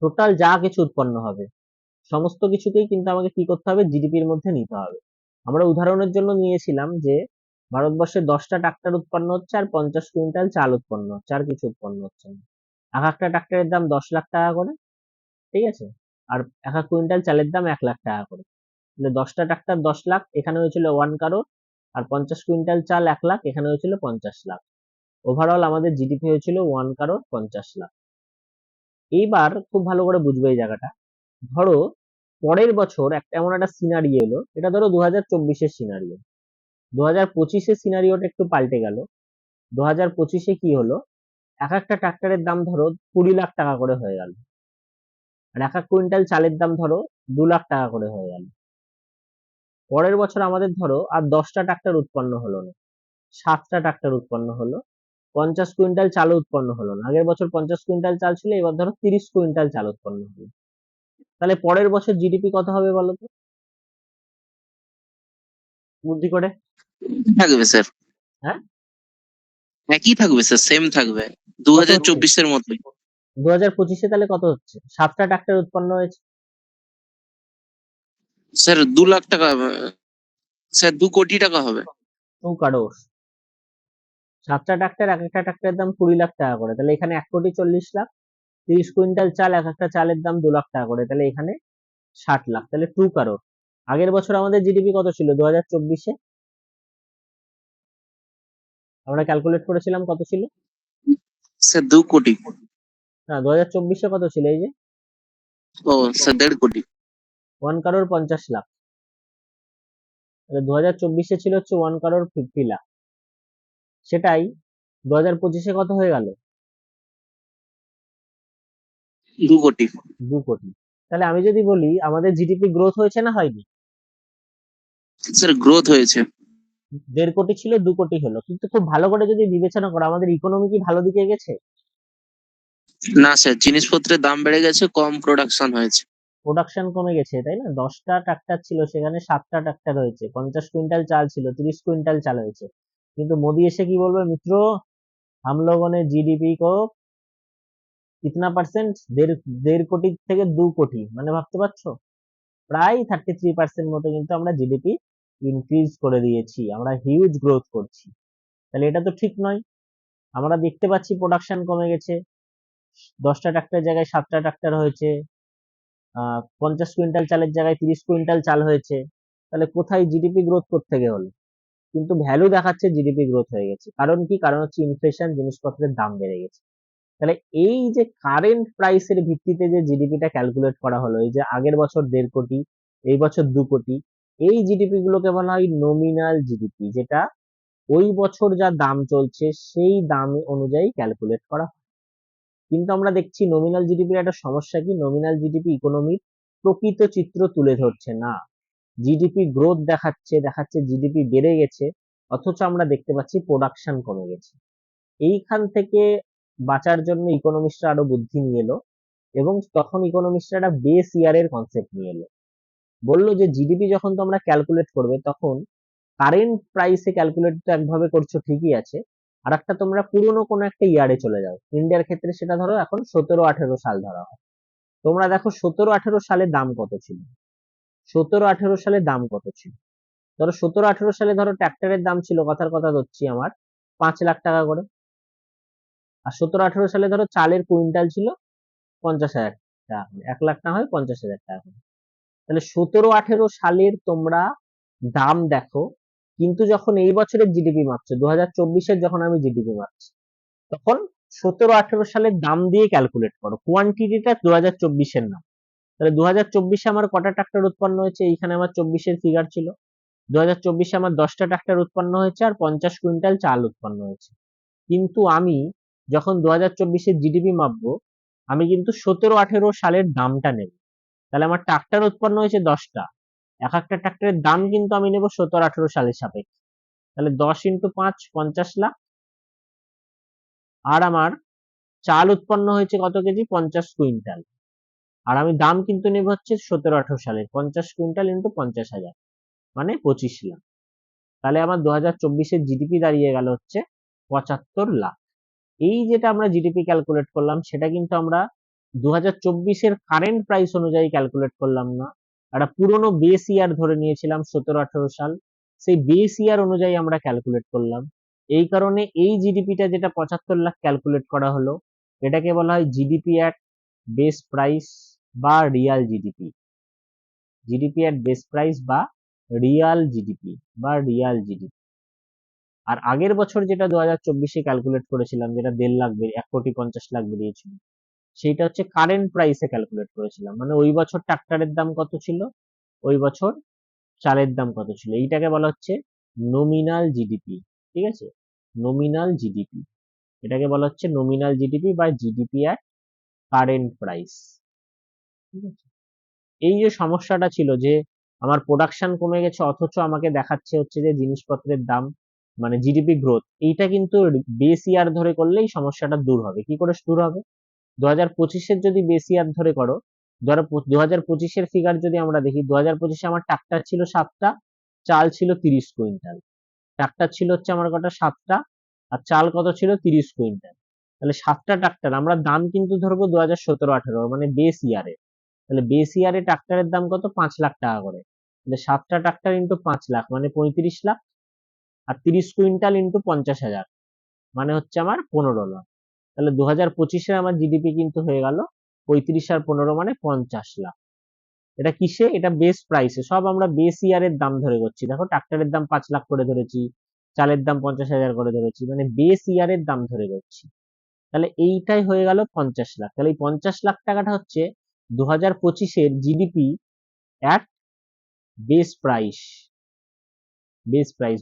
টোটাল যা কিছু উৎপন্ন হবে সমস্ত কিছুকেই কিন্তু আমাকে কি করতে হবে, জিডিপির মধ্যে নিতে হবে। আমরা উদাহরণের জন্য নিয়েছিলাম যে ভারতবর্ষে 10টা ট্রাক্টর উৎপন্ন হচ্ছে আর 50 কুইন্টাল চাল উৎপন্ন হচ্ছে, আর কিছু উৎপন্ন হচ্ছে না। এক একটা ট্রাক্টরের দাম 10 লাখ টাকা করে, ঠিক আছে, আর এক এক কুইন্টাল চালের দাম 1 লাখ টাকা করে। তাহলে 10টা ট্রাক্টর 10 লাখ, এখানে হয়েছিল 1 কারোর, আর 50 কুইন্টাল চাল 1 লাখ, এখানে হয়েছিল 50 লাখ। ওভারঅল আমাদের জিডিপি হয়েছিল 1 কারোর 50 লাখ। এইবার খুব ভালো করে বুঝবে এই জায়গাটা। ধরো পরের বছর একটা এমন একটা সিনারিও এলো, এটা ধরো 2024-এর সিনারিও, 2025-এর সিনারিওটা একটু পাল্টে গেল। 2025-এ কি হলো, এক একটা ট্রাক্টরের দাম ধরো 20 লাখ টাকা করে হয়ে গেল, আর এক এক কুইন্টাল চালের দাম ধরো 2 লাখ টাকা করে হয়ে গেল। পরের বছর আমাদের ধরো আর 10টা ট্রাক্টর উৎপন্ন হলো না, 7টা ট্রাক্টর উৎপন্ন হলো, 50 কুইন্টাল চালও উৎপন্ন হলো না। আগের বছর 50 কুইন্টাল চাল ছিল, এবার ধরো 30 কুইন্টাল চাল উৎপন্ন হলো। তাহলে পরের বছর জিডিপি কত হবে বলো তো, বুদ্ধি করে। থাকবে স্যার, হ্যাঁ, একই থাকবে স্যার, সেম থাকবে কত হচ্ছে 2024-এর মতোই। 2025-এ, তাহলে কত হচ্ছে, 7টা ট্রাক্টর উৎপন্ন হয়েছে। স্যার 2 লাখ টাকা, স্যার 2 কোটি টাকা হবে। 2 কারোর, 7টা ট্রাক্টর, এক একটা ট্রাক্টরের দাম 20 লাখ টাকা করে, তাহলে এখানে 1,40,00,000। 30 কুইন্টাল চাল, এক একটা চালের দাম 2 লাখ টাকা করে, তাহলে এখানে 60 লাখ, তাহলে 2 কারোর। আগের বছর আমাদের জিডিপি কত ছিল 2024-এ, আমরা ক্যালকুলেট করেছিলাম কত ছিল, স্যার 2 কোটি। না 2024-এ কত ছিল, এই যে ও স্যার 1.5 কোটি। 1 কারোর 50 লাখ। তাহলে 2024-এ ছিল হচ্ছে 1 কারোর 50 লাখ। সেটাই 2025-এ কত হয়ে গেল? 2 কোটি। 2 কোটি। তাহলে আমি যদি বলি আমাদের জিডিপি গ্রোথ হয়েছে না হয়নি? স্যার গ্রোথ হয়েছে। 1.5 কোটি ছিল 2 কোটি হলো, কিন্তু খুব ভালো করে যদি বিবেচনা করো আমাদের ইকোনমি কি ভালো দিকে গেছে? না স্যার, জিনিসপত্রের দাম বেড়ে গেছে, কম প্রোডাকশন হয়েছে। প্রোডাকশন কমে গেছে, তাই না? 10টা ট্রাক্টর ছিল সেখানে 7টা ট্রাক্টর হয়েছে, 50 কুইন্টাল চাল ছিল 30 কুইন্টাল চাল হয়েছে। কিন্তু মোদি এসে কি বলবে, মিত্র हम लोगों ने जीडीपी को कितना परसेंट 1.5 কোটি থেকে 2 কোটি, মানে ভাবতে পারছো প্রায় 33% মতো কিন্তু আমরা জিডিপি ইনক্রিজ করে দিয়েছি, আমরা হিউজ গ্রোথ করছি। তাহলে এটা তো ঠিক নয়। আমরা দেখতে পাচ্ছি প্রোডাকশন কমে গেছে, 10টা ট্রাক্টরের জায়গায় 7টা ট্রাক্টর হয়েছে, 50 কুইন্টাল চালের জায়গায় 30 কুইন্টাল চাল হয়েছে। তাহলে কোথায় জিডিপি গ্রোথ থেকে হলো? কিন্তু ভ্যালু দেখাচ্ছে জিডিপি গ্রোথ হয়ে গেছে। কারণ কি? কারণ হচ্ছে ইনফ্লেশন, জিনিসপত্রের দাম বেড়ে গেছে। তাহলে এই যে কারেন্ট প্রাইসের ভিত্তিতে যে জিডিপিটা ক্যালকুলেট করা হলো, এই যে আগের বছর 1.5 কোটি, এই বছর 2 কোটি, এই জিডিপি গুলোকে বলা হয় নমিনাল জিডিপি, যেটা ওই বছর যা দাম চলছে সেই দাম অনুযায়ী ক্যালকুলেট করা হয়। কিন্তু আমরা দেখছি নমিনাল জিডিপির একটা সমস্যা কি, নমিনাল জিডিপি ইকোনমির প্রকৃত চিত্র তুলে ধরছে না। জিডিপি গ্রোথ দেখাচ্ছে জিডিপি বেড়ে গেছে, অথচ আমরা দেখতে পাচ্ছি প্রোডাকশন কমে গেছে। এইখান থেকে বাঁচার জন্য ইকোনমিস্টরা আরো বুদ্ধি নিয়ে এলো, এবং তখন ইকোনমিস্টরা একটা বেস ইয়ারের কনসেপ্ট নিয়ে এলো। বললো যে জিডিপি যখন তোমরা ক্যালকুলেট করবে তখন কারেন্ট প্রাইসে ক্যালকুলেট তো একভাবে করছো ঠিকই আছে, আর একটা তোমরা পুরোনো কোনো একটা ইয়ারে চলে যাও। ইন্ডিয়ার ক্ষেত্রে সেটা ধরো এখন 17-18 সাল ধরা হয়। তোমরা দেখো 17-18 সালে দাম কত ছিল, 17-18 সালে দাম কত ছিল? ধরো 17-18 সালে ধরো ট্র্যাক্টরের দাম ছিল, কথার কথা ধরছি আমার, 5 লাখ টাকা করে। আর 17-18 সালে ধরো চালের কুইন্টাল ছিল 50,000 টাকা করে, 1 লাখ না হয় 50,000 টাকা করে। তাহলে 17-18 সালের তোমরা দাম দেখো, কিন্তু যখন এই বছরের জিডিপি মাপছো, 2024-এর যখন আমি জিডিপি মাপছি, তখন 17-18 সালের দাম দিয়ে ক্যালকুলেট করো, কোয়ান্টিটিটা 2024-এর নাম। তাহলে 2024-এ আমার কটা ট্রাক্টর উৎপন্ন হয়েছে, এইখানে আমার 24-এর ফিগার ছিল, 2024-এ আমার 10টা ট্রাক্টর উৎপন্ন হয়েছে আর 50 কুইন্টাল চাল উৎপন্ন হয়েছে। কিন্তু আমি যখন 2024-এর জিডিপি মাপবো, আমি কিন্তু 17-18 সালের দামটা নেব। তাহলে আমার ট্রাক্টর উৎপন্ন হয়েছে 10টা, এক একটা ট্রাক্টরের দাম কিন্তু আমি নেব 17-18 সালের সাপেক্ষে। তাহলে 10 ইন্টু 5 50 লাখ, আর আমার চাল উৎপন্ন হয়েছে কত কেজি, 50 কুইন্টাল, আর আমি দাম কিন্তু নেব হচ্ছে 17-18 সালের 50 কুইন্টাল ইন্টু 50,000, মানে 25 লাখ। তাহলে আমার 2024-এর জিডিপি দাঁড়িয়ে গেল হচ্ছে 75 লাখ। এই যেটা আমরা জিডিপি ক্যালকুলেট করলাম সেটা কিন্তু আমরা 2024-এর কারেন্ট প্রাইস অনুযায়ী ক্যালকুলেট করলাম না, একটা পুরোনো বেস ইয়ার ধরে নিয়েছিলাম 17-18 সাল, সেই বেস ইয়ার অনুযায়ী আমরা ক্যালকুলেট করলাম। এই কারণে এই জিডিপিটা যেটা 75 লাখ ক্যালকুলেট করা হলো, এটাকে বলা হয় জিডিপি অ্যাট বেস প্রাইস বা Real GDP. GDP at base price বা রিয়াল জিডিপি বা রিয়াল জিডিপি। আর আগের বছর যেটা 2024-এ ক্যালকুলেট করেছিলাম, যেটা 1.5 লাখ 1,50,00,000 বেরিয়েছিল, সেইটা হচ্ছে কারেন্ট প্রাইসে ক্যালকুলেট করেছিলাম, মানে ওই বছর ট্রাক্টরের দাম কত ছিল, ওই বছর চালের দাম কত ছিল, এইটাকে বলা হচ্ছে নমিনাল জিডিপি। ঠিক আছে, নমিনাল জিডিপি, এটাকে বলা হচ্ছে নমিনাল জিডিপি বা জিডিপি অ্যাট কারেন্ট প্রাইস। ঠিক আছে, এই যে সমস্যাটা ছিল যে আমার প্রোডাকশন কমে গেছে অথচ আমাকে দেখাচ্ছে হচ্ছে যে জিনিসপত্রের দাম, মানে জিডিপি গ্রোথ, এইটা কিন্তু বেস ইয়ার ধরে করলেই সমস্যাটা দূর হবে। কি করে দূর হবে? 2025-এর যদি বেস ইয়ার ধরে করো, ধরো 2025-এর ফিগার যদি আমরা দেখি, 2025-এ আমার ট্রাক্টর ছিল 7টা, চাল ছিল 30 কুইন্টাল। ট্রাক্টর ছিল হচ্ছে আমার কটা, 7টা, আর চাল কত ছিল, 30 কুইন্টাল। তাহলে 7টা ট্রাক্টর আমরা দাম কিন্তু ধরবো 2017-18, মানে বেস ইয়ারে। তাহলে বেস ইয়ারে ট্রাক্টরের দাম কত, 5 লাখ টাকা করে। তাহলে 7টা ট্রাক্টর ইন্টু 5 লাখ মানে 35 লাখ, আর 30 কুইন্টাল ইন্টু 50,000 মানে হচ্ছে আমার 15 লাখ। তাহলে 2025-এ আমার জিডিপি কিন্তু হয়ে গেল 35 আর 15 মানে 50 লাখ। এটা কিসে? এটা বেস প্রাইসে, সব আমরা বেস ইয়ারের দাম ধরে করছি। দেখো ট্রাক্টরের দাম 5 লাখ করে ধরেছি, চালের দাম 50,000 করে ধরেছি, মানে বেস ইয়ারের দাম ধরে করছি। তাহলে এইটাই হয়ে গেল 50 লাখ। তাহলে এই 50 লাখ টাকাটা হচ্ছে 2025-এর GDP at base price. Base price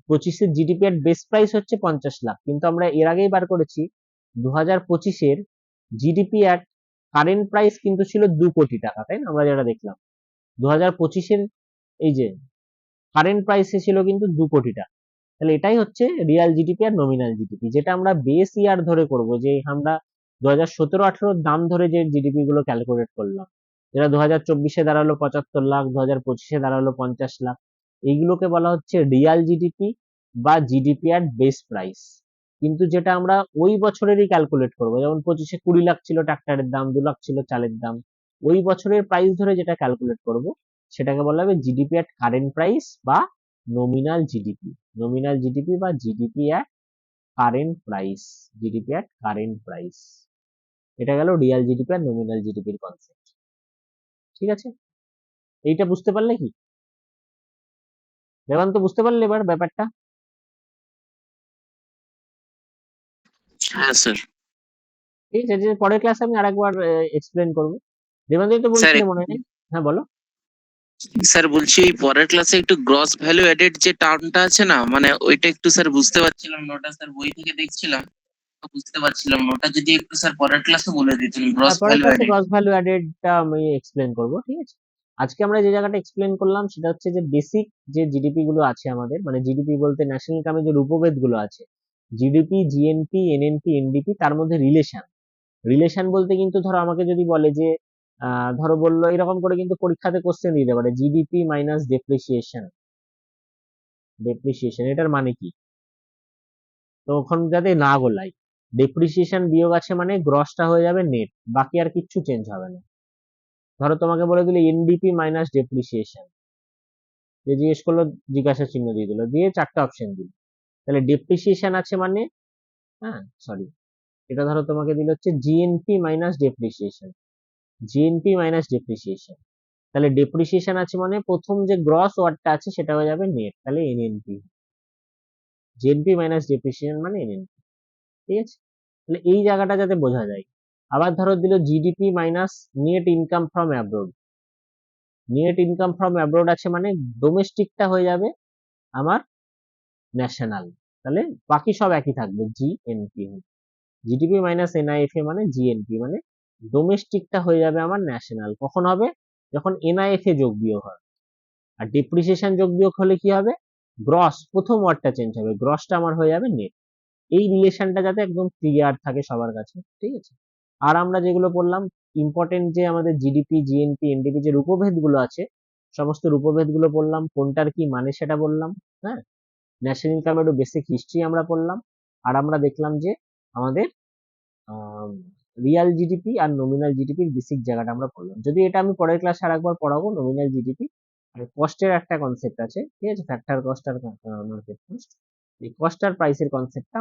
25-এর জিডিপি এর বেস প্রাইস হচ্ছে 50 লাখ, কিন্তু আমরা এর আগেই বার করেছি 2025-এর জিডিপি অ্যাট কারেন্ট প্রাইস কিন্তু ছিল 2 কোটি টাকা, তাই না? আমরা যেটা দেখলাম 2025-এর এই যে কারেন্ট প্রাইসে ছিল কিন্তু 2 কোটি টাকা। তাহলে এটাই হচ্ছে রিয়াল জিডিপি আর নমিনাল জিডিপি, যেটা আমরা বেস ইয়ার ধরে করব, যে আমরা 2017-18 দাম ধরে যে জিডিপি গুলো ক্যালকুলেট করলাম, যেটা 2024-এ দাঁড়ালো 75 লাখ, 2025-এ দাঁড়ালো 50 লাখ, এইগুলোকে বলা হচ্ছে রিয়াল জিডিপি বা জিডিপি অ্যাট বেস প্রাইস। কিন্তু যেটা আমরা ওই বছরেরই ক্যালকুলেট করব, যেমন 25-এ 20 লাখ ছিল ট্রাক্টরের দাম, 2 লাখ ছিল চালের দাম, ওই বছরের প্রাইস ধরে যেটা ক্যালকুলেট করব সেটাকে বলা হবে জিডিপি অ্যাট কারেন্ট প্রাইস বা নমিনাল জিডিপি। নমিনাল জিডিপি বা GDP at current price, GDP at current price. এটা গেল রিয়াল জিডিপি আর নমিনাল জিডিপির কনসেপ্ট। ঠিক আছে, এইটা বুঝতে পারলে কি দেবান্ত, বুঝতে পারলে এবার ব্যাপারটা? হ্যাঁ স্যার। ঠিক আছে, যে পরের ক্লাসে আমি আরেকবার এক্সপ্লেন করবো। দেবান্ত তো স্যার বলছিলে মনে নেই? হ্যাঁ বলো। স্যার বলছি এই পরের ক্লাসে একটু গ্রস ভ্যালু এডেড যে টার্মটা আছে না, মানে ওইটা একটু স্যার বুঝতে পারছিলাম না, ওটা স্যার বই থেকে দেখছিলাম তো বুঝতে পারছিলাম না, ওটা যদি একটু স্যার পরের ক্লাসে বলে দিতেন গ্রস পরের ভ্যালু ক্লাসে এডেড। গ্রস ভ্যালু অ্যাডেডটা আমি এক্সপ্লেন করবো, ঠিক আছে? আজকে আমরা যে জায়গাটা এক্সপ্লেন করলাম সেটা হচ্ছে যে বেসিক যে জিডিপি গুলো আছে আমাদের, মানে জিডিপি বলতে ন্যাশনাল ইনকামে যে রূপভেদ গুলো আছে, জিডিপি, জিএনপি, এনএনপি, এনডিপি, তার মধ্যে রিলেশন। রিলেশন বলতে কিন্তু ধরো আমাকে যদি বলে যে ধরো বললো এরকম করে কিন্তু পরীক্ষাতে কোশ্চেন দিতে পারে, জিডিপি মাইনাস ডেপ্রিসিয়েশন, ডেপ্রিসিয়েশন এটার মানে কি? তো ওখানে যাতে না গোলাই, ডেপ্রিসিয়েশন বিয়োগ আছে মানে গ্রসটা হয়ে যাবে নেট, বাকি আর কিচ্ছু চেঞ্জ হবে না। ধরো তোমাকে বলে দিলে এনডিপি মাইনাস ডেপ্রিসিয়েশন, যে জিজ্ঞেস করলো জিজ্ঞাসা চিহ্ন দিয়ে দিল, দিয়ে 4টা অপশন দিল, তাহলে ডেপ্রিসিয়েশন আছে মানে, হ্যাঁ সরি, এটা ধরো তোমাকে দিল হচ্ছে GNP minus depreciation, GNP minus depreciation, তাহলে ডেপ্রিসিয়েশন আছে মানে প্রথম যে গ্রস ওয়ার্ডটা আছে সেটা হয়ে যাবে নেট, তাহলে এনএনপি, জিএনপি মাইনাস ডেপ্রিসিয়েশন মানে এনএনপি। ঠিক আছে, তাহলে এই জায়গাটা যাতে বোঝা যায়। আবার ধরো দিল GDP minus net income from abroad, net income from abroad আছে মানে ডোমেস্টিকটা হয়ে যাবে আমার ন্যাশনাল, তাহলে বাকি সব একই থাকবে জিএনপি। জিডিপি মাইনাস এনআইএফএ মানে জিএনপি, মানে ডোমেস্টিকটা হয়ে যাবে আমার ন্যাশনাল। কখন হবে? যখন এনআইএফএ যোগ বিয়োগ হয়। আর ডেপ্রিসিয়েশন যোগ বিয়োগ হলে কি হবে? গ্রস, প্রথম ওয়ার্ডটা চেঞ্জ হবে, গ্রসটা আমার হয়ে যাবে নেট। এই রিলেশনটা যাতে একদম ক্লিয়ার থাকে সবার কাছে, ঠিক আছে? আর আমরা যেগুলো বললাম ইম্পর্টেন্ট, যে আমাদের জিডিপি, জিএনপি, এনডিপি যে রূপভেদ গুলো আছে, সমস্ত রূপভেদ গুলো বললাম, কোনটার কি মানে সেটা বললাম। হ্যাঁ, ন্যাশনাল ইনকাম একটু বেসিক হিস্ট্রি আমরা পড়লাম। আর আমরা দেখলাম যে আমাদের রিয়াল জিডিপি আর নমিনাল জিডিপির বেসিক জায়গাটা আমরা পড়লাম। যদি এটা আমি পরের ক্লাসে আরেকবার পড়াবো নমিনাল জিডিপি। আর কস্টের একটা কনসেপ্ট আছে, ঠিক আছে, ফ্যাক্টর কস্ট আর মার্কেট কস্ট, এই কস্ট আর প্রাইসের কনসেপ্টটা